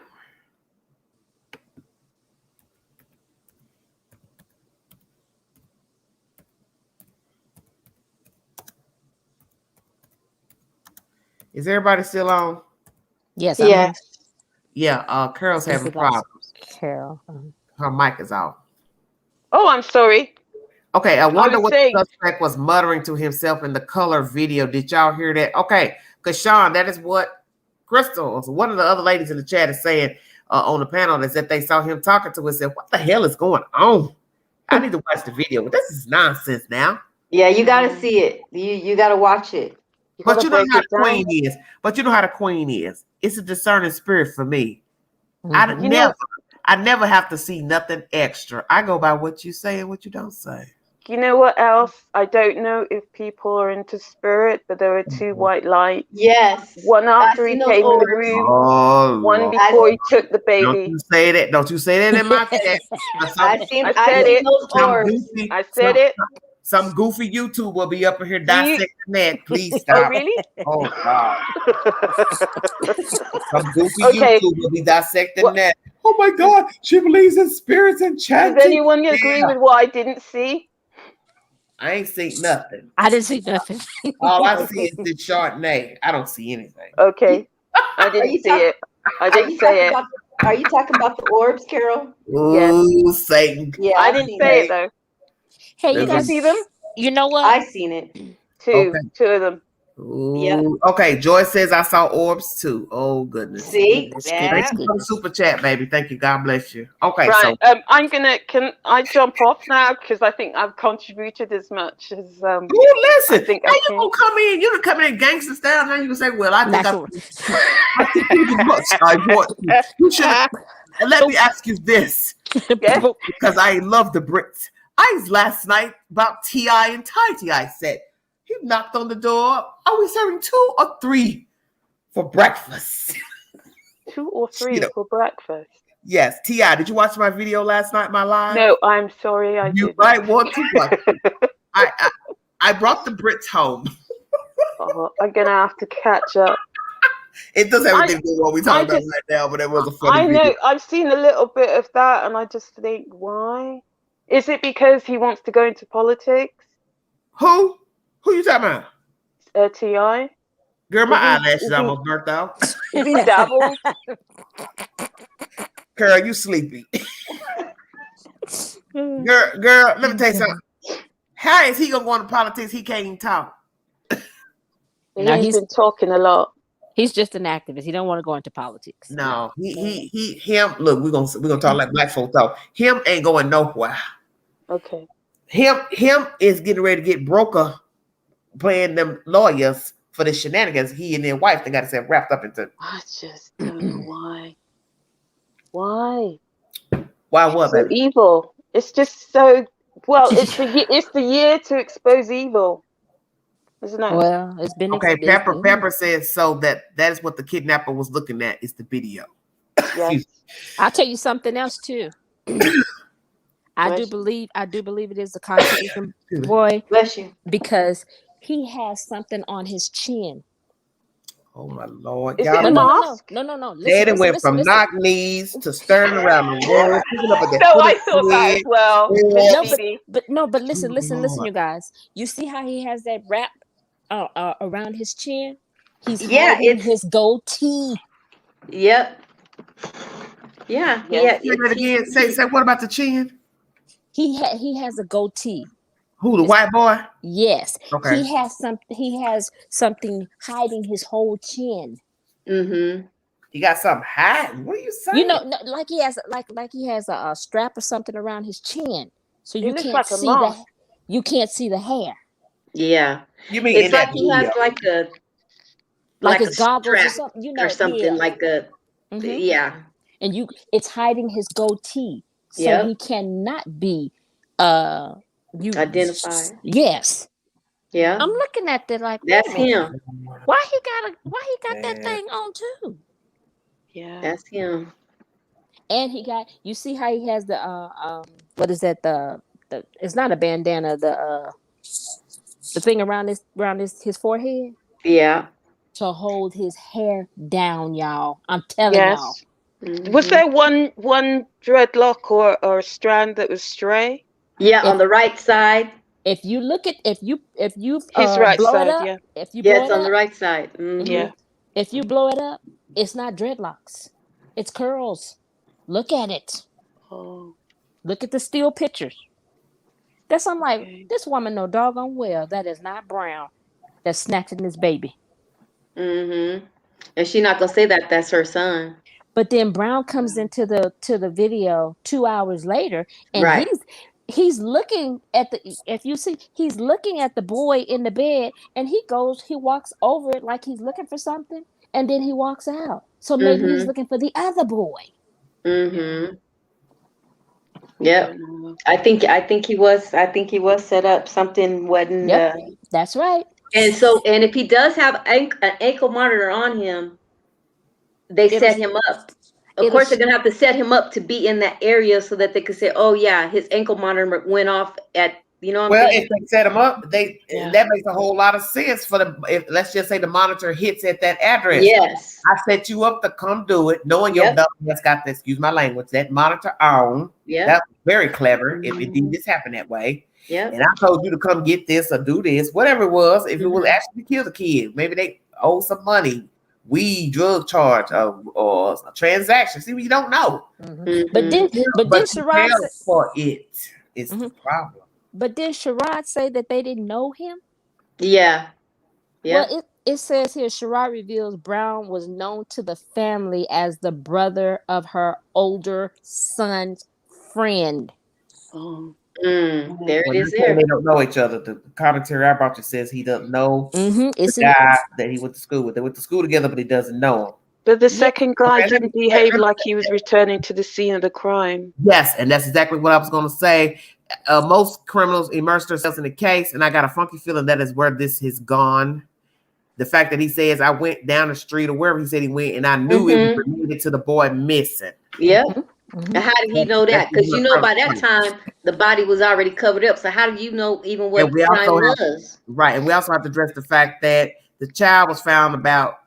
Is everybody still on? Yes. Yes. Yeah. Carol's having problems. Carol. Her mic is off. Oh, I'm sorry. Okay, I wonder what the suspect was muttering to himself in the color video. Did y'all hear that? Okay, because Sean, that is what Crystal, one of the other ladies in the chat, is saying on the panel, is that they saw him talking to himself. What the hell is going on? I need to watch the video. This is nonsense now. Yeah, you got to see it. You got to watch it. But you know how the queen is. But you know how the queen is. It's a discerning spirit for me. I never have to see nothing extra. I go by what you say and what you don't say. You know what else? I don't know if people are into spirit, but there were 2 white lights. Yes. One after he came in the room. One before he took the baby. Don't you say that. Don't you say that in my chat. I said it. I said it. Some goofy YouTube will be up in here dissecting that. Please stop. Oh, really? Oh, God. Some goofy YouTube will be dissecting that. Oh, my God. She believes in spirits and chanting. Does anyone agree with what I didn't see? I ain't seen nothing. I didn't see nothing. All I see is the Chardonnay. I don't see anything. Okay. I didn't see it. I didn't say it. Are you talking about the orbs, Carol? Ooh, yes. Satan. Yeah, I didn't say it, though. Hey, you guys see them? You know what? I seen it. 2 of them. Yeah. Okay, Joy says I saw orbs too. Oh goodness. See? Thank you for the super chat, baby. Thank you. God bless you. Okay, right. So can I jump off now? Because I think I've contributed as much as listen, I think how you gonna come in? You can come in gangster style. Now you can say, well, I think I think you did much. I want you should let me ask you this. Because I love the Brits. I was last night about T.I. and Tighty. I said, he knocked on the door. Are we serving 2 or 3 for breakfast? 2 or 3 for breakfast? Yes. T.I., did you watch my video last night, my live? No, I'm sorry. You might want to watch it. I brought the Brits home. I'm going to have to catch up. It does everything good what we're talking about right now, but it was a funny video. know. I've seen a little bit of that, and I just think, why? Is it because he wants to go into politics? Who? Who you talking about? T.I. Girl, my eyelashes almost burnt out. Is he dabbled? Girl, you sleepy. Girl, let me tell you something. How is he gonna go into politics? He can't even talk. He's been talking a lot. He's just an activist. He don't want to go into politics. No, him. Look, we're gonna talk like black folk talk. Him ain't going nowhere. Okay. him is getting ready to get broker playing them lawyers for the shenanigans he and their wife they got themselves wrapped up into. I just don't know why. Why? Why was So that? evil. It's just so well. It's the year to expose evil, isn't it? Well, it's been Okay. Pepper says so that is what the kidnapper was looking at. Is the video. Yes. I'll tell you something else too. I do believe it is a Caucasian boy. Bless you. Because he has something on his chin. Oh my Lord! Is Y'all, it a mask? No. Daddy went from knock knees to staring around the room. No, I thought that as well. But listen, you guys. You see how he has that wrap around his chin? He's holding his goatee. Yep. Yeah. Say that again. Say what about the chin? He has a goatee. Who, the white boy? Yes. Okay. He has something hiding his whole chin. Mm-hmm. He got something hiding. What are you saying? You know, like he has a strap or something around his chin, so you can't see the hair. Yeah. You mean it's like he has like his goggles or something, or something like a yeah. And it's hiding his goatee, so he cannot be identified. Yes. Yeah. I'm looking at that like that's him. Why he got that thing on too? Yeah. That's him. And you see how he has the what is that, the it's not a bandana, the thing around his forehead? Yeah. To hold his hair down, y'all. I'm telling y'all. Mm-hmm. Was there one dreadlock or a strand that was stray? Yeah, on the right side. If you look at his right blow side, it up, yeah. If you blow it's on the right side. Mm-hmm. Yeah. If you blow it up, it's not dreadlocks. It's curls. Look at it. Oh. Look at the still pictures. That's I'm like, this woman know doggone well that is not Brown that's snatching this baby. Mm-hmm. And she's not gonna say that that's her son. But then Brown comes into the video 2 hours later, and he's looking at he's looking at the boy in the bed, and he walks over it like he's looking for something, and then he walks out. So maybe he's looking for the other boy. Mm-hmm. Yep. I think he was set up. Something wasn't. Yep. That's right. And if he does have an ankle monitor on him, they set him up. Of course, they're gonna have to set him up to be in that area so that they could say, "Oh yeah, his ankle monitor went off at." You know what I'm saying? If they set him up, that makes a whole lot of sense for let's just say the monitor hits at that address. Yes. I set you up to come do it, knowing your dumb ass got to, excuse my language, that monitor on. Yeah. That was very clever if indeed this happened that way. Yeah. And I told you to come get this or do this, whatever it was. If it was actually to kill the kid, maybe they owe some money, weed, drug charge, or a transaction. See, you don't know. Mm-hmm. But then Sherrod for it is the problem. But did Sherrod say that they didn't know him? Yeah. Yeah. Well, it says here, Sherrod reveals Brown was known to the family as the brother of her older son's friend. Oh. There it is. They don't know each other. The commentary I brought you says he doesn't know the guy that he went to school with. They went to school together, but he doesn't know him. But the second guy didn't behave like he was returning to the scene of the crime. Yes, and that's exactly what I was going to say. Most criminals immerse themselves in the case, and I got a funky feeling that is where this has gone. The fact that he says, I went down the street or wherever he said he went, and I knew it was related to the boy missing. Yeah. And how did he know that? Because by that time, the body was already covered up. So how do you know even what the crime was? Right, and we also have to address the fact that the child was found about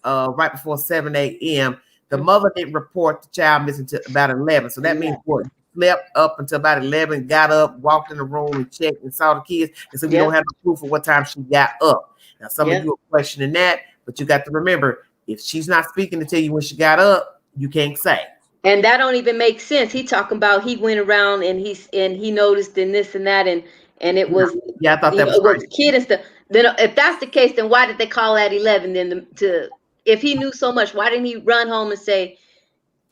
right before 7 a.m. The mother didn't report the child missing until about 11. So that means what? Slept up until about 11, got up, walked in the room and checked and saw the kids. And so we don't have no proof of what time she got up. Now, some of you are questioning that, but you got to remember, if she's not speaking to tell you when she got up, you can't say. And that don't even make sense. He talking about he went around and he noticed and this and that and it was I thought that was a kid and stuff. Then if that's the case, then why did they call at 11? Then if he knew so much, why didn't he run home and say,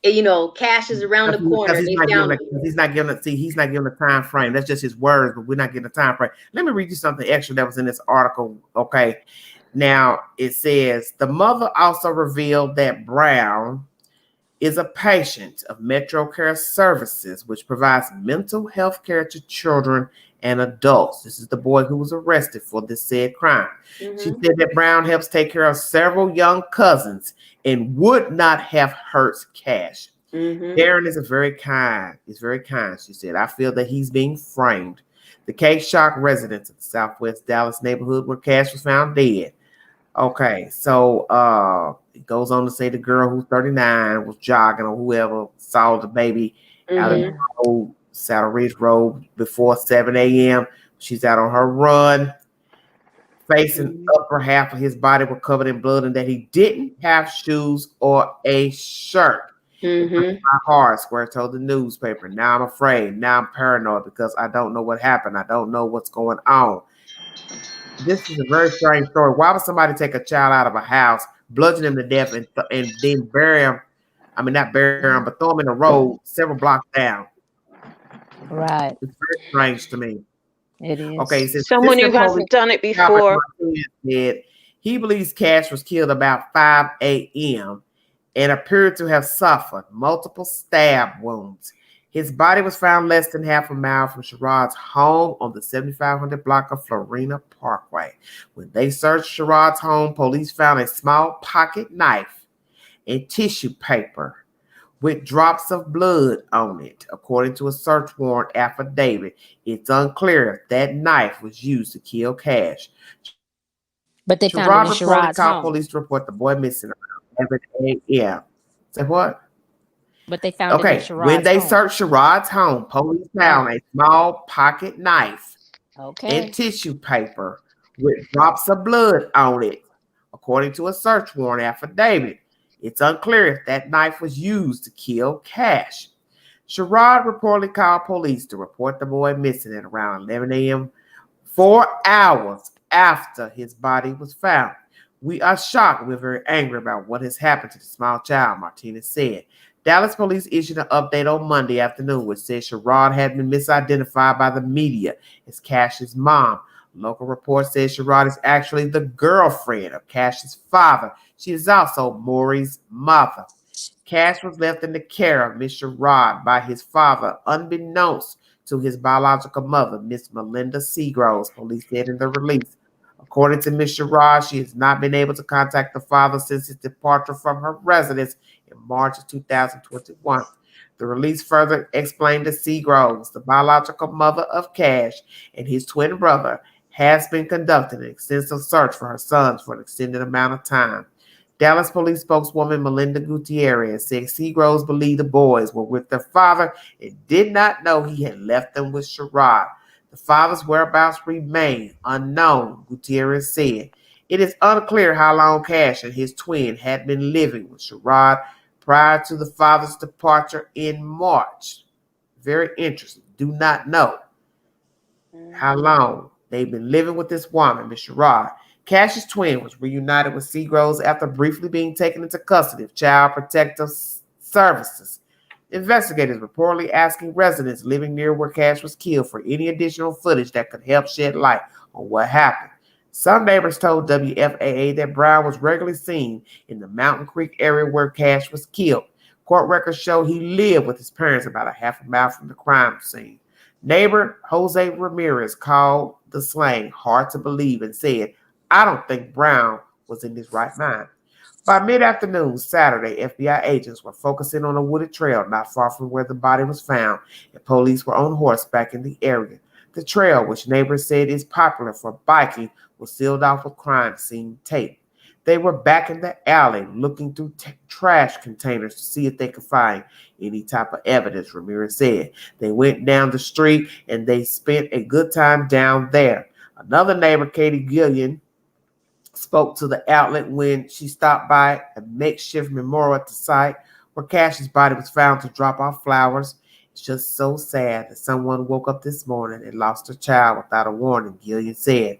Cash is around the corner. He's not giving a time frame. That's just his words, but we're not getting a time frame. Let me read you something extra that was in this article. Okay. Now it says the mother also revealed that Brown is a patient of Metro Care Services, which provides mental health care to children and adults. This is the boy who was arrested for this said crime. Mm-hmm. She said that Brown helps take care of several young cousins and would not have hurt Cash. Mm-hmm. Darren is very kind. He's very kind. She said, I feel that he's being framed. The case shocked residents of the Southwest Dallas neighborhood where Cash was found dead. Okay, so it goes on to say the girl who's 39 was jogging, or whoever saw the baby out of the road, Saddle Ridge Road before 7 a.m. She's out on her run, facing upper half of his body were covered in blood, and that he didn't have shoes or a shirt. My heart, Square told the newspaper. Now I'm afraid. Now I'm paranoid because I don't know what happened. I don't know what's going on. This is a very strange story. Why would somebody take a child out of a house, bludgeon him to death, and then bury him? I mean, not bury him, but throw him in the road several blocks down. Right. It's very strange to me. It is. Okay, so someone who hasn't done it before. He believes Cash was killed about 5 a.m. and appeared to have suffered multiple stab wounds. His body was found less than half a mile from Sherrod's home on the 7500 block of Florina Parkway. When they searched Sherrod's home, police found a small pocket knife and tissue paper with drops of blood on it. According to a search warrant affidavit, it's unclear if that knife was used to kill Cash. But they found it in Sherrod's home. Police to report the boy missing around 11 a.m. Say what? But they found it in Sherrod's home. When they searched Sherrod's home, police found a small pocket knife and tissue paper with drops of blood on it. According to a search warrant affidavit, it's unclear if that knife was used to kill Cash. Sherrod reportedly called police to report the boy missing at around 11 a.m., 4 hours after his body was found. We are shocked. We're very angry about what has happened to the small child, Martinez said. Dallas police issued an update on Monday afternoon which said Sherrod had been misidentified by the media as Cash's mom. Local reports said Sherrod is actually the girlfriend of Cash's father. She is also Maury's mother. Cash was left in the care of Miss Sherrod by his father, unbeknownst to his biological mother, Miss Melinda Seagroves, police said in the release. According to Miss Sherrod, she has not been able to contact the father since his departure from her residence in March of 2021. The release further explained that Seagroves, the biological mother of Cash, and his twin brother, has been conducting an extensive search for her sons for an extended amount of time. Dallas police spokeswoman Melinda Gutierrez said Seagroves believed the boys were with their father and did not know he had left them with Sherrod. The father's whereabouts remain unknown, Gutierrez said. It is unclear how long Cash and his twin had been living with Sherrod prior to the father's departure in March. Very interesting. Do not know how long they've been living with this woman, Miss Sherrod. Cash's twin was reunited with Seagroves after briefly being taken into custody of Child Protective Services. Investigators reportedly asking residents living near where Cash was killed for any additional footage that could help shed light on what happened. Some neighbors told WFAA that Brown was regularly seen in the Mountain Creek area where Cash was killed. Court records show he lived with his parents about a half a mile from the crime scene. Neighbor Jose Ramirez called the slang hard to believe and said, I don't think Brown was in his right mind. By mid-afternoon Saturday, FBI agents were focusing on a wooded trail not far from where the body was found, and police were on horseback in the area. The trail, which neighbors said is popular for biking, was sealed off with crime scene tape. They were back in the alley looking through trash containers to see if they could find any type of evidence, Ramirez said. They went down the street and they spent a good time down there. Another neighbor, Katie Gillian, spoke to the outlet when she stopped by a makeshift memorial at the site where Cash's body was found to drop off flowers. It's just so sad that someone woke up this morning and lost a child without a warning, Gillian said.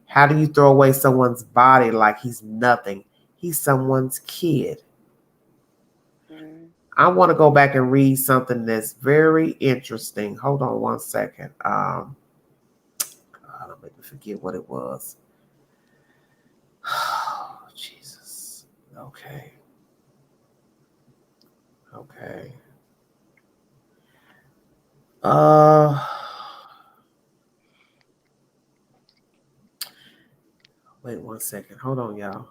How do you throw away someone's body like he's nothing? He's someone's kid. I want to go back and read something that's very interesting. Hold on one second. Don't make me forget what it was. Oh, Jesus. Okay. Wait one second. Hold on, y'all.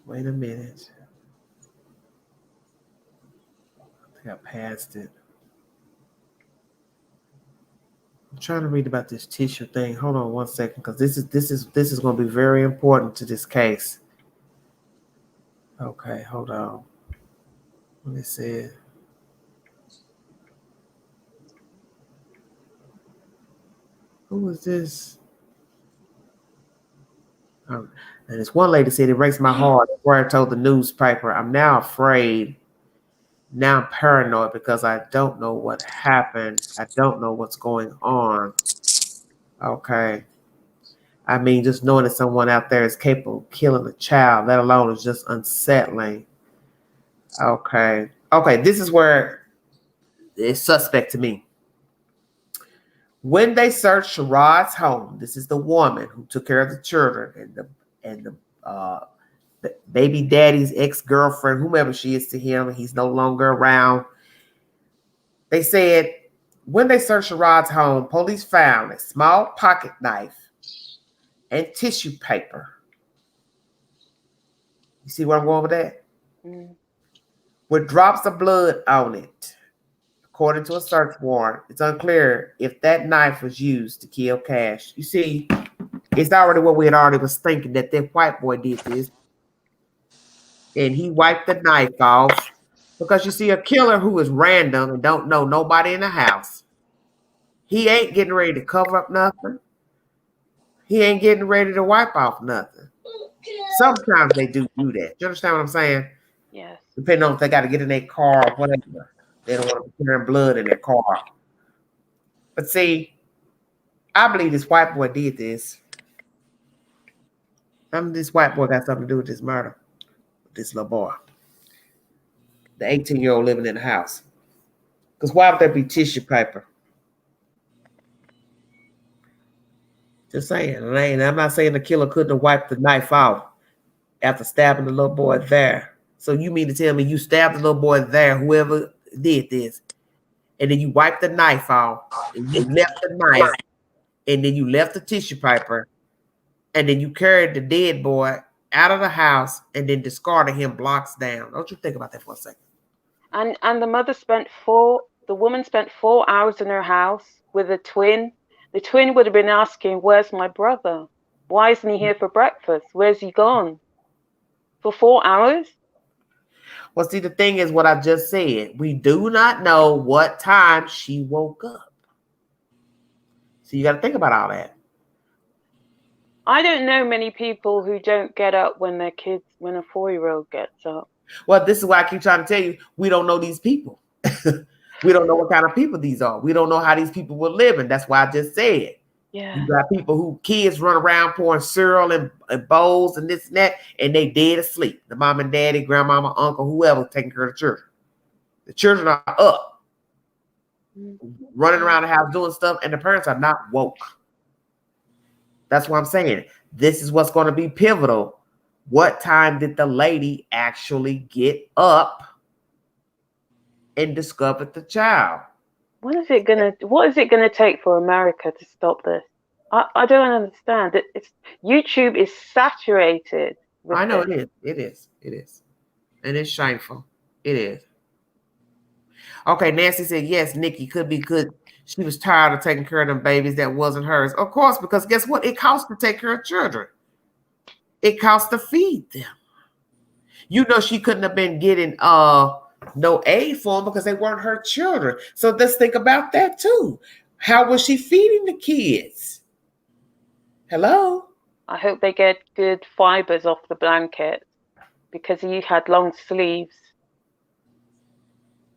Wait a minute. I think I passed it. I'm trying to read about this tissue thing. Hold on one second, because this is going to be very important to this case. Okay, hold on. Let me see. Who was this? And this one lady said, it breaks my heart. Where I told the newspaper, I'm now afraid. Now I'm paranoid because I don't know what happened. I don't know what's going on. Okay. I mean, just knowing that someone out there is capable of killing a child, let alone is just unsettling. Okay. Okay, this is where it's suspect to me. When they searched Sherrod's home, this is the woman who took care of the children and the baby daddy's ex-girlfriend, whomever she is to him, he's no longer around. They said when they searched Sherrod's home, police found a small pocket knife and tissue paper. You see where I'm going with that? With drops of blood on it. According to a search warrant, it's unclear if that knife was used to kill Cash. You see, it's already what we had already was thinking, that white boy did this. And he wiped the knife off. Because you see, a killer who is random and don't know nobody in the house, he ain't getting ready to cover up nothing. He ain't getting ready to wipe off nothing. Sometimes they do that. You understand what I'm saying? Yes. Depending on if they got to get in their car or whatever. They don't want to be carrying blood in their car. But see, I believe this white boy did this. This white boy got something to do with this murder. With this little boy. The 18-year-old living in the house. Because why would there be tissue paper? Just saying. I'm not saying the killer couldn't have wiped the knife off after stabbing the little boy there. So you mean to tell me you stabbed the little boy there, whoever did this, and then you wiped the knife off, and you left the knife, and then you left the tissue paper, and then you carried the dead boy out of the house and then discarded him blocks down. Don't you think about that for a second? And the woman spent 4 hours in her house with a twin. The twin would have been asking, where's my brother? Why isn't he here for breakfast? Where's he gone? For 4 hours? Well, see, the thing is what I just said. We do not know what time she woke up. So you got to think about all that. I don't know many people who don't get up when a 4-year-old gets up. Well, this is why I keep trying to tell you, we don't know these people. We don't know what kind of people these are. We don't know how these people were living. That's why I just said. Yeah. You got people who kids run around pouring cereal and bowls and this and that, and they dead asleep. The mom and daddy, grandmama, uncle, whoever taking care of the children. The children are up, running around the house doing stuff, and the parents are not woke. That's what I'm saying. This is what's going to be pivotal. What time did the lady actually get up and discovered the child? What is it gonna take for America to stop this? I don't understand. YouTube is saturated. I know it is. And it's shameful. It is. Okay, Nancy said, yes, Nikki could be good. She was tired of taking care of them babies that wasn't hers. Of course, because guess what? It costs to take care of children. It costs to feed them. You know, she couldn't have been getting no aid for them because they weren't her children. So let's think about that too. How was she feeding the kids? Hello? I hope they get good fibers off the blanket because he had long sleeves.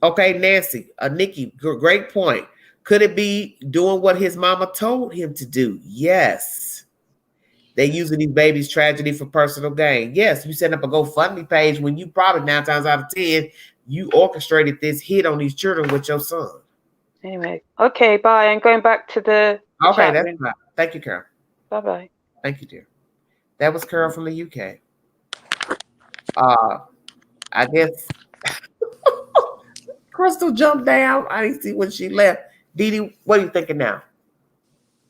Okay, Nancy, Nikki, great point. Could it be doing what his mama told him to do? Yes. They using these babies' tragedy for personal gain. Yes, you set up a GoFundMe page when you probably 9 times out of 10 you orchestrated this hit on these children with your son. Anyway, okay, bye. I'm going back to the Okay, chat that's room. fine. Thank you, Carol. Bye-bye. Thank you, dear. That was Carol from the UK. I guess Crystal jumped down. I didn't see when she left. Dee Dee, what are you thinking now?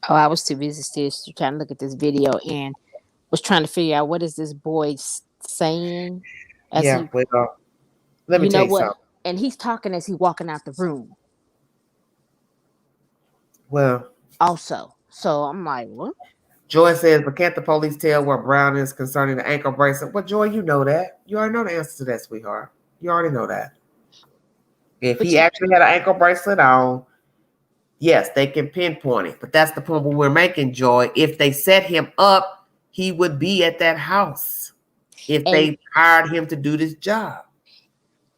Oh, I was too busy still trying to look at this video and was trying to figure out what is this boy saying. As Yeah, he, well, let me you tell know you what? something. And he's talking as he walking out the room. Well, Also, so I'm like, what? Joy says, but can't the police tell where Brown is concerning the ankle bracelet? Well, Joy, you know that. You already know the answer to that, sweetheart. You already know that. If But he actually had an ankle bracelet on, yes, they can pinpoint it. But that's the point where we're making, Joy. If they set him up, he would be at that house if they hired him to do this job.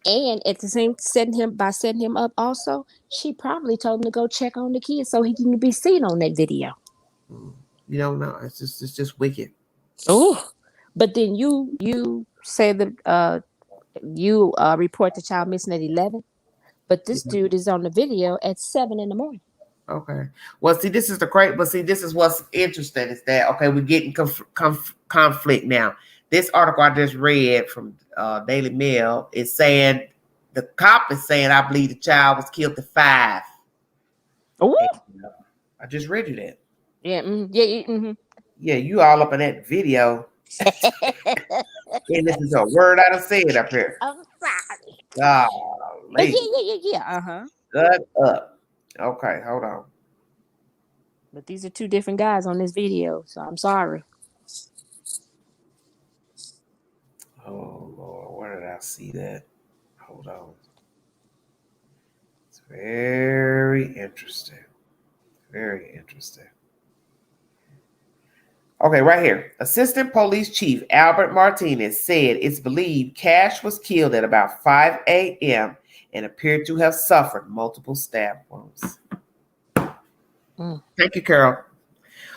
And at the same setting him up also, she probably told him to go check on the kids so he can be seen on that video. You don't know. It's just wicked. Oh, but then you say that you report the child missing at 11, but this dude is on the video at 7 in the morning. Okay. Well, see, this is the great, but see, this is what's interesting is that, okay, we're getting conflict now. This article I just read from Daily Mail is saying, the cop is saying, I believe the child was killed at 5. Oh, I just read you that. yeah, yeah, Yeah, you all up in that video. And this is a word I done said up here. I'm sorry. Golly. Yeah. Shut up. Okay, hold on. But these are two different guys on this video, so I'm sorry. Oh Lord, where did I see that? Hold on. It's very interesting. Very interesting. Okay, right here. Assistant Police Chief Albert Martinez said it's believed Cash was killed at about 5 a.m. and appeared to have suffered multiple stab wounds. Thank you, Carol.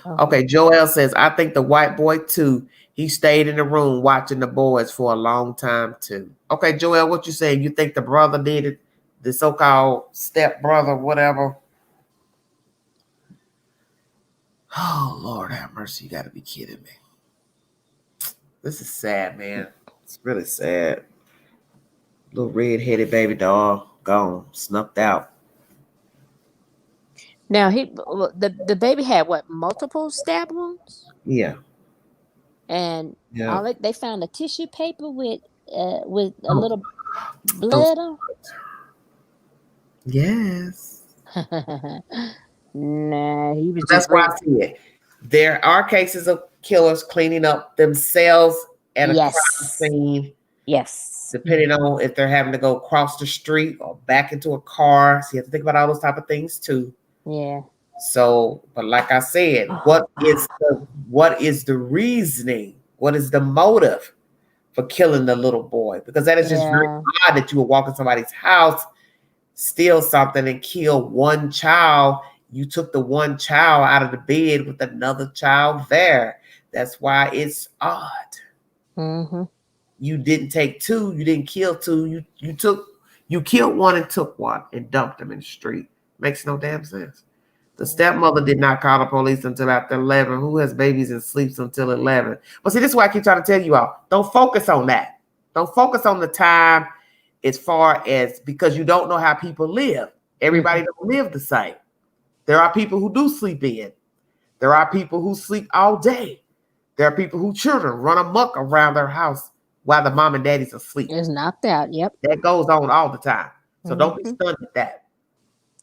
Okay, Joel says, I think the white boy too. He stayed in the room watching the boys for a long time too. Okay, Joel, what you saying? You think the brother did it? The so-called step brother, whatever? Oh, Lord have mercy. You got to be kidding me. This is sad, man. It's really sad. Little red-headed baby doll gone, snuffed out. Now the baby had what, multiple stab wounds? Yeah. And they found a tissue paper with a little blood on. Yes. Nah, he was. That's why I see it. There are cases of killers cleaning up themselves at a crime scene. Yes. Depending on if they're having to go across the street or back into a car. So you have to think about all those type of things too. Yeah. So, but like I said, what is the reasoning? What is the motive for killing the little boy? Because that is just very odd that you would walk in somebody's house, steal something, and kill one child. You took the one child out of the bed with another child there. That's why it's odd. Mm-hmm. You didn't take two. You didn't kill two. You killed one and took one and dumped them in the street. Makes no damn sense. The stepmother did not call the police until after 11. Who has babies and sleeps until 11? But see, this is why I keep trying to tell you all. Don't focus on that. Don't focus on the time as far as, because you don't know how people live. Everybody don't live the same. There are people who do sleep in. There are people who sleep all day. There are people whose children run amok around their house while the mom and daddy's asleep. It's knocked out. Yep. That goes on all the time. So don't be stunned at that.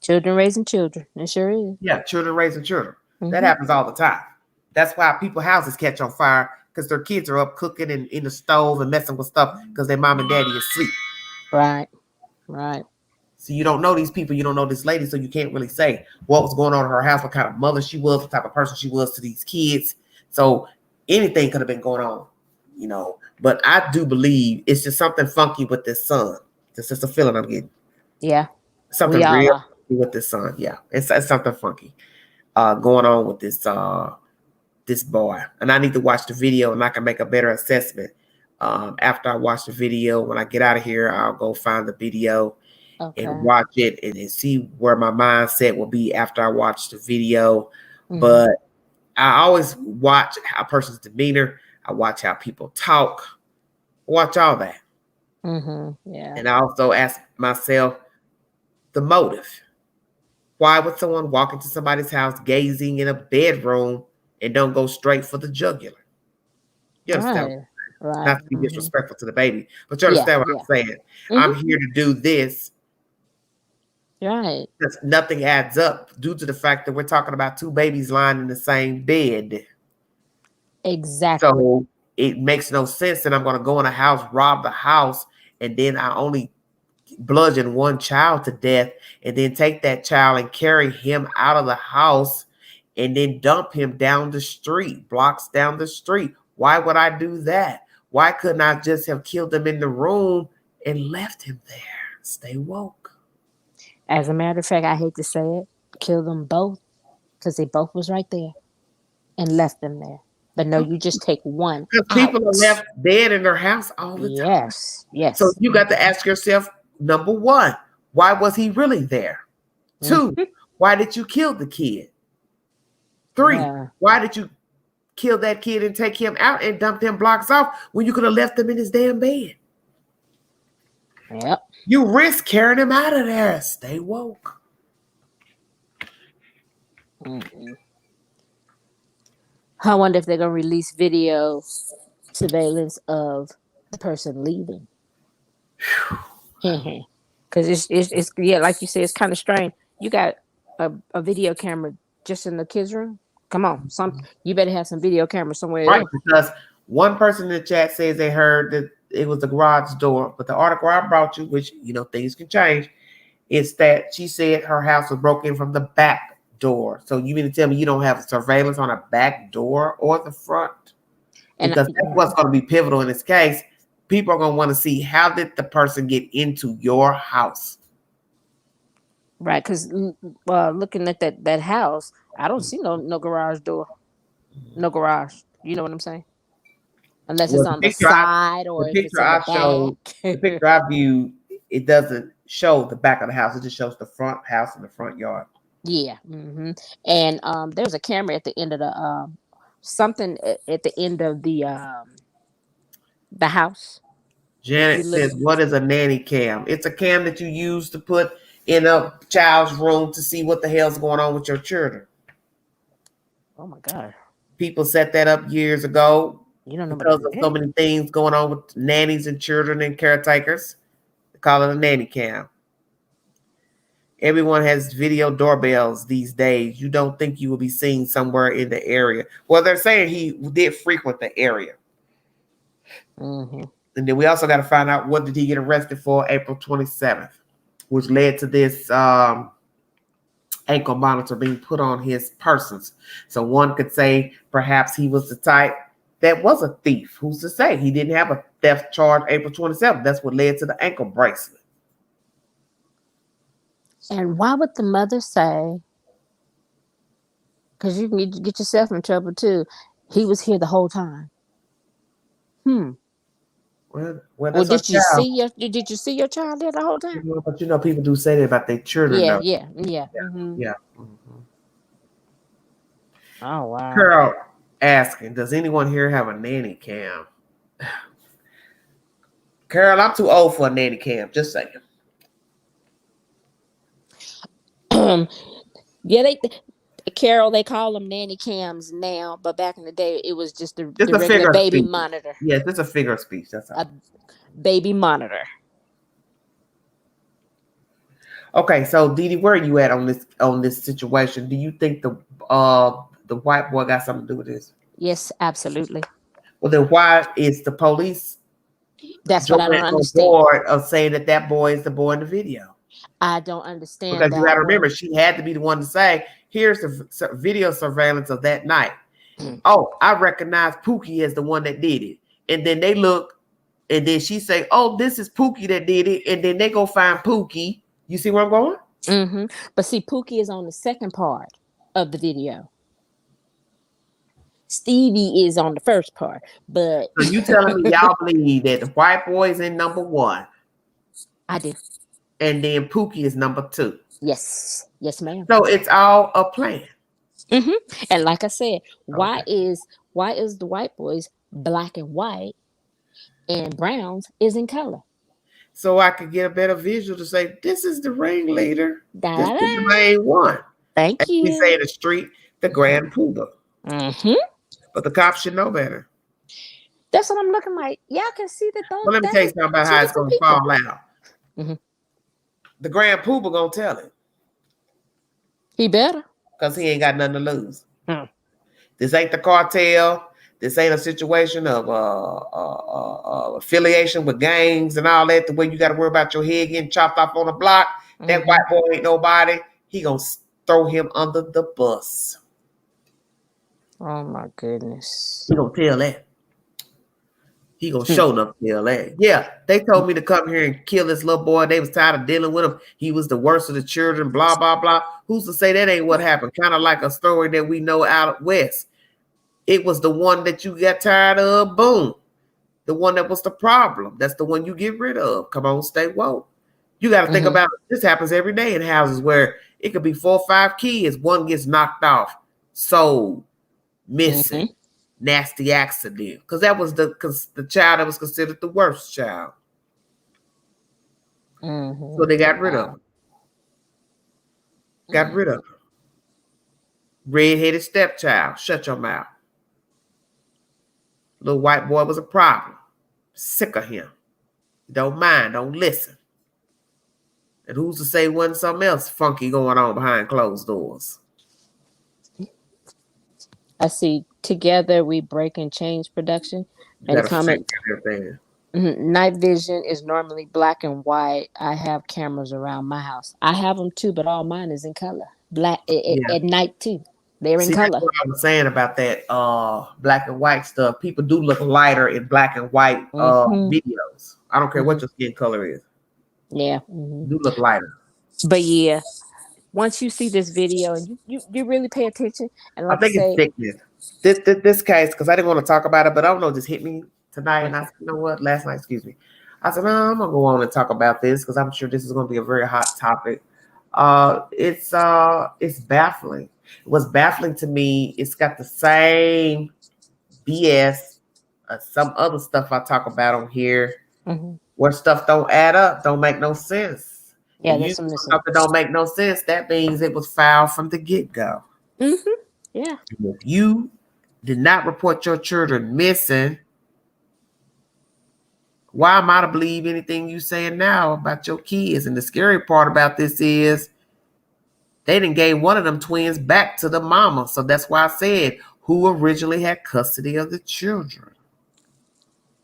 Children raising children. It sure is. Yeah, children raising children. That happens all the time. That's why people's houses catch on fire, because their kids are up cooking and in the stove and messing with stuff because their mom and daddy is asleep. Right. So you don't know these people. You don't know this lady, so you can't really say what was going on in her house, what kind of mother she was, what type of person she was to these kids. So anything could have been going on, you know. But I do believe it's just something funky with this son. It's just a feeling I'm getting. Yeah. Something real funky with this son. Yeah. It's something funky going on with this this boy. And I need to watch the video and I can make a better assessment. After I watch the video, when I get out of here, I'll go find the video and watch it and see where my mindset will be after I watch the video. But I always watch a person's demeanor. I watch how people talk. Watch all that. Yeah. And I also ask myself the motive. Why would someone walk into somebody's house gazing in a bedroom and don't go straight for the jugular? You understand? Right. Not to be disrespectful to the baby, but you understand what I'm saying. I'm here to do this. Right. Because nothing adds up due to the fact that we're talking about two babies lying in the same bed. Exactly. So it makes no sense that I'm going to go in a house, rob the house, and then I only bludgeon one child to death, and then take that child and carry him out of the house and then dump him down the street, blocks down the street. Why would I do that? Why couldn't I just have killed him in the room and left him there? Stay woke. As a matter of fact, I hate to say it, kill them both because they both was right there and left them there. But no, you just take one. Because people are left dead in their house all the time. Yes. So you got to ask yourself, number one, why was he really there? 2, why did you kill the kid? 3, why did you kill that kid and take him out and dump them blocks off when you could have left him in his damn bed? Yep. You risk carrying him out of there. Stay woke. I wonder if they're gonna release video surveillance of the person leaving. Because it's like you said, it's kind of strange. You got a video camera just in the kids' room. Come on, you better have some video camera somewhere. Right, because one person in the chat says they heard that it was the garage door, but the article I brought you, which things can change, is that she said her house was broken from the back door. So you mean to tell me you don't have surveillance on a back door or the front? Because that's what's going to be pivotal in this case. People are going to want to see, how did the person get into your house? Right, because looking at that house, I don't see no garage door, no garage. You know what I'm saying? Unless it's on the side or if it's in the back. The picture I viewed, it doesn't show the back of the house. It just shows the front house and the front yard. Yeah. And there's a camera at the end of the something at the end of the house. Janet says, what is a nanny cam? It's a cam that you use to put in a child's room to see what the hell's going on with your children. Oh my God. People set that up years ago. You don't know because of so many things going on with nannies and children and caretakers. They call it a nanny cam. Everyone has video doorbells these days. You don't think you will be seen somewhere in the area. Well, they're saying he did frequent the area. And then we also got to find out, what did he get arrested for April 27th, which led to this ankle monitor being put on his persons. So one could say perhaps he was the type that was a thief. Who's to say? He didn't have a theft charge April 27th. That's what led to the ankle bracelet. And why would the mother say, because you can get yourself in trouble too, he was here the whole time? Well, did you see your child there the whole time? But people do say that about their children. Yeah. Oh wow. Carol asking, does anyone here have a nanny cam? Carol, I'm too old for a nanny cam. Just saying. Carol, they call them nanny cams now, but back in the day, it was just the a regular baby monitor. Yes, it's a figure of speech. That's all. A baby monitor. Okay, so Dee Dee, where are you at on this situation? Do you think the white boy got something to do with this? Yes, absolutely. Well, then why is the police? That's what I don't understand. Board of saying that boy is the boy in the video. I don't understand. Because you got to remember, she had to be the one to say, here's the video surveillance of that night. Oh, I recognize Pookie as the one that did it. And then they look, and then she say, oh, this is Pookie that did it. And then they go find Pookie. You see where I'm going? But see, Pookie is on the second part of the video. Stevie is on the first part, but So you telling me y'all believe that the white boy is in number 1, I do. and then Pookie is number 2. Yes, ma'am. So it's all a plan. And like I said, why Okay. is the white boys black and white, and Browns is in color? So I could get a better visual to say this is the ringleader. Da, This da, is the da. main one. Thank As we say you. in the street, the Grand Poobah. Mm-hmm. But the cops should know better. That's what I'm looking like. Y'all can see that those Well, let me tell you something about two how it's different going to people. fall out. Mhm. The Grand Poobah going to tell it He better. because he ain't got nothing to lose. Hmm. This ain't the cartel. This ain't a situation of affiliation with gangs and all that, the way you got to worry about your head getting chopped off on the block. That Mhm. white boy ain't nobody. He going to throw him under the bus. Oh my goodness. He going to tell that. He gonna show enough tell that. Yeah, they told me to come here and kill this little boy. They was tired of dealing with him. He was the worst of the children, blah, blah, blah. Who's to say that ain't what happened? Kind of like a story that we know out west. It was the one that you got tired of, boom. The one that was the problem. That's the one you get rid of. Come on, stay woke. You got to think about it. This happens every day in houses where it could be 4 or 5 kids. One gets knocked off, sold, missing. Nasty accident, because that was the child that was considered the worst child. So they got rid of him. Got rid of him. Red-headed stepchild. Shut your mouth. Little white boy was a problem. Sick of him. Don't mind. Don't listen. And who's to say wasn't something else funky going on behind closed doors? I see. Together we break and change production. You And the gotta comment, fix everything. night vision is normally black and white. I have cameras around my house. I have them too, but all mine is in color. Black at night too. They're in See, color. that's what I was saying about that black and white stuff. People do look lighter in black and white videos. I don't care what your skin color is. Yeah. You do look lighter. But yeah, once you see this video and you really pay attention, and like I think it's sickness. This case, because I didn't want to talk about it, but I don't know, just hit me tonight. And I said, you know what? Last night, excuse me. I said, no, I'm gonna go on and talk about this because I'm sure this is gonna be a very hot topic. It's baffling. What's baffling to me, it's got the same BS some other stuff I talk about on here, where stuff don't add up, don't make no sense. Yeah, there's some stuff that don't make no sense. That means it was foul from the get-go. Yeah. If you did not report your children missing, why am I to believe anything you saying now about your kids? And the scary part about this is they didn't gave one of them twins back to the mama. So that's why I said who originally had custody of the children.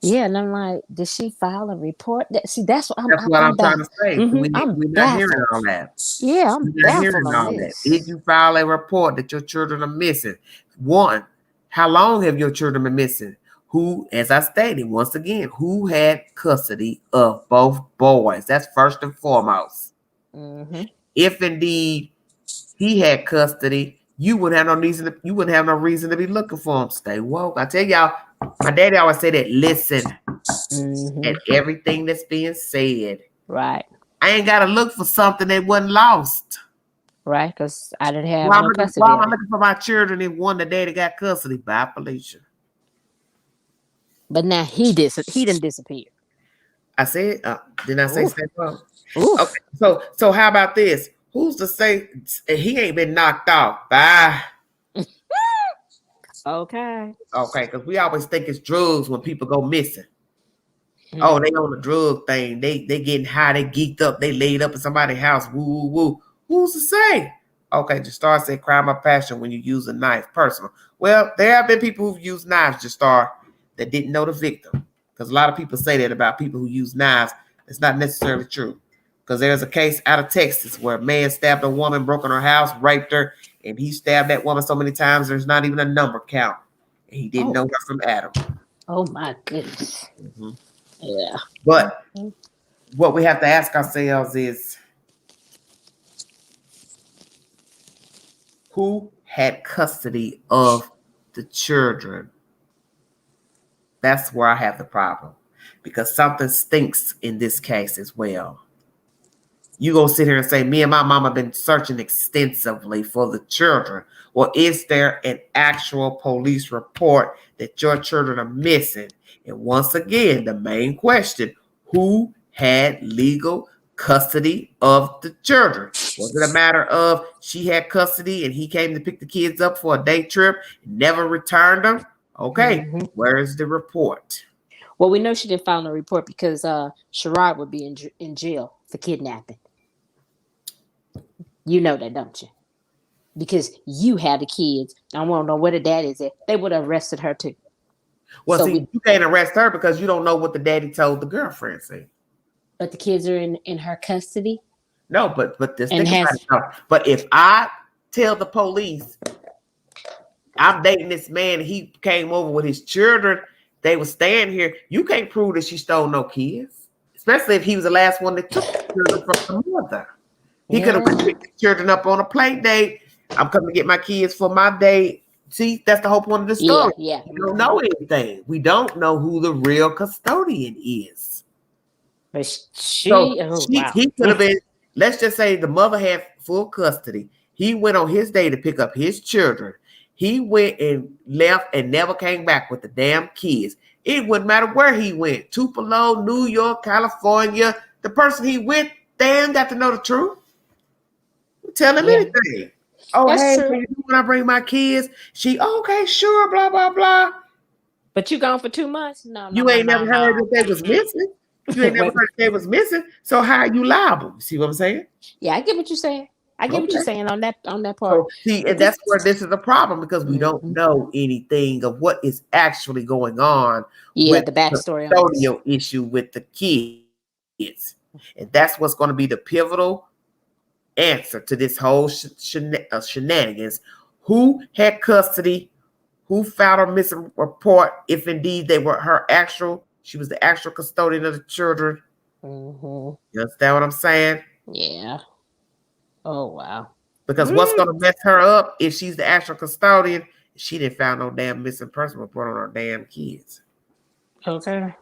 Yeah, and I'm like, did she file a report? That's what I'm trying to say. We're not hearing all that. Yeah, I'm baffled on this. Did you file a report that your children are missing? One, how long have your children been missing? Who, as I stated, once again, who had custody of both boys? That's first and foremost. If indeed he had custody, you wouldn't have no reason to be looking for him. Stay woke. I tell y'all, my daddy always say that. Listen at everything that's being said. Right. I ain't got to look for something that wasn't lost. Right, because I didn't have no custody. Why am I looking for my children if one the daddy got custody by Felicia? But now he didn't disappear. I said, didn't I say stay woke? Okay, so how about this? Who's to say he ain't been knocked off? Bye. Okay, because we always think it's drugs when people go missing. Oh, they on the drug thing. They getting high. They geeked up. They laid up in somebody's house. Woo, woo, woo. Who's to say? Okay, Justar said crime of passion when you use a knife. Personal. Well, there have been people who've used knives, Justar, that didn't know the victim. Because a lot of people say that about people who use knives. It's not necessarily true. Because there's a case out of Texas where a man stabbed a woman, broke in her house, raped her, and he stabbed that woman so many times there's not even a number count. And he didn't know her from Adam. Oh my goodness. Yeah. But what we have to ask ourselves is, who had custody of the children. That's where I have the problem, because something stinks in this case as well. You gonna sit here and say, me and my mama been searching extensively for the children. Well, is there an actual police report that your children are missing? And once again, the main question, who had legal custody of the children? Was it a matter of she had custody and he came to pick the kids up for a day trip and never returned them? Okay, where is the report? Well, we know she didn't file no report because Sherrod would be in jail for kidnapping. You know that, don't you? Because you had the kids. I want to know where the dad is at. They would have arrested her too. Well, so you can't arrest her because you don't know what the daddy told the girlfriend. See, but the kids are in her custody. No, but this thing but if I tell the police I'm dating this man, he came over with his children, they were staying here, you can't prove that she stole no kids, especially if he was the last one that took the children from the mother. He could have picked the children up on a play date. I'm coming to get my kids for my date. See, that's the whole point of the story. Yeah. We don't know anything. We don't know who the real custodian is. But he could have been, let's just say the mother had full custody. He went on his day to pick up his children. He went and left and never came back with the damn kids. It wouldn't matter where he went. Tupelo, New York, California. The person he went, they ain't got to know the truth. Tell him anything. Oh, that's hey, true. When I bring my kids, okay, sure, blah, blah, blah. But you gone for 2 months? No, you ain't never heard that they was missing. You ain't never heard they was missing. So how are you liable? See what I'm saying? Yeah, I get what you're saying. I get what you're saying on that part. So, see, and that's where this is a problem, because we don't know anything of what is actually going on. Yeah, the backstory on the issue with the kids, and that's what's going to be the pivotal answer to this whole shenanigans. Who had custody? Who filed a missing report? If indeed they were she was the actual custodian of the children. You understand what I'm saying? Yeah. Oh, wow. Because what's going to mess her up if she's the actual custodian? She didn't find no damn missing person report on her damn kids. Okay.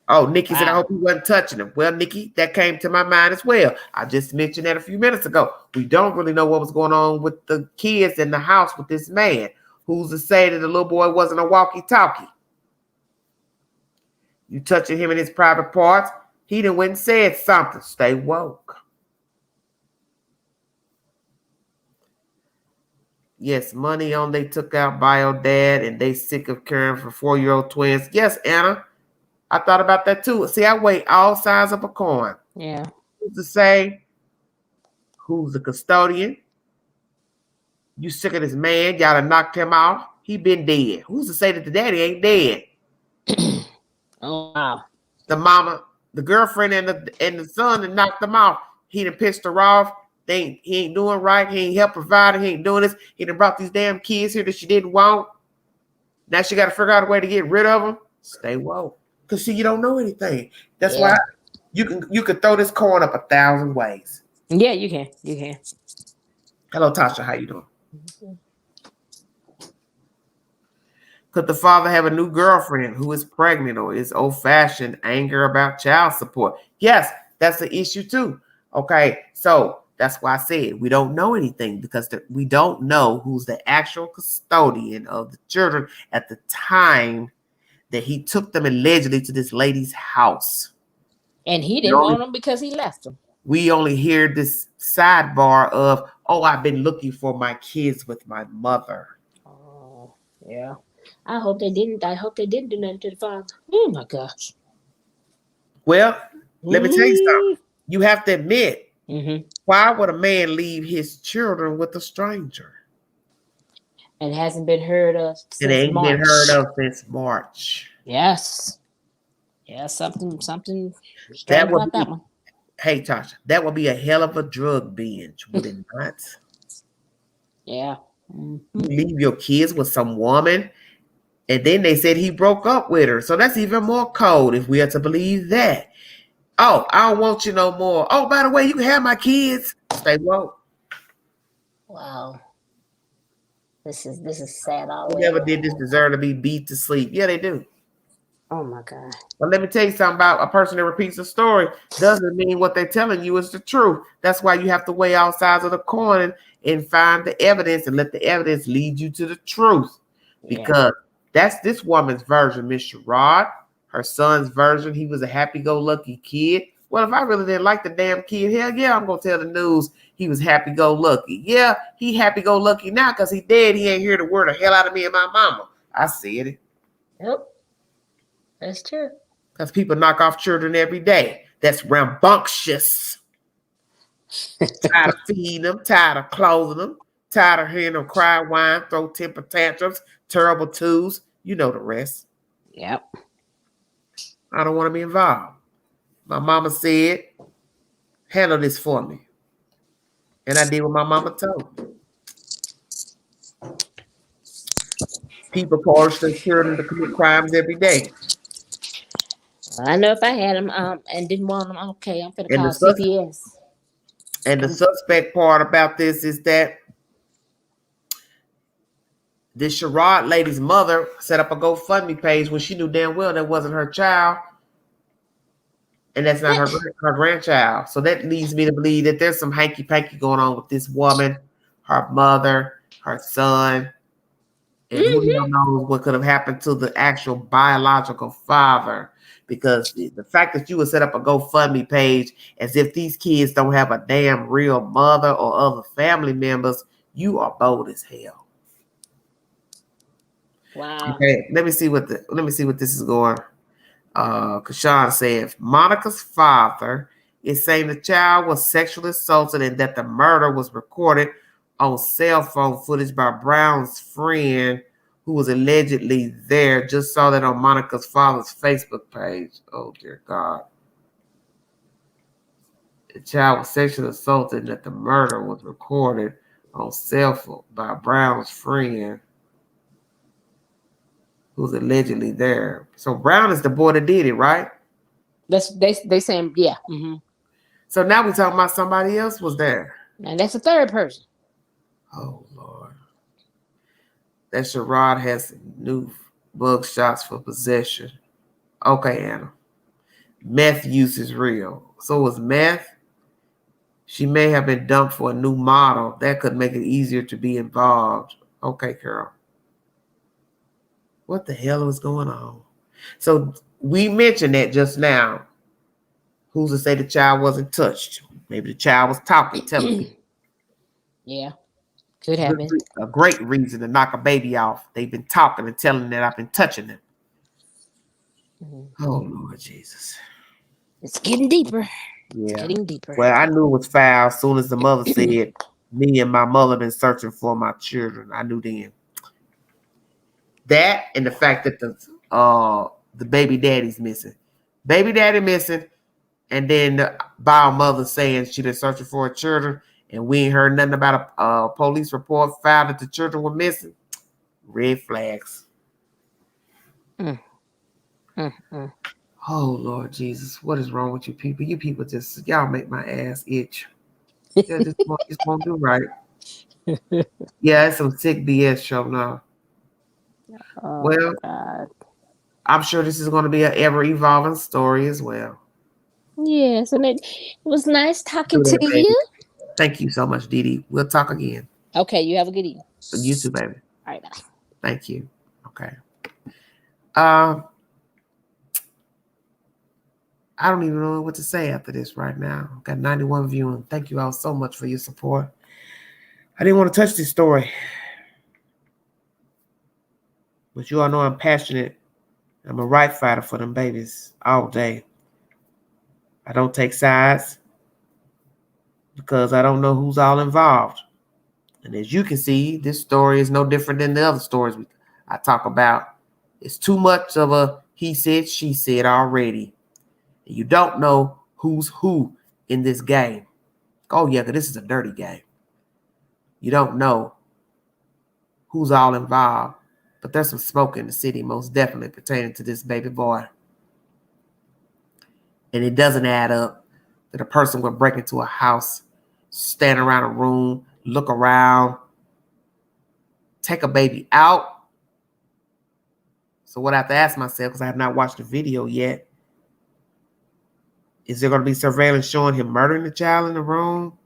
Oh, Nikki said, I hope he wasn't touching them. Well, Nikki, that came to my mind as well. I just mentioned that a few minutes ago. We don't really know what was going on with the kids in the house with this man. Who's to say that the little boy wasn't a walkie-talkie? You touching him in his private parts, he done went and said something. Stay woke. Yes, money on they took out bio dad and they sick of caring for 4-year-old twins. Yes, Anna. I thought about that too. See, I weigh all sides of a coin. Yeah. Who's to say who's the custodian? You sick of this man? Y'all done knocked him off. He been dead. Who's to say that the daddy ain't dead? Oh, wow. The mama, the girlfriend, and the son that knocked them off. He done pissed her off. He ain't doing right. He ain't help provide. He ain't doing this. He done brought these damn kids here that she didn't want. Now she got to figure out a way to get rid of them. Stay woke. Because see, you don't know anything. That's why you can throw this coin up 1,000 ways. Yeah, you can. You can. Hello, Tasha. How you doing? Could the father have a new girlfriend who is pregnant, or is old-fashioned anger about child support? Yes, that's an issue too. Okay, so that's why I said we don't know anything, because we don't know who's the actual custodian of the children at the time that he took them allegedly to this lady's house. And he didn't want them because he left them. We only hear this sidebar of, I've been looking for my kids with my mother. Oh, yeah. I hope they didn't do nothing to the father. Oh my gosh. Well, let me tell you something. You have to admit, why would a man leave his children with a stranger? And hasn't been heard of since It ain't March. been heard of since March. Yes. Yeah, something that would be, that one. Hey, Tasha, that would be a hell of a drug binge, would it not? Yeah. You leave your kids with some woman, and then they said he broke up with her. So that's even more cold if we are to believe that. Oh, I don't want you no more. Oh, by the way, you can have my kids. Stay woke. Wow. This is sad all the way. Whoever did this deserve to be beat to sleep. Yeah, they do. Oh my God. But let me tell you something about a person that repeats a story doesn't mean what they're telling you is the truth. That's why you have to weigh all sides of the coin and find the evidence and let the evidence lead you to the truth. Because that's this woman's version, Miss Sherrod. Her son's version, he was a happy-go-lucky kid. Well, if I really didn't like the damn kid, hell yeah, I'm going to tell the news he was happy-go-lucky. Yeah, he happy-go-lucky now because he dead. He ain't here to wear the hell out of me and my mama. I said it. Yep. That's true. Because people knock off children every day. That's rambunctious. Tired of feeding them, tired of clothing them, tired of hearing them cry, whine, throw temper tantrums, terrible twos. You know the rest. Yep. I don't want to be involved. My mama said, handle this for me. And I did what my mama told me. People punish their children to commit crimes every day. I know if I had them and didn't want them, okay, I'm going to call CPS. And the suspect part about this is that this Sherrod lady's mother set up a GoFundMe page when she knew damn well that wasn't her child. And that's not her grandchild. So that leads me to believe that there's some hanky-panky going on with this woman, her mother, her son. And who the hell knows what could have happened to the actual biological father. Because the fact that you would set up a GoFundMe page as if these kids don't have a damn real mother or other family members, you are bold as hell. Wow. Okay, let me see what this is going. Kashawn said Monica's father is saying the child was sexually assaulted and that the murder was recorded on cell phone footage by Brown's friend who was allegedly there. Just saw that on Monica's father's Facebook page. Oh, dear God. The child was sexually assaulted and that the murder was recorded on cell phone by Brown's friend who was allegedly there. So Brown is the boy that did it, right? They saying, yeah. Mm-hmm. So now we're talking about somebody else was there. And that's the third person. Oh, Lord. That Sherrod has new bug shots for possession. Okay, Anna. Meth use is real. So was meth. She may have been dumped for a new model. That could make it easier to be involved. Okay, Carol. What the hell was going on? So we mentioned that just now. Who's to say the child wasn't touched? Maybe the child was talking, telling me. Yeah, could have been. A great reason to knock a baby off. They've been talking and telling that I've been touching them. Mm-hmm. Oh, Lord Jesus. It's getting deeper. Yeah. It's getting deeper. Well, I knew it was foul as soon as the mother said, me and my mother been searching for my children. I knew then. That and the fact that the baby daddy's missing. Baby daddy missing. And then the bio mother saying she been searching for her children. And we ain't heard nothing about a police report filed that the children were missing. Red flags. Oh, Lord Jesus. What is wrong with you people? You people just, y'all make my ass itch. Yeah, just won't do right. Yeah, it's some sick BS show now. Oh, well, God. I'm sure this is going to be an ever-evolving story as well. Yes, and it was nice talking to you. Thank you so much, Dee Dee. We'll talk again. Okay, you have a good evening. You too, baby. All right, bye. Thank you. Okay. I don't even know what to say after this right now. I've got 91 viewing. Thank you all so much for your support. I didn't want to touch this story. But you all know I'm passionate. I'm a right fighter for them babies all day. I don't take sides because I don't know who's all involved. And as you can see, this story is no different than the other stories I talk about. It's too much of a he said, she said already. You don't know who's who in this game. Oh, yeah, because this is a dirty game. You don't know who's all involved. But there's some smoke in the city, most definitely pertaining to this baby boy. And it doesn't add up that a person would break into a house, stand around a room, look around, take a baby out. So what I have to ask myself, because I have not watched the video yet, is there going to be surveillance showing him murdering the child in the room?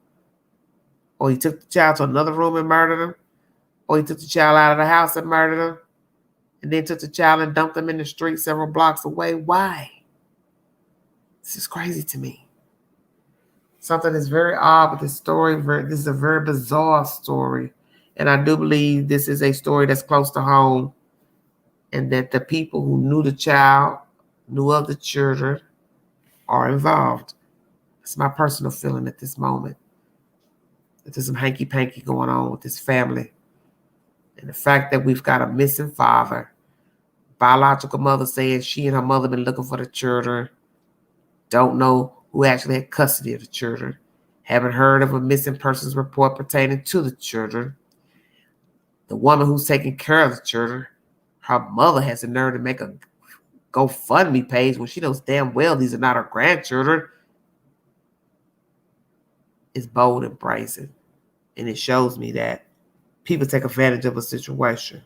Or he took the child to another room and murdered him? Or he took the child out of the house and murdered him? And then took the child and dumped him in the street several blocks away? Why? This is crazy to me. Something is very odd with this story. This is a very bizarre story. And I do believe this is a story that's close to home, and that the people who knew the child, knew of the children, are involved. It's my personal feeling at this moment. That there's some hanky-panky going on with this family. And the fact that we've got a missing father, biological mother saying she and her mother been looking for the children, don't know who actually had custody of the children, haven't heard of a missing persons report pertaining to the children. The woman who's taking care of the children, her mother has the nerve to make a GoFundMe page when she knows damn well these are not her grandchildren. It's bold and brazen. And it shows me that people take advantage of a situation.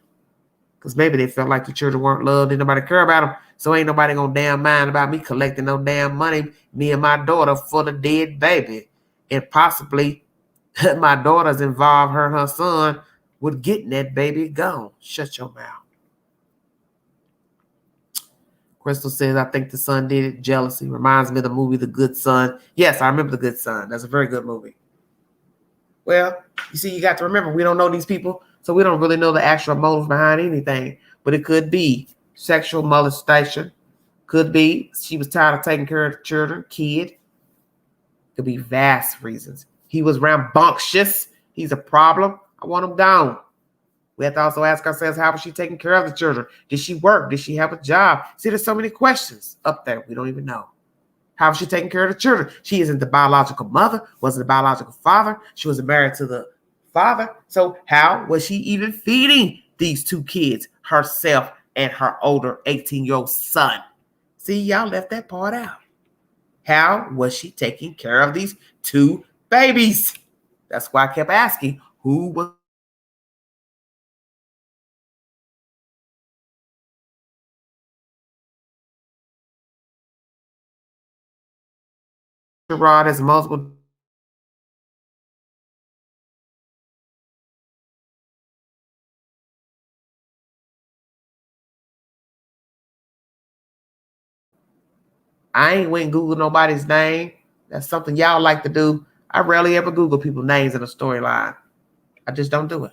Because maybe they felt like the children weren't loved, didn't nobody care about them. So ain't nobody gonna damn mind about me collecting no damn money, me and my daughter, for the dead baby. And possibly my daughter's involved, her and her son, with getting that baby gone. Shut your mouth. Crystal says, I think the son did it. Jealousy. Reminds me of the movie The Good Son. Yes, I remember The Good Son. That's a very good movie. Well, you see, you got to remember, we don't know these people, so we don't really know the actual motive behind anything. But it could be sexual molestation. Could be she was tired of taking care of the children, kid. Could be vast reasons. He was rambunctious. He's a problem. I want him gone. We have to also ask ourselves, how was she taking care of the children? Did she work? Did she have a job? See, there's so many questions up there we don't even know. How was she taking care of the children? She isn't the biological mother, wasn't the biological father. She wasn't married to the father. So how was she even feeding these two kids, herself and her older 18-year-old son? See, y'all left that part out. How was she taking care of these two babies? That's why I kept asking, who was Rod has multiple I ain't went and Google nobody's name. That's something y'all like to do. I rarely ever Google people's names in a storyline. I just don't do it.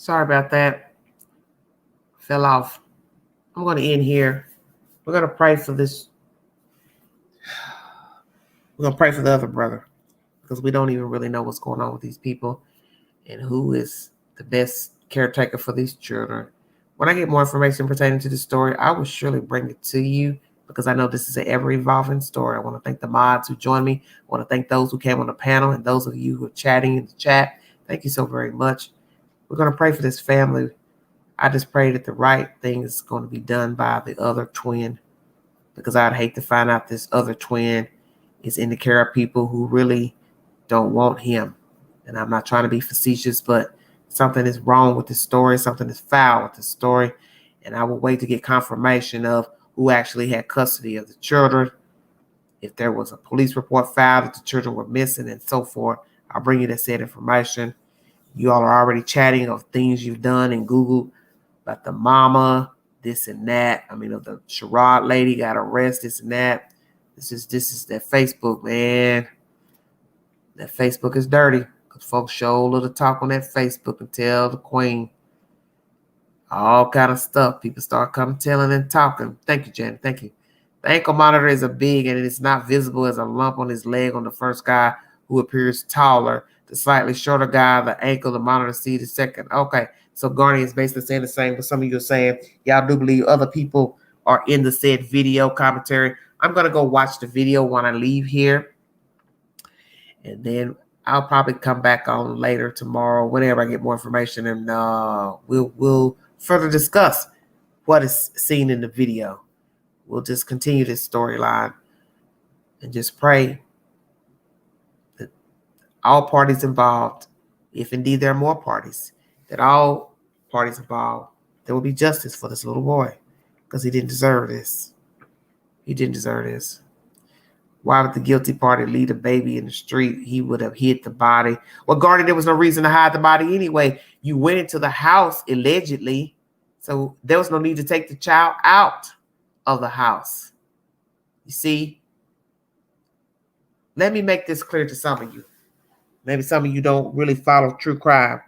Sorry about that. Fell off. I'm going to end here. We're going to pray for this. We're going to pray for the other brother because we don't even really know what's going on with these people and who is the best caretaker for these children. When I get more information pertaining to the story, I will surely bring it to you because I know this is an ever-evolving story. I want to thank the mods who joined me. I want to thank those who came on the panel and those of you who are chatting in the chat. Thank you so very much. We're going to pray for this family. I just pray that the right thing is going to be done by the other twin because I'd hate to find out this other twin is in the care of people who really don't want him. And I'm not trying to be facetious, but something is wrong with the story. Something is foul with the story. And I will wait to get confirmation of who actually had custody of the children. If there was a police report filed that the children were missing and so forth, I'll bring you that said information. You all are already chatting of things you've done and Googled about the mama, this and that. I mean, of the Sherrod lady got arrested, this and that. This is that Facebook, man. That Facebook is dirty. Because folks show a little talk on that Facebook and tell the queen all kind of stuff. People start coming, telling and talking. Thank you, Janet. Thank you. The ankle monitor is a big and it's not visible as a lump on his leg on the first guy who appears taller. The slightly shorter guy, the ankle, the monitor see the second. Okay. So Garney is basically saying the same, but some of you are saying, y'all do believe other people are in the said video commentary. I'm going to go watch the video when I leave here. And then I'll probably come back on later tomorrow, whenever I get more information, and we'll further discuss what is seen in the video. We'll just continue this storyline and just pray that all parties involved, if indeed there are more parties, that all parties involved, there will be justice for this little boy because he didn't deserve this. He didn't deserve this. Why would the guilty party leave a baby in the street? He would have hid the body. Well, Garney, there was no reason to hide the body anyway. You went into the house allegedly, so there was no need to take the child out of the house. You see? Let me make this clear to some of you. Maybe some of you don't really follow true crime.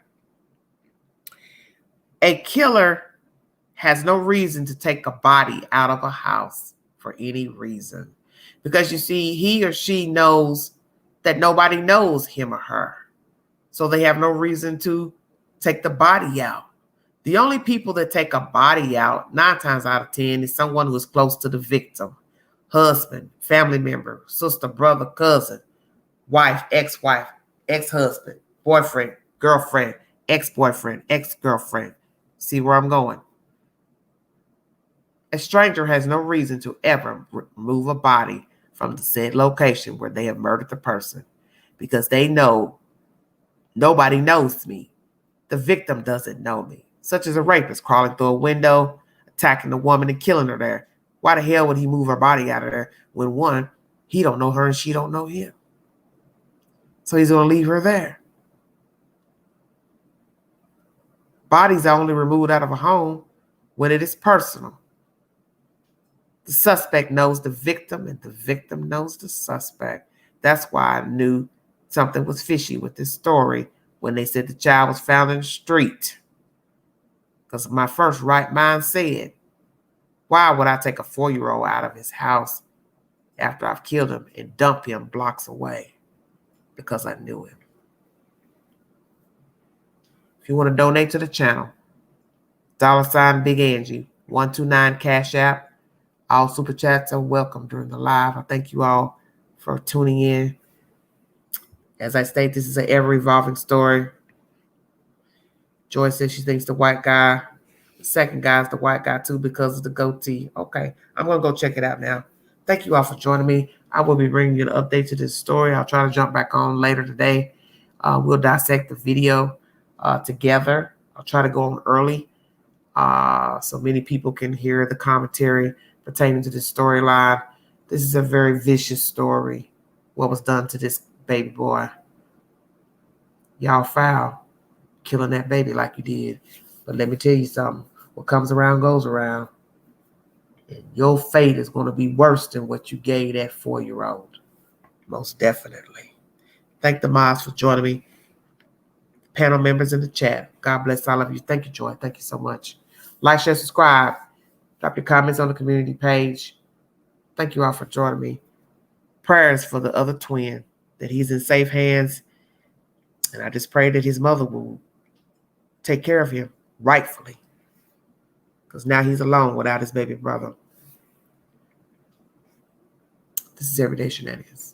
A killer has no reason to take a body out of a house for any reason. Because you see, he or she knows that nobody knows him or her. So they have no reason to take the body out. The only people that take a body out 9 times out of 10 is someone who is close to the victim. Husband, family member, sister, brother, cousin, wife, ex-wife, ex-husband, boyfriend, girlfriend, ex-boyfriend, ex-girlfriend. See where I'm going? A stranger has no reason to ever remove a body from the said location where they have murdered the person because they know nobody knows me. The victim doesn't know me, such as a rapist crawling through a window, attacking the woman and killing her there. Why the hell would he move her body out of there when, one, he don't know her and she don't know him? So he's going to leave her there. Bodies are only removed out of a home when it is personal. The suspect knows the victim and the victim knows the suspect. That's why I knew something was fishy with this story when they said the child was found in the street. Because my first right mind said, why would I take a 4-year-old out of his house after I've killed him and dump him blocks away? Because I knew him. If you want to donate to the channel, $ Big Angie, 129 Cash App. All super chats are welcome during the live. I thank you all for tuning in. As I state, this is an ever-evolving story. Joy says she thinks the white guy, the second guy is the white guy too because of the goatee. Okay, I'm going to go check it out now. Thank you all for joining me. I will be bringing you an update to this story. I'll try to jump back on later today. We'll dissect the video together. I'll try to go on early so many people can hear the commentary pertaining to this storyline. This is a very vicious story. What was done to this baby boy? Y'all foul, killing that baby like you did. But let me tell you something. What comes around goes around. And your fate is going to be worse than what you gave that 4-year-old. Most definitely. Thank the mods for joining me. Panel members in the chat. God bless all of you. Thank you, Joy. Thank you so much. Like, share, subscribe. Drop your comments on the community page. Thank you all for joining me. prayers for the other twin, that he's in safe hands. And I just pray that his mother will take care of him rightfully, because now he's alone without his baby brother. This is Everyday Shenanigans.